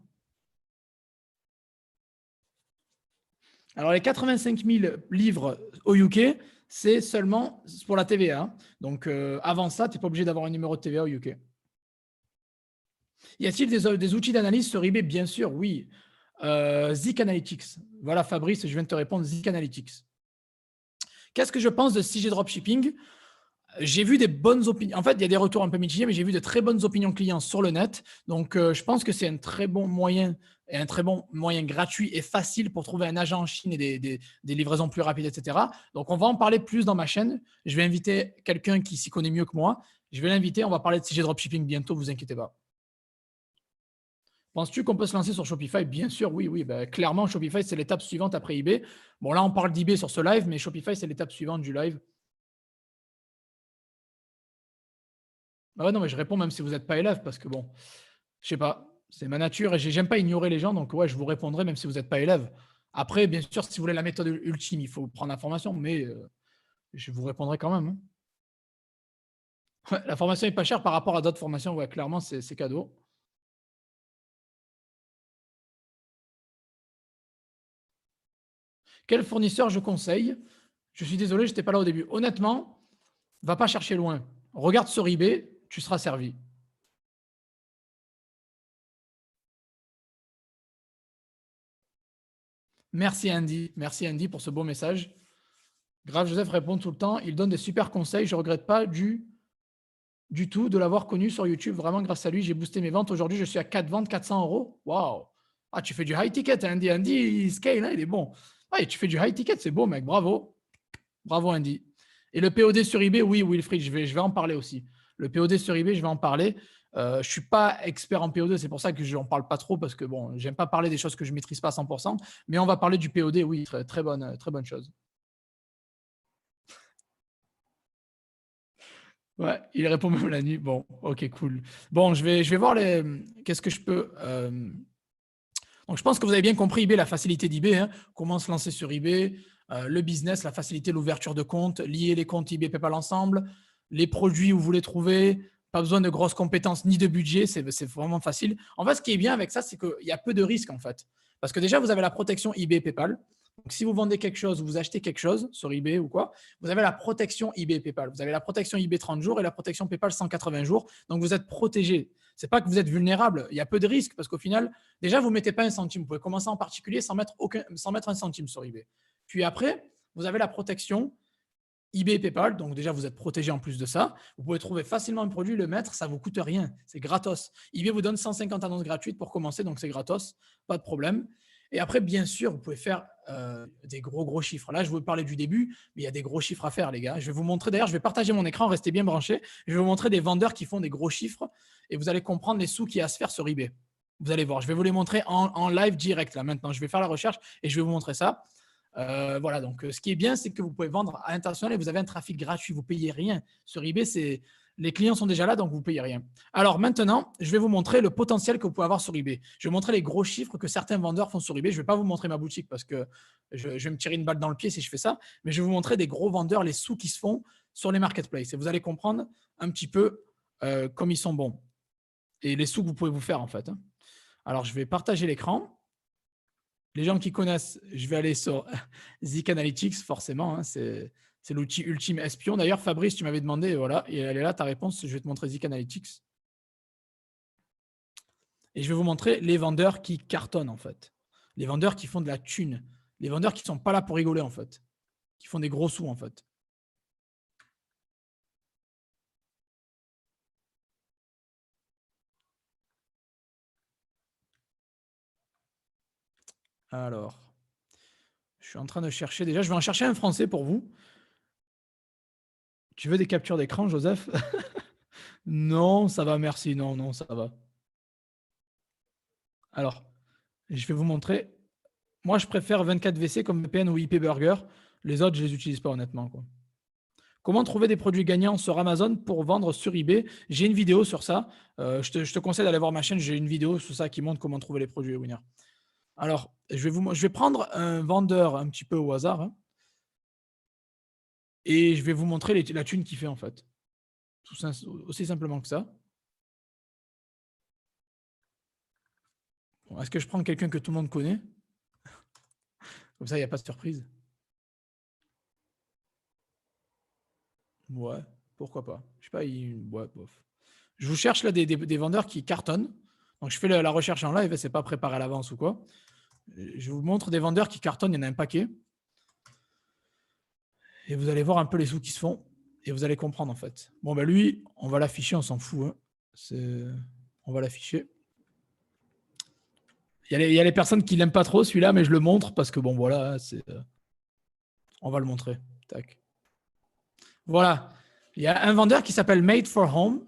Alors, les 85 000 livres au UK, c'est seulement pour la TVA, hein. Donc, avant ça, tu n'es pas obligé d'avoir un numéro de TVA au UK. Y a-t-il des outils d'analyse sur eBay? Bien sûr, oui. Zik Analytics. Voilà, Fabrice, je viens de te répondre. Zik Analytics. Qu'est-ce que je pense de CG Dropshipping? J'ai vu des bonnes opinions. En fait, il y a des retours un peu mitigés, mais j'ai vu de très bonnes opinions clients sur le net. Donc, je pense que c'est un très bon moyen et un très bon moyen gratuit et facile pour trouver un agent en Chine et des livraisons plus rapides, etc. Donc, on va en parler plus dans ma chaîne. Je vais inviter quelqu'un qui s'y connaît mieux que moi. Je vais l'inviter. On va parler de CG Dropshipping bientôt, vous inquiétez pas. Penses-tu qu'on peut se lancer sur Shopify? Bien sûr, oui, oui. Ben, clairement, Shopify, c'est l'étape suivante après eBay. Bon, là, on parle d'eBay sur ce live, mais Shopify, c'est l'étape suivante du live. Ah ouais, non, mais je réponds même si vous n'êtes pas élève parce que bon, je sais pas, c'est ma nature et j'aime pas ignorer les gens. Donc, ouais, je vous répondrai même si vous n'êtes pas élève. Après, bien sûr, si vous voulez la méthode ultime, il faut prendre la formation, mais je vous répondrai quand même, hein. Ouais, la formation est pas chère par rapport à d'autres formations. Ouais, clairement, c'est cadeau. Quel fournisseur je conseille? Je suis désolé, je n'étais pas là au début. Honnêtement, va pas chercher loin. Regarde sur eBay, tu seras servi. Merci Andy pour ce beau message. Grave Joseph répond tout le temps. Il donne des super conseils. Je ne regrette pas du tout de l'avoir connu sur YouTube. Vraiment, grâce à lui, j'ai boosté mes ventes. Aujourd'hui, je suis à 4 ventes, 400 euros. Waouh! Ah, tu fais du high ticket, Andy. Andy, il scale, hein, il est bon. Ouais, tu fais du high ticket, c'est beau, mec. Bravo. Bravo, Andy. Et le POD sur eBay, oui, Wilfried, je vais en parler aussi. Le POD sur eBay, je vais en parler. Je ne suis pas expert en POD, c'est pour ça que je n'en parle pas trop, parce que bon, j'aime pas parler des choses que je ne maîtrise pas à 100%. Mais on va parler du POD, oui, très bonne chose. Ouais, il répond même la nuit. Bon, ok, cool. Bon, je vais voir qu'est-ce que je peux. Donc, je pense que vous avez bien compris eBay, la facilité d'eBay, hein, comment se lancer sur eBay, le business, la facilité, l'ouverture de compte, lier les comptes eBay PayPal ensemble, les produits où vous les trouvez, pas besoin de grosses compétences ni de budget, c'est vraiment facile. En fait, ce qui est bien avec ça, c'est qu'il y a peu de risques en fait. Parce que déjà, vous avez la protection eBay PayPal. Donc, si vous vendez quelque chose ou vous achetez quelque chose sur eBay ou quoi, vous avez la protection eBay PayPal. Vous avez la protection eBay 30 jours et la protection PayPal 180 jours. Donc, vous êtes protégé. C'est pas que vous êtes vulnérable. Il y a peu de risques parce qu'au final, déjà, vous ne mettez pas un centime. Vous pouvez commencer en particulier sans mettre un centime sur eBay. Puis après, vous avez la protection eBay et PayPal. Donc déjà, vous êtes protégé en plus de ça. Vous pouvez trouver facilement un produit, le mettre, ça ne vous coûte rien. C'est gratos. eBay vous donne 150 annonces gratuites pour commencer, donc c'est gratos. Pas de problème. Et après, bien sûr, vous pouvez faire des gros chiffres. Là, je vous parlais du début, mais il y a des gros chiffres à faire, les gars. Je vais vous montrer, d'ailleurs, je vais partager mon écran, restez bien branchés. Je vais vous montrer des vendeurs qui font des gros chiffres et vous allez comprendre les sous qu'il y a à se faire sur eBay. Vous allez voir, je vais vous les montrer en live direct là maintenant. Je vais faire la recherche et je vais vous montrer ça. Voilà, donc ce qui est bien, c'est que vous pouvez vendre à l'international et vous avez un trafic gratuit. Vous ne payez rien. Sur eBay, les clients sont déjà là, donc vous ne payez rien. Alors maintenant, je vais vous montrer le potentiel que vous pouvez avoir sur eBay. Je vais vous montrer les gros chiffres que certains vendeurs font sur eBay. Je ne vais pas vous montrer ma boutique parce que je vais me tirer une balle dans le pied si je fais ça, mais je vais vous montrer des gros vendeurs, les sous qui se font sur les marketplaces. Et vous allez comprendre un petit peu comme ils sont bons et les sous que vous pouvez vous faire en fait. Alors, je vais partager l'écran. Les gens qui connaissent, je vais aller sur Zik Analytics, forcément. Hein, c'est l'outil ultime espion. D'ailleurs, Fabrice, tu m'avais demandé, voilà, et elle est là, ta réponse. Je vais te montrer Zik Analytics. Et je vais vous montrer les vendeurs qui cartonnent, en fait. Les vendeurs qui font de la thune. Les vendeurs qui ne sont pas là pour rigoler, en fait. Qui font des gros sous, en fait. Alors, je suis en train de chercher. Déjà, je vais en chercher un français pour vous. Tu veux des captures d'écran, Joseph? Non, ça va, merci. Non, non, ça va. Alors, je vais vous montrer. Moi, je préfère 24VC comme VPN ou IP Burger. Les autres, je ne les utilise pas honnêtement, quoi. Comment trouver des produits gagnants sur Amazon pour vendre sur eBay? J'ai une vidéo sur ça. Je te conseille d'aller voir ma chaîne. J'ai une vidéo sur ça qui montre comment trouver les produits winners. Alors, je vais prendre un vendeur un petit peu au hasard, hein, et je vais vous montrer la thune qu'il fait en fait. Aussi simplement que ça. Bon, est-ce que je prends quelqu'un que tout le monde connaît? Comme ça, il n'y a pas de surprise. Ouais, pourquoi pas. Je sais pas, ouais, bof. Je vous cherche là des vendeurs qui cartonnent. Donc, je fais la recherche en live, c'est pas préparé à l'avance ou quoi. Je vous montre des vendeurs qui cartonnent, il y en a un paquet. Et vous allez voir un peu les sous qui se font. Et vous allez comprendre en fait. Bon, ben lui, on va l'afficher, on s'en fout. Hein. On va l'afficher. Il y a les personnes qui l'aiment pas trop celui-là, mais je le montre parce que bon, voilà, on va le montrer. Tac. Voilà. Il y a un vendeur qui s'appelle Made for Home.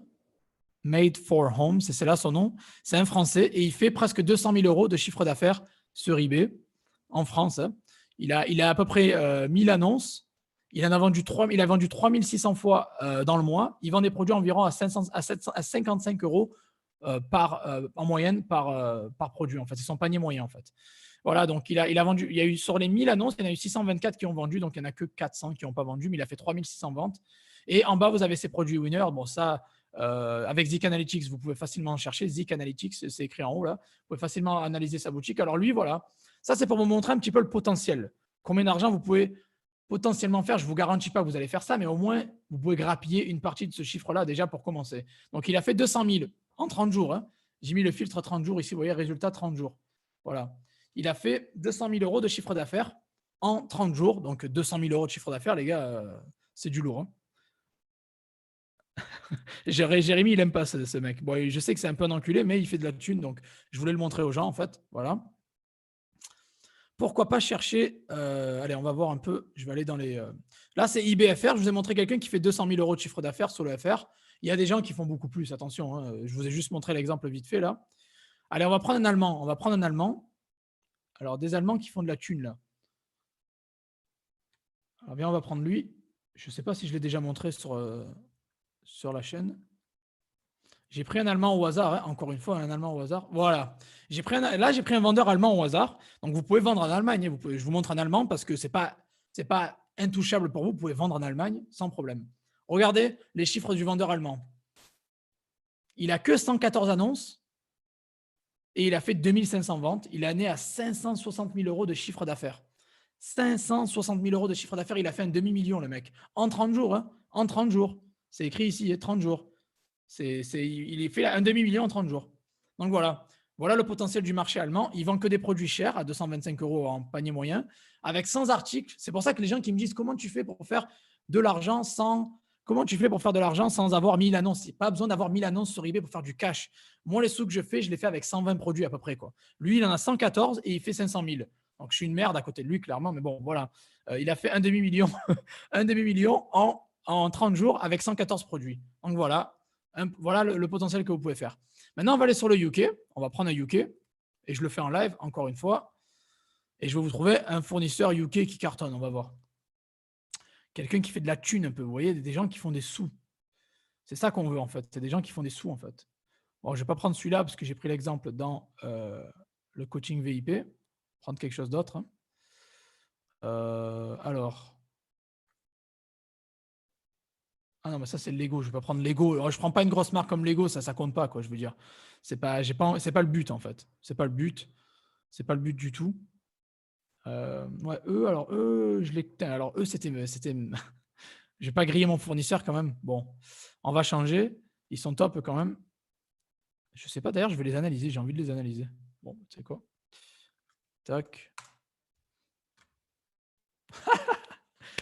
Made for Home, c'est là son nom. C'est un Français et il fait presque 200 000 euros de chiffre d'affaires sur eBay en France. Hein. Il a à peu près 1000 annonces. Il a vendu 3600 fois dans le mois. Il vend des produits environ à 55 euros en moyenne par produit. En fait, c'est son panier moyen en fait. Voilà, donc il a vendu. Il y a eu sur les 1000 annonces, il y en a eu 624 qui ont vendu, donc il n'y en a que 400 qui n'ont pas vendu, mais il a fait 3600 ventes. Et en bas, vous avez ses produits winners. Bon, ça, avec Zik Analytics, vous pouvez facilement chercher. Zik Analytics, c'est écrit en haut là. Vous pouvez facilement analyser sa boutique. Alors lui, voilà, ça c'est pour vous montrer un petit peu le potentiel. Combien d'argent vous pouvez potentiellement faire? Je ne vous garantis pas que vous allez faire ça, mais au moins, vous pouvez grappiller une partie de ce chiffre-là déjà pour commencer. Donc, il a fait 200 000 en 30 jours. Hein. J'ai mis le filtre 30 jours ici. Vous voyez, résultat 30 jours. Voilà. Il a fait 200 000 euros de chiffre d'affaires en 30 jours. Donc, 200 000 euros de chiffre d'affaires, les gars, c'est du lourd. Hein. Jérémy, il n'aime pas ce mec. Bon, je sais que c'est un peu un enculé, mais il fait de la thune. Donc, je voulais le montrer aux gens, en fait. Voilà. Pourquoi pas chercher allez, on va voir un peu. Je vais aller dans les. Là, c'est IBFR. Je vous ai montré quelqu'un qui fait 200 000 euros de chiffre d'affaires sur le FR. Il y a des gens qui font beaucoup plus. Attention, hein, je vous ai juste montré l'exemple vite fait là. Allez, on va prendre un Allemand. On va prendre un Allemand. Alors, des Allemands qui font de la thune là. Alors, bien, on va prendre lui. Je ne sais pas si je l'ai déjà montré sur la chaîne. J'ai pris un Allemand au hasard, hein, encore une fois, un Allemand au hasard. Voilà. Là, j'ai pris un vendeur allemand au hasard. Donc, vous pouvez vendre en Allemagne. Hein. Je vous montre un Allemand parce que ce n'est pas intouchable pour vous. Vous pouvez vendre en Allemagne sans problème. Regardez les chiffres du vendeur allemand. Il a que 114 annonces et il a fait 2500 ventes. Il est né à 560 000 euros de chiffre d'affaires. 560 000 euros de chiffre d'affaires. Il a fait un demi-million, le mec. En 30 jours. Hein. En 30 jours. C'est écrit ici, 30 jours. Il est fait un demi-million en 30 jours. Donc voilà. Voilà le potentiel du marché allemand. Ils vendent que des produits chers à 225 euros en panier moyen, avec 100 articles. C'est pour ça que les gens qui me disent comment tu fais pour faire de l'argent sans. Comment tu fais pour faire de l'argent sans avoir 1000 annonces? Il n'y a pas besoin d'avoir 1000 annonces sur eBay pour faire du cash. Moi, les sous que je fais, je les fais avec 120 produits à peu près. Quoi. Lui, il en a 114 et il fait 500 000. Donc, je suis une merde à côté de lui, clairement. Mais bon, voilà. Il a fait un demi-million, un demi-million en 30 jours avec 114 produits. Donc, voilà. Voilà le potentiel que vous pouvez faire. Maintenant, on va aller sur le UK. On va prendre un UK et je le fais en live, encore une fois. Et je vais vous trouver un fournisseur UK qui cartonne. On va voir. Quelqu'un qui fait de la thune un peu. Vous voyez, des gens qui font des sous. C'est ça qu'on veut en fait. C'est des gens qui font des sous en fait. Bon, je ne vais pas prendre celui-là parce que j'ai pris l'exemple dans le coaching VIP. Prendre quelque chose d'autre. Hein. Alors. Ah non, mais ça, c'est le Lego. Je ne vais pas prendre Lego. Alors, je ne prends pas une grosse marque comme Lego. Ça ne compte pas, quoi, je veux dire. C'est pas le but, en fait. C'est pas le but. C'est pas le but du tout. Ouais, je les. Alors, eux, c'était. Je vais pas griller mon fournisseur quand même. Bon, on va changer. Ils sont top quand même. Je sais pas, d'ailleurs, je vais les analyser. J'ai envie de les analyser. Bon, tu sais quoi? Tac.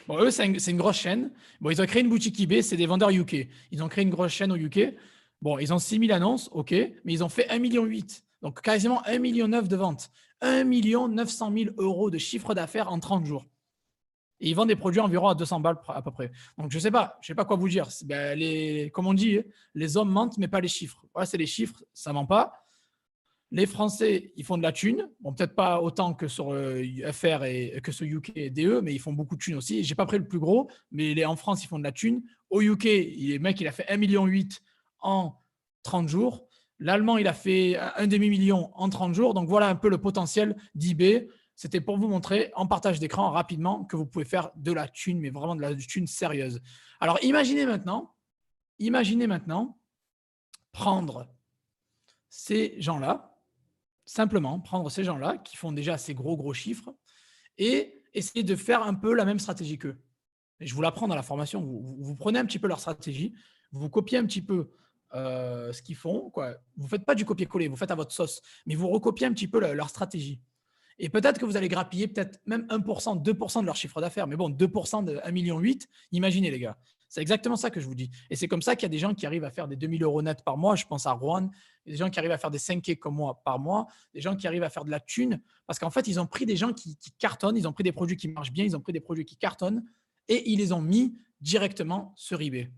Bon, eux, c'est une grosse chaîne. Bon, ils ont créé une boutique eBay, c'est des vendeurs UK. Ils ont créé une grosse chaîne au UK. Bon, ils ont 6000 annonces, ok, mais ils ont fait 1,8 million. Donc, quasiment 1,9 million de ventes. 1 900 000 euros de chiffre d'affaires en 30 jours. Et ils vendent des produits environ à 200 balles à peu près. Donc, je ne sais pas quoi vous dire. Ben, comme on dit, les hommes mentent, mais pas les chiffres. Voilà, c'est les chiffres, ça ne ment pas. Les Français, ils font de la thune. Bon, peut-être pas autant que sur FR et que sur UK et DE, mais ils font beaucoup de thune aussi. J'ai pas pris le plus gros, mais en France, ils font de la thune. Au UK, le mec, il a fait 1,8 million en 30 jours. L'Allemand, il a fait un demi-million en 30 jours. Donc voilà un peu le potentiel d'eBay. C'était pour vous montrer en partage d'écran rapidement que vous pouvez faire de la thune, mais vraiment de la thune sérieuse. Alors imaginez maintenant prendre ces gens-là, simplement prendre ces gens-là qui font déjà ces gros chiffres et essayer de faire un peu la même stratégie qu'eux. Et je vous l'apprends dans la formation. Vous prenez un petit peu leur stratégie, vous copiez un petit peu ce qu'ils font. Quoi. Vous ne faites pas du copier-coller, vous faites à votre sauce, mais vous recopiez un petit peu leur stratégie. Et peut-être que vous allez grappiller peut-être même 1%, 2% de leur chiffre d'affaires. Mais bon, 2% de 1,8 million, imaginez les gars. C'est exactement ça que je vous dis. Et c'est comme ça qu'il y a des gens qui arrivent à faire des 2 000 euros net par mois. Je pense à Rouen. Il y a des gens qui arrivent à faire des 5K comme moi par mois. Des gens qui arrivent à faire de la thune. Parce qu'en fait, ils ont pris des gens qui cartonnent. Ils ont pris des produits qui marchent bien. Ils ont pris des produits qui cartonnent. Et ils les ont mis directement sur eBay.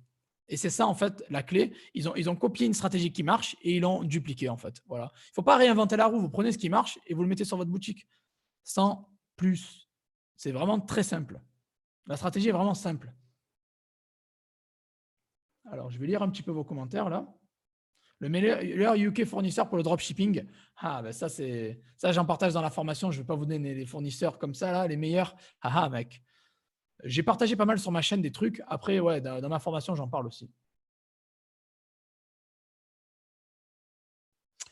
Et c'est ça, en fait, la clé. Ils ont copié une stratégie qui marche et ils l'ont dupliquée, en fait. Voilà. Il ne faut pas réinventer la roue. Vous prenez ce qui marche et vous le mettez sur votre boutique. Sans plus. C'est vraiment très simple. La stratégie est vraiment simple. Alors, je vais lire un petit peu vos commentaires là. Le meilleur UK fournisseur pour le dropshipping. Ah, ben ça, j'en partage dans la formation. Je ne vais pas vous donner les fournisseurs comme ça, là, les meilleurs. Ah, mec. J'ai partagé pas mal sur ma chaîne des trucs. Après, ouais, dans ma formation, j'en parle aussi.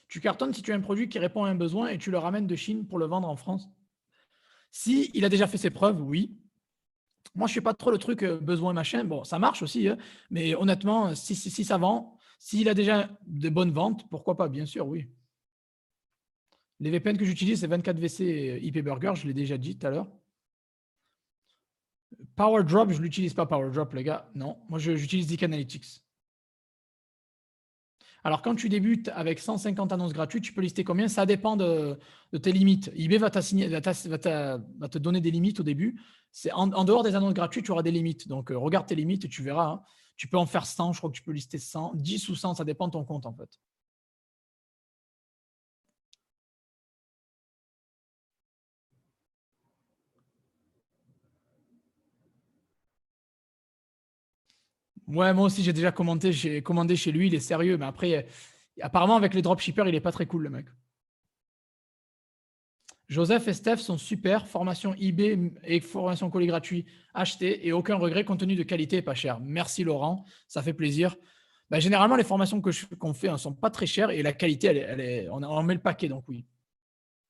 Tu cartonnes si tu as un produit qui répond à un besoin et tu le ramènes de Chine pour le vendre en France. Si il a déjà fait ses preuves, oui. Moi, je ne fais pas trop le truc besoin machin. Bon, ça marche aussi, hein, mais honnêtement, si ça vend, s'il a déjà de bonnes ventes, pourquoi pas, bien sûr, oui. Les VPN que j'utilise, c'est 24VC et IP Burger, je l'ai déjà dit tout à l'heure. PowerDrop, je ne l'utilise pas, PowerDrop, les gars. Non, moi, j'utilise Dick Analytics. Alors, quand tu débutes avec 150 annonces gratuites, tu peux lister combien? Ça dépend de tes limites. eBay va te donner des limites au début. C'est en dehors des annonces gratuites, tu auras des limites. Donc, regarde tes limites et tu verras, hein. Tu peux en faire 100, je crois que tu peux lister 100, 10 ou 100, ça dépend de ton compte en fait. Ouais, moi aussi, j'ai déjà commenté, j'ai commandé chez lui, il est sérieux. Mais après, apparemment, avec les dropshippers, il est pas très cool, le mec. Joseph et Steph sont super. Formation eBay et formation colis gratuit acheté et aucun regret, contenu de qualité et pas cher. Merci Laurent, ça fait plaisir. Bah, généralement, les formations qu'on fait ne sont pas très chères et la qualité, on en met le paquet. Donc oui.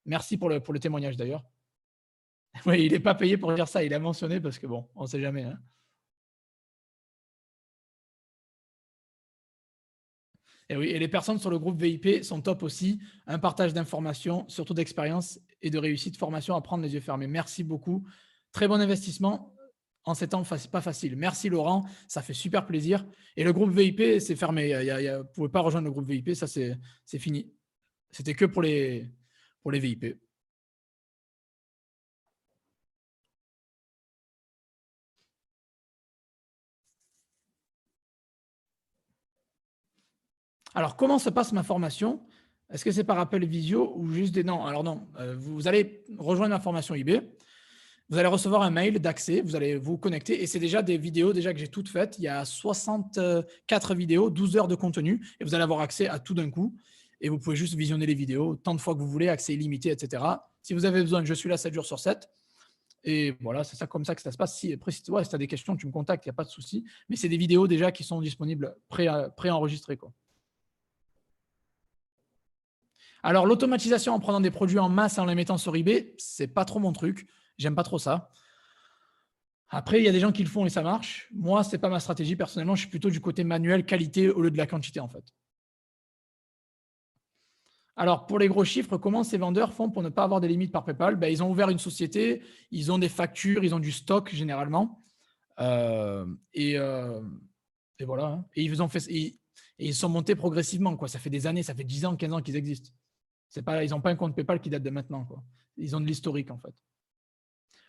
Merci pour le témoignage d'ailleurs. Oui, il n'est pas payé pour dire ça, il a mentionné parce que bon, on ne sait jamais, hein. Et oui, et les personnes sur le groupe VIP sont top aussi. Un partage d'informations, surtout d'expérience et de réussite, formation à prendre les yeux fermés. Merci beaucoup. Très bon investissement en ces temps pas facile. Merci Laurent, ça fait super plaisir. Et le groupe VIP, c'est fermé. Vous ne pouvez pas rejoindre le groupe VIP, ça c'est fini. C'était que pour les VIP. Alors, comment se passe ma formation? Est-ce que c'est par appel visio ou juste des... Non, alors non. Vous allez rejoindre ma formation eBay. Vous allez recevoir un mail d'accès, vous allez vous connecter et c'est déjà des vidéos déjà que j'ai toutes faites. Il y a 64 vidéos, 12 heures de contenu et vous allez avoir accès à tout d'un coup. Et vous pouvez juste visionner les vidéos tant de fois que vous voulez, accès illimité, etc. Si vous avez besoin, je suis là 7 jours sur 7. Et voilà, c'est ça comme ça que ça se passe. Si, après, si tu as des questions, tu me contactes, il n'y a pas de souci. Mais c'est des vidéos déjà qui sont disponibles, pré-enregistrées, quoi. Alors, l'automatisation en prenant des produits en masse et en les mettant sur eBay, c'est pas trop mon truc. J'aime pas trop ça. Après, il y a des gens qui le font et ça marche. Moi, c'est pas ma stratégie. Personnellement, je suis plutôt du côté manuel, qualité au lieu de la quantité, en fait. Alors, pour les gros chiffres, comment ces vendeurs font pour ne pas avoir des limites par PayPal? Ben, ils ont ouvert une société, ils ont des factures, ils ont du stock généralement. Euh, et, euh, et voilà, hein. Et ils ont fait, et ils sont montés progressivement, quoi. Ça fait des années, ça fait 10 ans, 15 ans qu'ils existent. C'est pas, ils n'ont pas un compte PayPal qui date de maintenant, quoi. Ils ont de l'historique, en fait.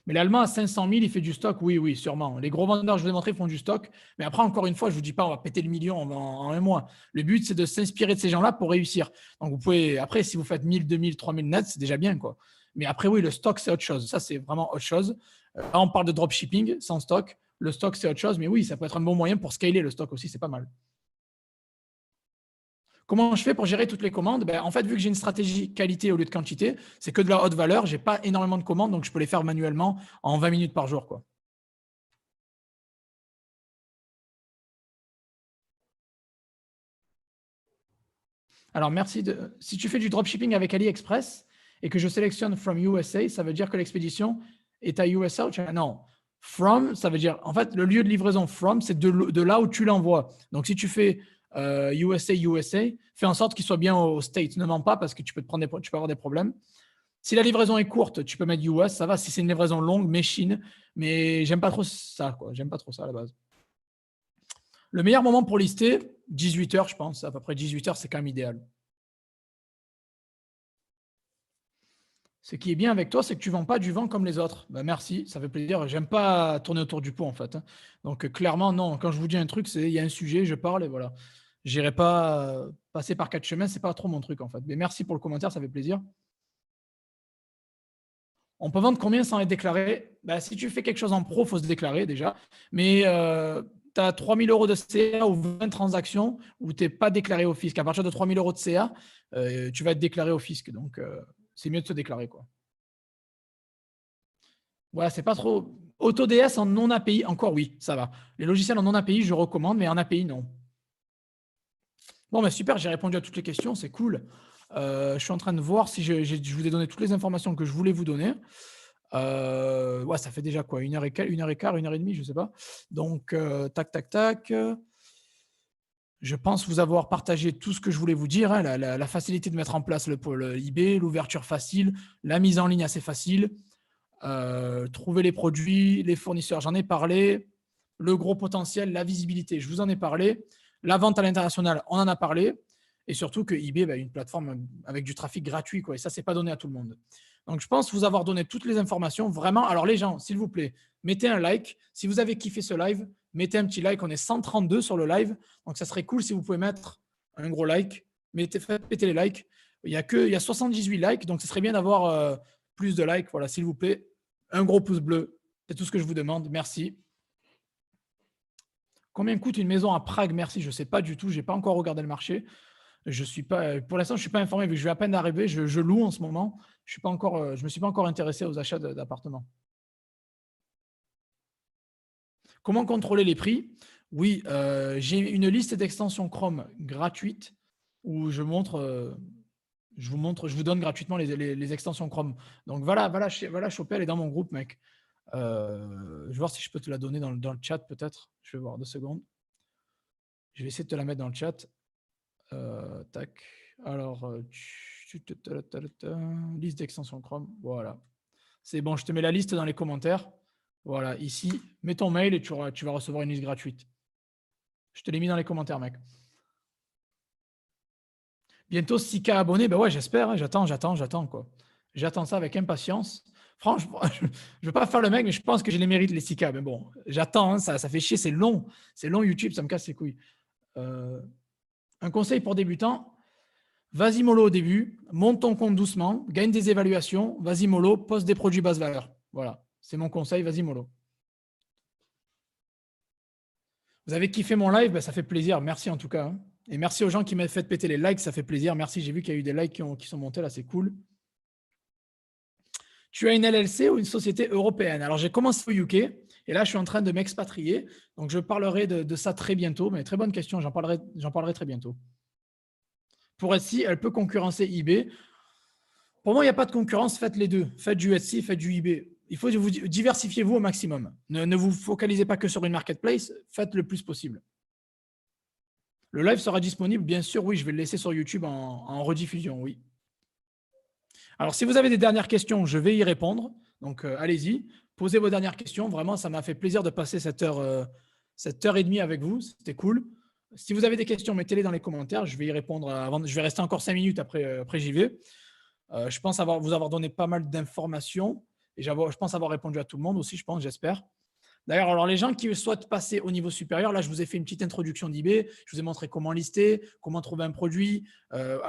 Mais l'allemand à 500 000, il fait du stock, oui, oui, sûrement. Les gros vendeurs, je vous ai montré, font du stock. Mais après, encore une fois, je ne vous dis pas, on va péter le million en un mois. Le but, c'est de s'inspirer de ces gens-là pour réussir. Donc, vous pouvez, après, si vous faites 1000, 2000, 3000 nets, c'est déjà bien, quoi. Mais après, oui, le stock, c'est autre chose. Ça, c'est vraiment autre chose. Là, on parle de dropshipping sans stock. Le stock, c'est autre chose. Mais oui, ça peut être un bon moyen pour scaler le stock aussi, c'est pas mal. Comment je fais pour gérer toutes les commandes? Ben, en fait, vu que j'ai une stratégie qualité au lieu de quantité, c'est que de la haute valeur. Je n'ai pas énormément de commandes, donc je peux les faire manuellement en 20 minutes par jour, quoi. Alors, merci. Si tu fais du dropshipping avec AliExpress et que je sélectionne from USA, ça veut dire que l'expédition est à USA? Non. From, ça veut dire, en fait, le lieu de livraison from, c'est de là où tu l'envoies. Donc, si tu fais USA, USA, fais en sorte qu'il soit bien aux States. Ne mens pas parce que tu peux avoir des problèmes. Si la livraison est courte, tu peux mettre US, ça va. Si c'est une livraison longue, mets Chine. Mais j'aime pas trop ça, quoi. J'aime pas trop ça à la base. Le meilleur moment pour lister, 18 heures, je pense. À peu près 18 heures, c'est quand même idéal. Ce qui est bien avec toi, c'est que tu ne vends pas du vent comme les autres. Ben, merci, ça fait plaisir. J'aime pas tourner autour du pot en fait, hein. Donc clairement, non. Quand je vous dis un truc, c'est il y a un sujet, je parle et voilà. J'irai pas passer par quatre chemins, c'est pas trop mon truc en fait. Mais merci pour le commentaire, ça fait plaisir. On peut vendre combien sans être déclaré? Ben, si tu fais quelque chose en pro, il faut se déclarer déjà. Mais tu as 3 000 euros de CA ou 20 transactions où tu n'es pas déclaré au fisc. À partir de 3 000 euros de CA, tu vas être déclaré au fisc. Donc, c'est mieux de se déclarer, quoi. Voilà, c'est pas trop. AutoDS en non API, encore oui, ça va. Les logiciels en non API, je recommande, mais en API, non. Bon, ben super, j'ai répondu à toutes les questions, c'est cool. Je suis en train de voir si je vous ai donné toutes les informations que je voulais vous donner. Ouais, ça fait déjà quoi? 1 heure et quart, 1 heure et demie, je sais pas. Donc, tac, tac, tac. Je pense vous avoir partagé tout ce que je voulais vous dire, hein, la facilité de mettre en place le eBay, l'ouverture facile, la mise en ligne assez facile, trouver les produits, les fournisseurs, j'en ai parlé, le gros potentiel, la visibilité, je vous en ai parlé, la vente à l'international, on en a parlé, et surtout que eBay, bah, une plateforme avec du trafic gratuit, quoi, et ça, c'est pas donné à tout le monde. Donc, je pense vous avoir donné toutes les informations, vraiment. Alors, les gens, s'il vous plaît, mettez un like. Si vous avez kiffé ce live, mettez un petit like. On est 132 sur le live. Donc, ça serait cool si vous pouvez mettre un gros like. Faites péter les likes. Il y a 78 likes. Donc, ce serait bien d'avoir plus de likes. Voilà, s'il vous plaît. Un gros pouce bleu. C'est tout ce que je vous demande. Merci. Combien coûte une maison à Prague? Merci. Je ne sais pas du tout. Je n'ai pas encore regardé le marché. Je suis pas, pour l'instant, je ne suis pas informé vu que je vais à peine d'arriver. Je loue en ce moment. Je ne me suis pas encore intéressé aux achats d'appartements. Comment contrôler les prix? Oui, j'ai une liste d'extensions Chrome gratuite où je vous donne gratuitement les extensions Chrome. Donc voilà, choper, elle est dans mon groupe, mec. Je vais voir si je peux te la donner dans le chat, peut-être. Je vais voir 2 secondes. Je vais essayer de te la mettre dans le chat. Tac. Alors, liste d'extensions Chrome. Voilà. C'est bon, je te mets la liste dans les commentaires. Voilà, ici, mets ton mail et tu vas recevoir une liste gratuite. Je te l'ai mis dans les commentaires, mec. Bientôt 6K abonnés, ben ouais, j'espère, hein, j'attends, quoi. J'attends ça avec impatience. Franchement, je ne veux pas faire le mec, mais je pense que j'ai les mérites, les 6K. Mais bon, j'attends, hein, ça fait chier, c'est long. C'est long YouTube, ça me casse les couilles. Un conseil pour débutants, vas-y mollo au début, monte ton compte doucement, gagne des évaluations, vas-y mollo, poste des produits basse valeur. Voilà, c'est mon conseil, vas-y mollo. Vous avez kiffé mon live, ben, ça fait plaisir, merci en tout cas, hein. Et merci aux gens qui m'ont fait péter les likes, ça fait plaisir. Merci, j'ai vu qu'il y a eu des likes qui sont montés là, c'est cool. Tu as une LLC ou une société européenne? Alors, j'ai commencé au UK et là, je suis en train de m'expatrier. Donc, je parlerai de ça très bientôt. Mais très bonne question, j'en parlerai très bientôt. Pour Etsy, elle peut concurrencer eBay. Pour moi, il n'y a pas de concurrence, faites les deux. Faites du Etsy, faites du eBay. Il faut vous diversifiez-vous au maximum. Ne vous focalisez pas que sur une marketplace, faites le plus possible. Le live sera disponible, bien sûr, oui, je vais le laisser sur YouTube en rediffusion, oui. Alors, si vous avez des dernières questions, je vais y répondre. Donc, allez-y, posez vos dernières questions. Vraiment, ça m'a fait plaisir de passer cette heure et demie avec vous. C'était cool. Si vous avez des questions, mettez-les dans les commentaires. Je vais y répondre avant. Je vais rester encore 5 minutes après j'y vais. Je pense vous avoir donné pas mal d'informations et je pense avoir répondu à tout le monde aussi, j'espère. D'ailleurs, alors les gens qui souhaitent passer au niveau supérieur, là, je vous ai fait une petite introduction d'eBay. Je vous ai montré comment lister, comment trouver un produit,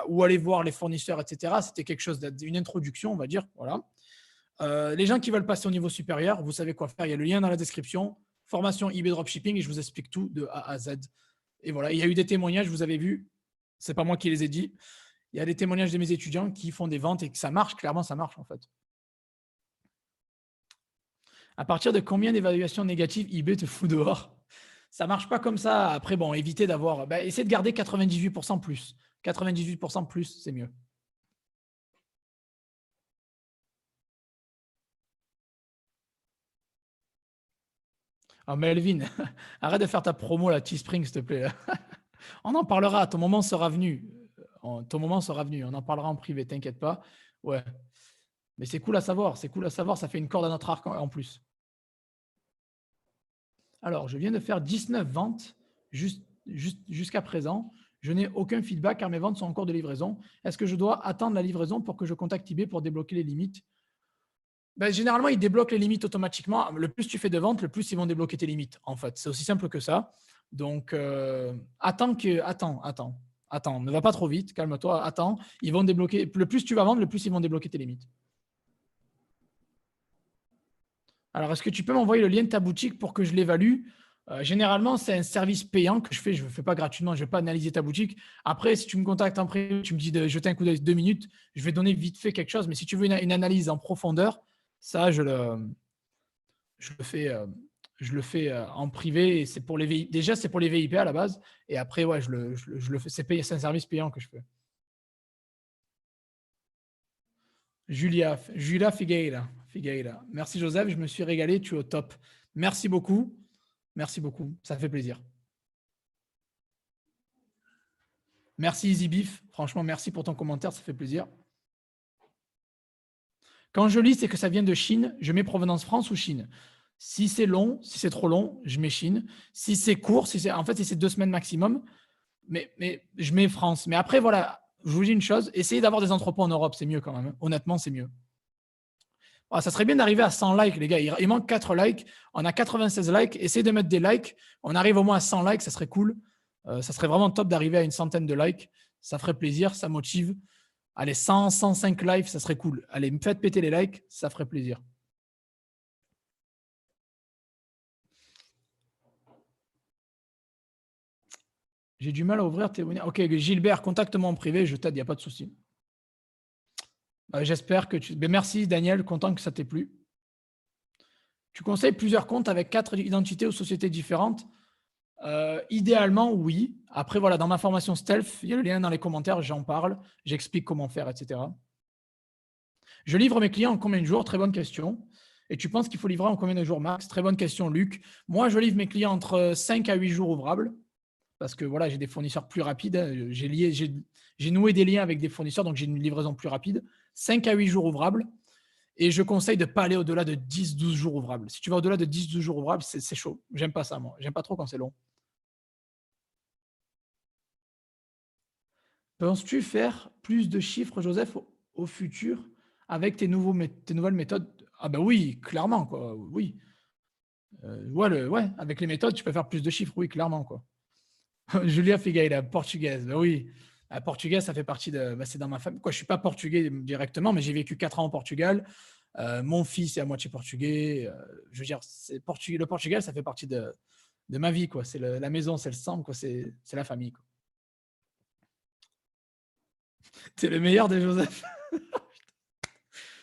où aller voir les fournisseurs, etc. C'était quelque chose d'une introduction, on va dire. Voilà. Les gens qui veulent passer au niveau supérieur, vous savez quoi faire. Il y a le lien dans la description. Formation eBay Dropshipping et je vous explique tout de A à Z. Et voilà, il y a eu des témoignages, vous avez vu. C'est pas moi qui les ai dit. Il y a des témoignages de mes étudiants qui font des ventes et que ça marche. Clairement, ça marche en fait. À partir de combien d'évaluations négatives eBay te fout dehors? Ça ne marche pas comme ça. Après, bon, évitez d'avoir. Essayez de garder 98% plus. 98% plus, c'est mieux. Ah, Melvin, arrête de faire ta promo, la Teespring, s'il te plaît. On en parlera. Ton moment sera venu. Ton moment sera venu. On en parlera en privé, t'inquiète pas. Ouais. Mais c'est cool à savoir. C'est cool à savoir. Ça fait une corde à notre arc en plus. Alors, je viens de faire 19 ventes jusqu'à présent. Je n'ai aucun feedback car mes ventes sont en cours de livraison. Est-ce que je dois attendre la livraison pour que je contacte eBay pour débloquer les limites? Généralement, ils débloquent les limites automatiquement. Le plus tu fais de ventes, le plus ils vont débloquer tes limites. En fait, c'est aussi simple que ça. Donc, attends. Ne va pas trop vite. Calme-toi. Attends. Ils vont débloquer. Le plus tu vas vendre, le plus ils vont débloquer tes limites. Alors, est-ce que tu peux m'envoyer le lien de ta boutique pour que je l'évalue? Généralement, c'est un service payant que je fais. Je ne le fais pas gratuitement. Je ne vais pas analyser ta boutique. Après, si tu me contactes en privé, tu me dis de jeter un coup d'œil 2 minutes, je vais donner vite fait quelque chose. Mais si tu veux une analyse en profondeur, ça, je le fais en privé. Et c'est pour les VIP. Déjà, c'est pour les VIP à la base. Et après, ouais, je le fais. C'est un service payant que je fais. Julia Figueira. Figaïla. Merci Joseph, je me suis régalé, tu es au top. Merci beaucoup. Merci beaucoup, ça fait plaisir. Merci EasyBeef, franchement, merci pour ton commentaire, ça fait plaisir. Quand je lis, c'est que ça vient de Chine, je mets provenance France ou Chine. Si c'est long, si c'est trop long, je mets Chine. Si c'est court, en fait, si c'est 2 semaines maximum, mais je mets France. Mais après, voilà, je vous dis une chose, essayez d'avoir des entrepôts en Europe, c'est mieux quand même. Hein. Honnêtement, c'est mieux. Ah, ça serait bien d'arriver à 100 likes, les gars. Il manque 4 likes. On a 96 likes. Essayez de mettre des likes. On arrive au moins à 100 likes, ça serait cool. Ça serait vraiment top d'arriver à une centaine de likes. Ça ferait plaisir, ça motive. Allez, 100, 105 likes, ça serait cool. Allez, me faites péter les likes, ça ferait plaisir. J'ai du mal à ouvrir tes abonnés. Ok, Gilbert, contacte-moi en privé, je t'aide, il n'y a pas de souci. J'espère que tu. Mais merci Daniel, content que ça t'ait plu. Tu conseilles plusieurs comptes avec 4 identités ou sociétés différentes? Idéalement, oui. Après, voilà, dans ma formation Stealth, il y a le lien dans les commentaires, j'en parle, j'explique comment faire, etc. Je livre mes clients en combien de jours? Très bonne question. Et tu penses qu'il faut livrer en combien de jours max? Très bonne question, Luc. Moi, je livre mes clients entre 5 à 8 jours ouvrables parce que voilà, j'ai des fournisseurs plus rapides. J'ai noué des liens avec des fournisseurs, donc j'ai une livraison plus rapide. 5 à 8 jours ouvrables. Et je conseille de ne pas aller au-delà de 10-12 jours ouvrables. Si tu vas au-delà de 10-12 jours ouvrables, c'est chaud. J'aime pas ça, moi. J'aime pas trop quand c'est long. Penses-tu faire plus de chiffres, Joseph, au futur avec tes nouvelles méthodes? Ah ben oui, clairement, quoi. Oui. Ouais, avec les méthodes, tu peux faire plus de chiffres, oui, clairement, quoi. Julia Figueira, portugaise, ben oui. La portugaise, ça fait partie de. Ben, c'est dans ma famille. Quoi, je suis pas portugais directement, mais j'ai vécu 4 ans au Portugal. Mon fils est à moitié portugais. Je veux dire, le Portugal, ça fait partie de ma vie, quoi. C'est la maison, c'est le sang, quoi. C'est la famille, quoi. T'es le meilleur des Joseph.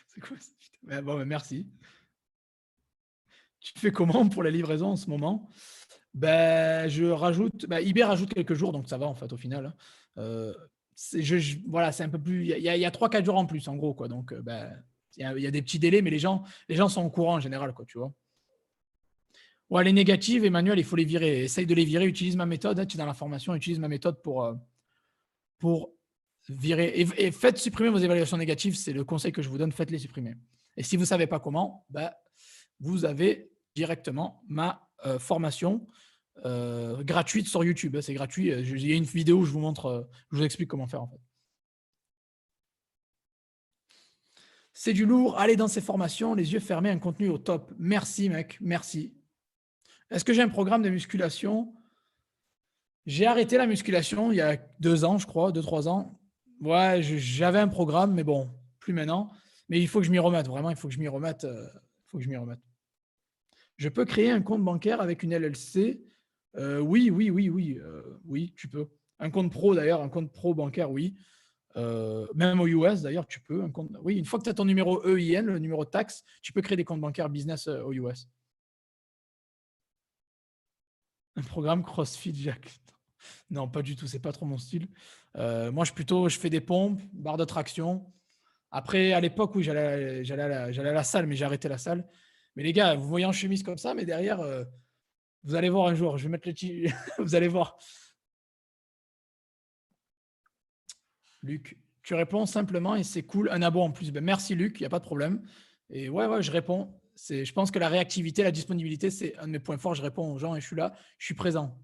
C'est quoi ça? Bon, merci. Tu fais comment pour la livraison en ce moment? Ben, je rajoute. Ben, eBay rajoute quelques jours, donc ça va en fait au final. Hein. Voilà, c'est un peu plus. Il y a 3-4 jours en plus en gros, quoi. Donc, ben, il y a des petits délais, mais les gens sont au courant en général, quoi, tu vois. Ouais, les négatives, Emmanuel, il faut les virer. Essaye de les virer. Utilise ma méthode. Hein, tu es dans la formation. Utilise ma méthode pour virer. Et faites supprimer vos évaluations négatives. C'est le conseil que je vous donne. Faites-les supprimer. Et si vous ne savez pas comment, ben, vous avez directement ma formation gratuite sur YouTube. C'est gratuit. Il y a une vidéo où je vous montre, je vous explique comment faire en fait. C'est du lourd. Allez dans ces formations, les yeux fermés, un contenu au top. Merci, mec. Merci. Est-ce que j'ai un programme de musculation? J'ai arrêté la musculation il y a 2 ans, je crois, 2-3 ans. Ouais, j'avais un programme, mais bon, plus maintenant. Mais il faut que je m'y remette. Vraiment, il faut que je m'y remette. Faut que je m'y remette. Je peux créer un compte bancaire avec une LLC? Oui, oui, oui, oui. Oui, tu peux. Un compte pro d'ailleurs, un compte pro bancaire, oui. Même aux US d'ailleurs, tu peux. Oui, une fois que tu as ton numéro EIN, le numéro de taxe, tu peux créer des comptes bancaires business aux US. Un programme CrossFit, Jack. Non, pas du tout, c'est pas trop mon style. Moi, je fais des pompes, barres de traction. Après, à l'époque, oui, j'allais à la salle, mais j'ai arrêté la salle. Mais les gars, vous voyez en chemise comme ça, mais derrière, vous allez voir un jour. Je vais mettre le vous allez voir. Luc, tu réponds simplement et c'est cool. Un abo en plus. Ben, merci Luc, il n'y a pas de problème. Et ouais, je réponds. Je pense que la réactivité, la disponibilité, c'est un de mes points forts. Je réponds aux gens et je suis là, je suis présent.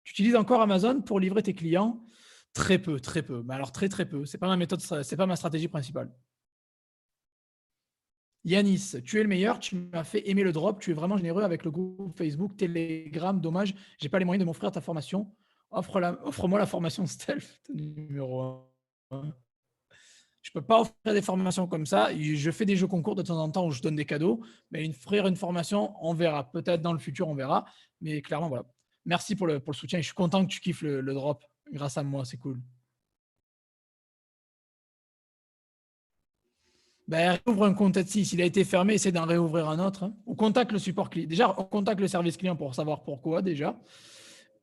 Tu utilises encore Amazon pour livrer tes clients? Très peu, très peu. Mais alors très très peu. C'est pas ma méthode, c'est pas ma stratégie principale. Yanis, tu es le meilleur. Tu m'as fait aimer le drop. Tu es vraiment généreux avec le groupe Facebook, Telegram. Dommage, j'ai pas les moyens de m'offrir ta formation. Offre-moi la formation Stealth numéro 1. Je peux pas offrir des formations comme ça. Je fais des jeux concours de temps en temps où je donne des cadeaux, mais offrir une formation, on verra. Peut-être dans le futur, on verra. Mais clairement, voilà. Merci pour le soutien. Je suis content que tu kiffes le drop grâce à moi. C'est cool. Ben, ouvre un compte Etsy. S'il a été fermé, essaie d'en réouvrir un autre. Hein. Ou contacte le support client. Déjà, on contacte le service client pour savoir pourquoi déjà.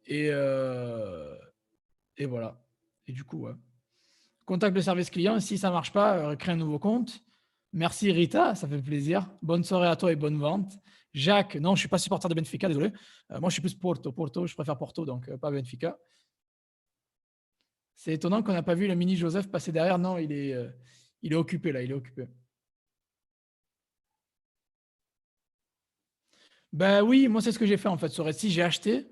Et, euh, et voilà. Et du coup, ouais. Contacte le service client. Si ça ne marche pas, crée un nouveau compte. Merci Rita, ça fait plaisir. Bonne soirée à toi et bonne vente. Jacques, non, je ne suis pas supporter de Benfica, désolé. Moi, je suis plus Porto. Porto, je préfère Porto, donc pas Benfica. C'est étonnant qu'on n'a pas vu le mini Joseph passer derrière. Non, il est occupé là, il est occupé. Ben oui, moi c'est ce que j'ai fait en fait sur Etsy, j'ai acheté.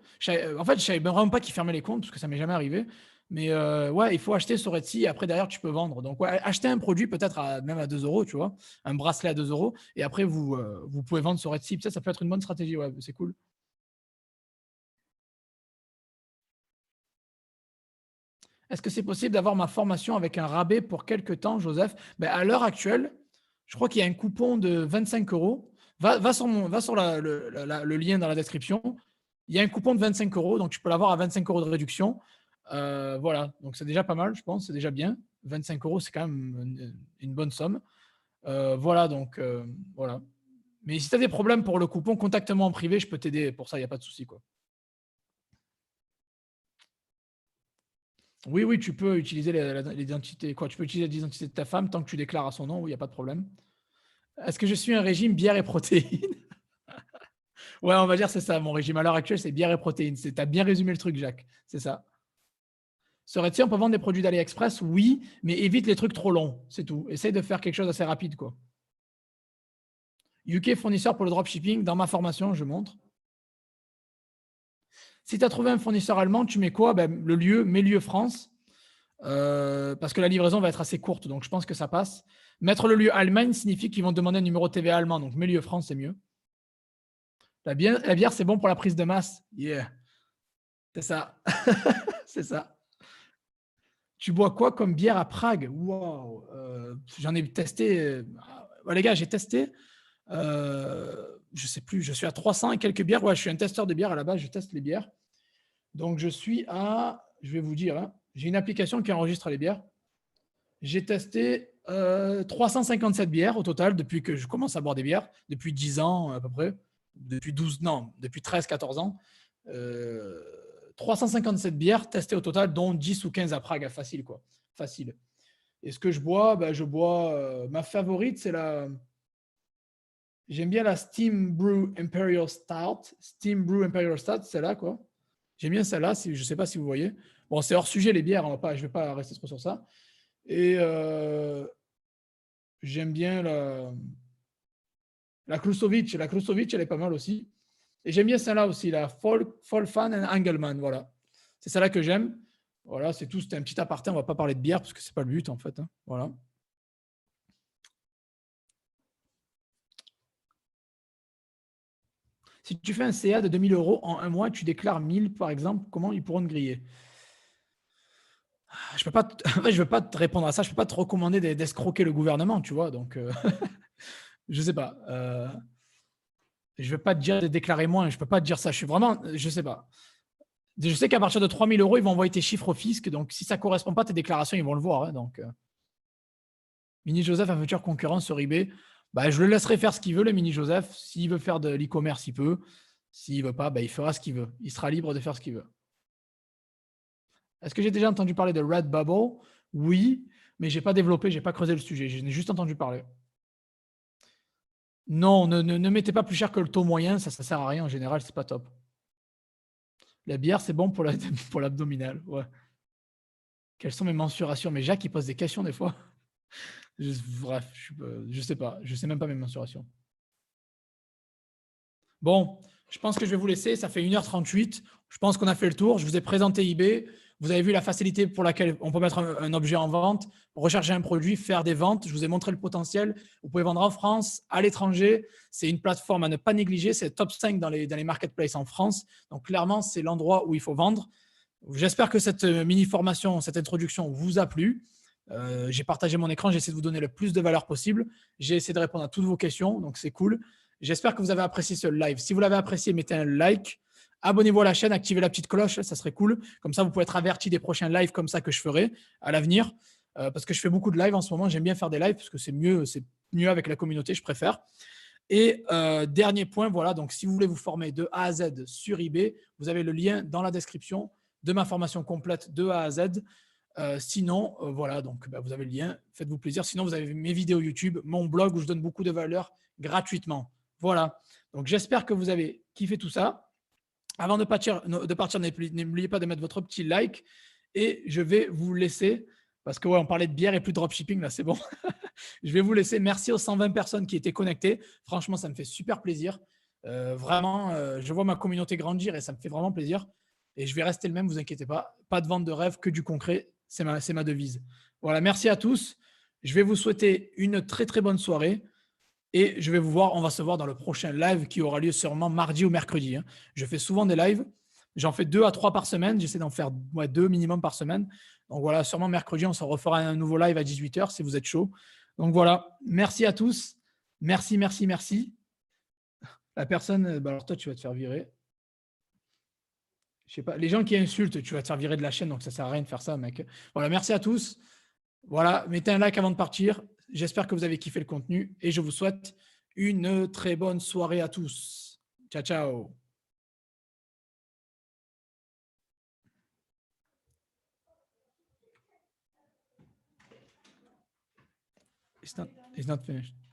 En fait, je savais vraiment pas qu'ils fermaient les comptes parce que ça m'est jamais arrivé. Mais ouais, il faut acheter sur Etsy et après derrière tu peux vendre. Donc ouais, acheter un produit peut-être même à 2 euros, tu vois, un bracelet à 2 euros et après vous pouvez vendre sur Etsy. Ça peut être une bonne stratégie, ouais, c'est cool. Est-ce que c'est possible d'avoir ma formation avec un rabais pour quelques temps, Joseph? Ben, à l'heure actuelle, je crois qu'il y a un coupon de 25 euros. Va sur le lien dans la description. Il y a un coupon de 25 euros, donc tu peux l'avoir à 25 euros de réduction. Voilà, donc c'est déjà pas mal, je pense, c'est déjà bien. 25 euros, c'est quand même une bonne somme. Voilà, donc voilà. Mais si tu as des problèmes pour le coupon, contacte-moi en privé, je peux t'aider pour ça, il n'y a pas de souci, quoi. Oui, oui, tu peux utiliser l'identité, quoi. Tu peux utiliser l'identité de ta femme tant que tu déclares à son nom, oui, il n'y a pas de problème. Est-ce que je suis un régime bière et protéines? Ouais, on va dire c'est ça. Mon régime à l'heure actuelle, c'est bière et protéines. Tu as bien résumé le truc, Jacques. C'est ça. Serait-il, on peut vendre des produits d'AliExpress? Oui, mais évite les trucs trop longs. C'est tout. Essaye de faire quelque chose d'assez rapide, quoi. UK fournisseur pour le dropshipping. Dans ma formation, je montre. Si tu as trouvé un fournisseur allemand, tu mets quoi? Ben, le lieu, mets lieu France. Parce que la livraison va être assez courte, donc je pense que ça passe. Mettre le lieu Allemagne signifie qu'ils vont demander un numéro TVA allemand, donc mets lieu France, c'est mieux. La bière, c'est bon pour la prise de masse. Yeah, c'est ça. C'est ça. Tu bois quoi comme bière à Prague? Waouh, j'en ai testé. Les gars, j'ai testé. Je sais plus, je suis à 300 et quelques bières. Ouais, je suis un testeur de bière à la base, je teste les bières. Donc, je suis à, je vais vous dire, hein, j'ai une application qui enregistre les bières. J'ai testé 357 bières au total depuis que je commence à boire des bières, depuis 10 ans à peu près, depuis 12, non, depuis 13, 14 ans. Euh, 357 bières testées au total, dont 10 ou 15 à Prague, facile quoi. Facile. Et ce que je bois, je bois, ma favorite, c'est j'aime bien la Steam Brew Imperial Stout. Steam Brew Imperial Stout, c'est là quoi. J'aime bien celle-là, je ne sais pas si vous voyez. Bon, c'est hors sujet les bières, je ne vais pas rester trop sur ça. Et j'aime bien la Klusovic. La Klusovic, elle est pas mal aussi. Et j'aime bien celle-là aussi, la Folfan and Engelmann. Voilà. C'est celle-là que j'aime. Voilà, c'est tout. C'était un petit aparté. On ne va pas parler de bière parce que ce n'est pas le but, en fait. Hein. Voilà. Si tu fais un CA de 2000 euros en un mois, tu déclares 1000, par exemple, comment ils pourront te griller? Je peux pas en fait, je ne veux pas te répondre à ça. Je ne peux pas te recommander d'escroquer le gouvernement, tu vois. Donc, je ne sais pas. Je ne vais pas te dire de déclarer moins. Je ne peux pas te dire ça. Je suis vraiment, je ne sais pas. Je sais qu'à partir de 3000 euros, ils vont envoyer tes chiffres au fisc. Donc, si ça ne correspond pas à tes déclarations, ils vont le voir. Hein, donc, Mini Joseph, un futur concurrent sur eBay. Je le laisserai faire ce qu'il veut, le Mini Joseph. S'il veut faire de l'e-commerce, il peut. S'il ne veut pas, il fera ce qu'il veut. Il sera libre de faire ce qu'il veut. Est-ce que j'ai déjà entendu parler de Redbubble? Oui, mais je n'ai pas développé, je n'ai pas creusé le sujet. Je n'ai juste entendu parler. Non, ne mettez pas plus cher que le taux moyen. Ça ne sert à rien en général. C'est pas top. La bière, c'est bon pour l'abdominal. Ouais. Quelles sont mes mensurations? Mais Jacques, il pose des questions des fois. Bref, je sais pas. Je sais même pas mes mensurations. Bon, je pense que je vais vous laisser. Ça fait 1h38. Je pense qu'on a fait le tour. Je vous ai présenté eBay. Vous avez vu la facilité pour laquelle on peut mettre un objet en vente, rechercher un produit, faire des ventes. Je vous ai montré le potentiel. Vous pouvez vendre en France, à l'étranger. C'est une plateforme à ne pas négliger. C'est top 5 dans les marketplaces en France. Donc, clairement, c'est l'endroit où il faut vendre. J'espère que cette mini-formation, cette introduction vous a plu. J'ai partagé mon écran, j'ai essayé de vous donner le plus de valeur possible. J'ai essayé de répondre à toutes vos questions, donc c'est cool. J'espère que vous avez apprécié ce live. Si vous l'avez apprécié, mettez un like. Abonnez-vous à la chaîne, activez la petite cloche, ça serait cool. Comme ça, vous pouvez être averti des prochains lives comme ça que je ferai à l'avenir. Parce que je fais beaucoup de lives en ce moment. J'aime bien faire des lives parce que c'est mieux avec la communauté, je préfère. Et dernier point, voilà, donc si vous voulez vous former de A à Z sur eBay, vous avez le lien dans la description de ma formation complète de A à Z. Sinon, voilà, donc vous avez le lien, faites-vous plaisir. Sinon, vous avez mes vidéos YouTube, mon blog où je donne beaucoup de valeur gratuitement. Voilà. Donc, j'espère que vous avez kiffé tout ça. Avant de partir, n'oubliez pas de mettre votre petit like et je vais vous laisser parce que ouais, on parlait de bière et plus de dropshipping là, c'est bon. Je vais vous laisser. Merci aux 120 personnes qui étaient connectées. Franchement, ça me fait super plaisir. Vraiment, je vois ma communauté grandir et ça me fait vraiment plaisir. Et je vais rester le même, vous inquiétez pas. Pas de vente de rêve, que du concret. C'est ma devise. Voilà, merci à tous. Je vais vous souhaiter une très très bonne soirée. Et je vais vous voir, on va se voir dans le prochain live qui aura lieu sûrement mardi ou mercredi, hein. Je fais souvent des lives. J'en fais 2 à 3 par semaine. J'essaie d'en faire 2 minimum par semaine. Donc voilà, sûrement mercredi, on se refera un nouveau live à 18h si vous êtes chaud. Donc voilà, merci à tous. Merci, merci, merci. La personne, alors toi, tu vas te faire virer. Je sais pas, les gens qui insultent, tu vas te faire virer de la chaîne, donc ça sert à rien de faire ça, mec. Voilà, merci à tous. Voilà, mettez un like avant de partir. J'espère que vous avez kiffé le contenu et je vous souhaite une très bonne soirée à tous. Ciao, ciao. It's not finished.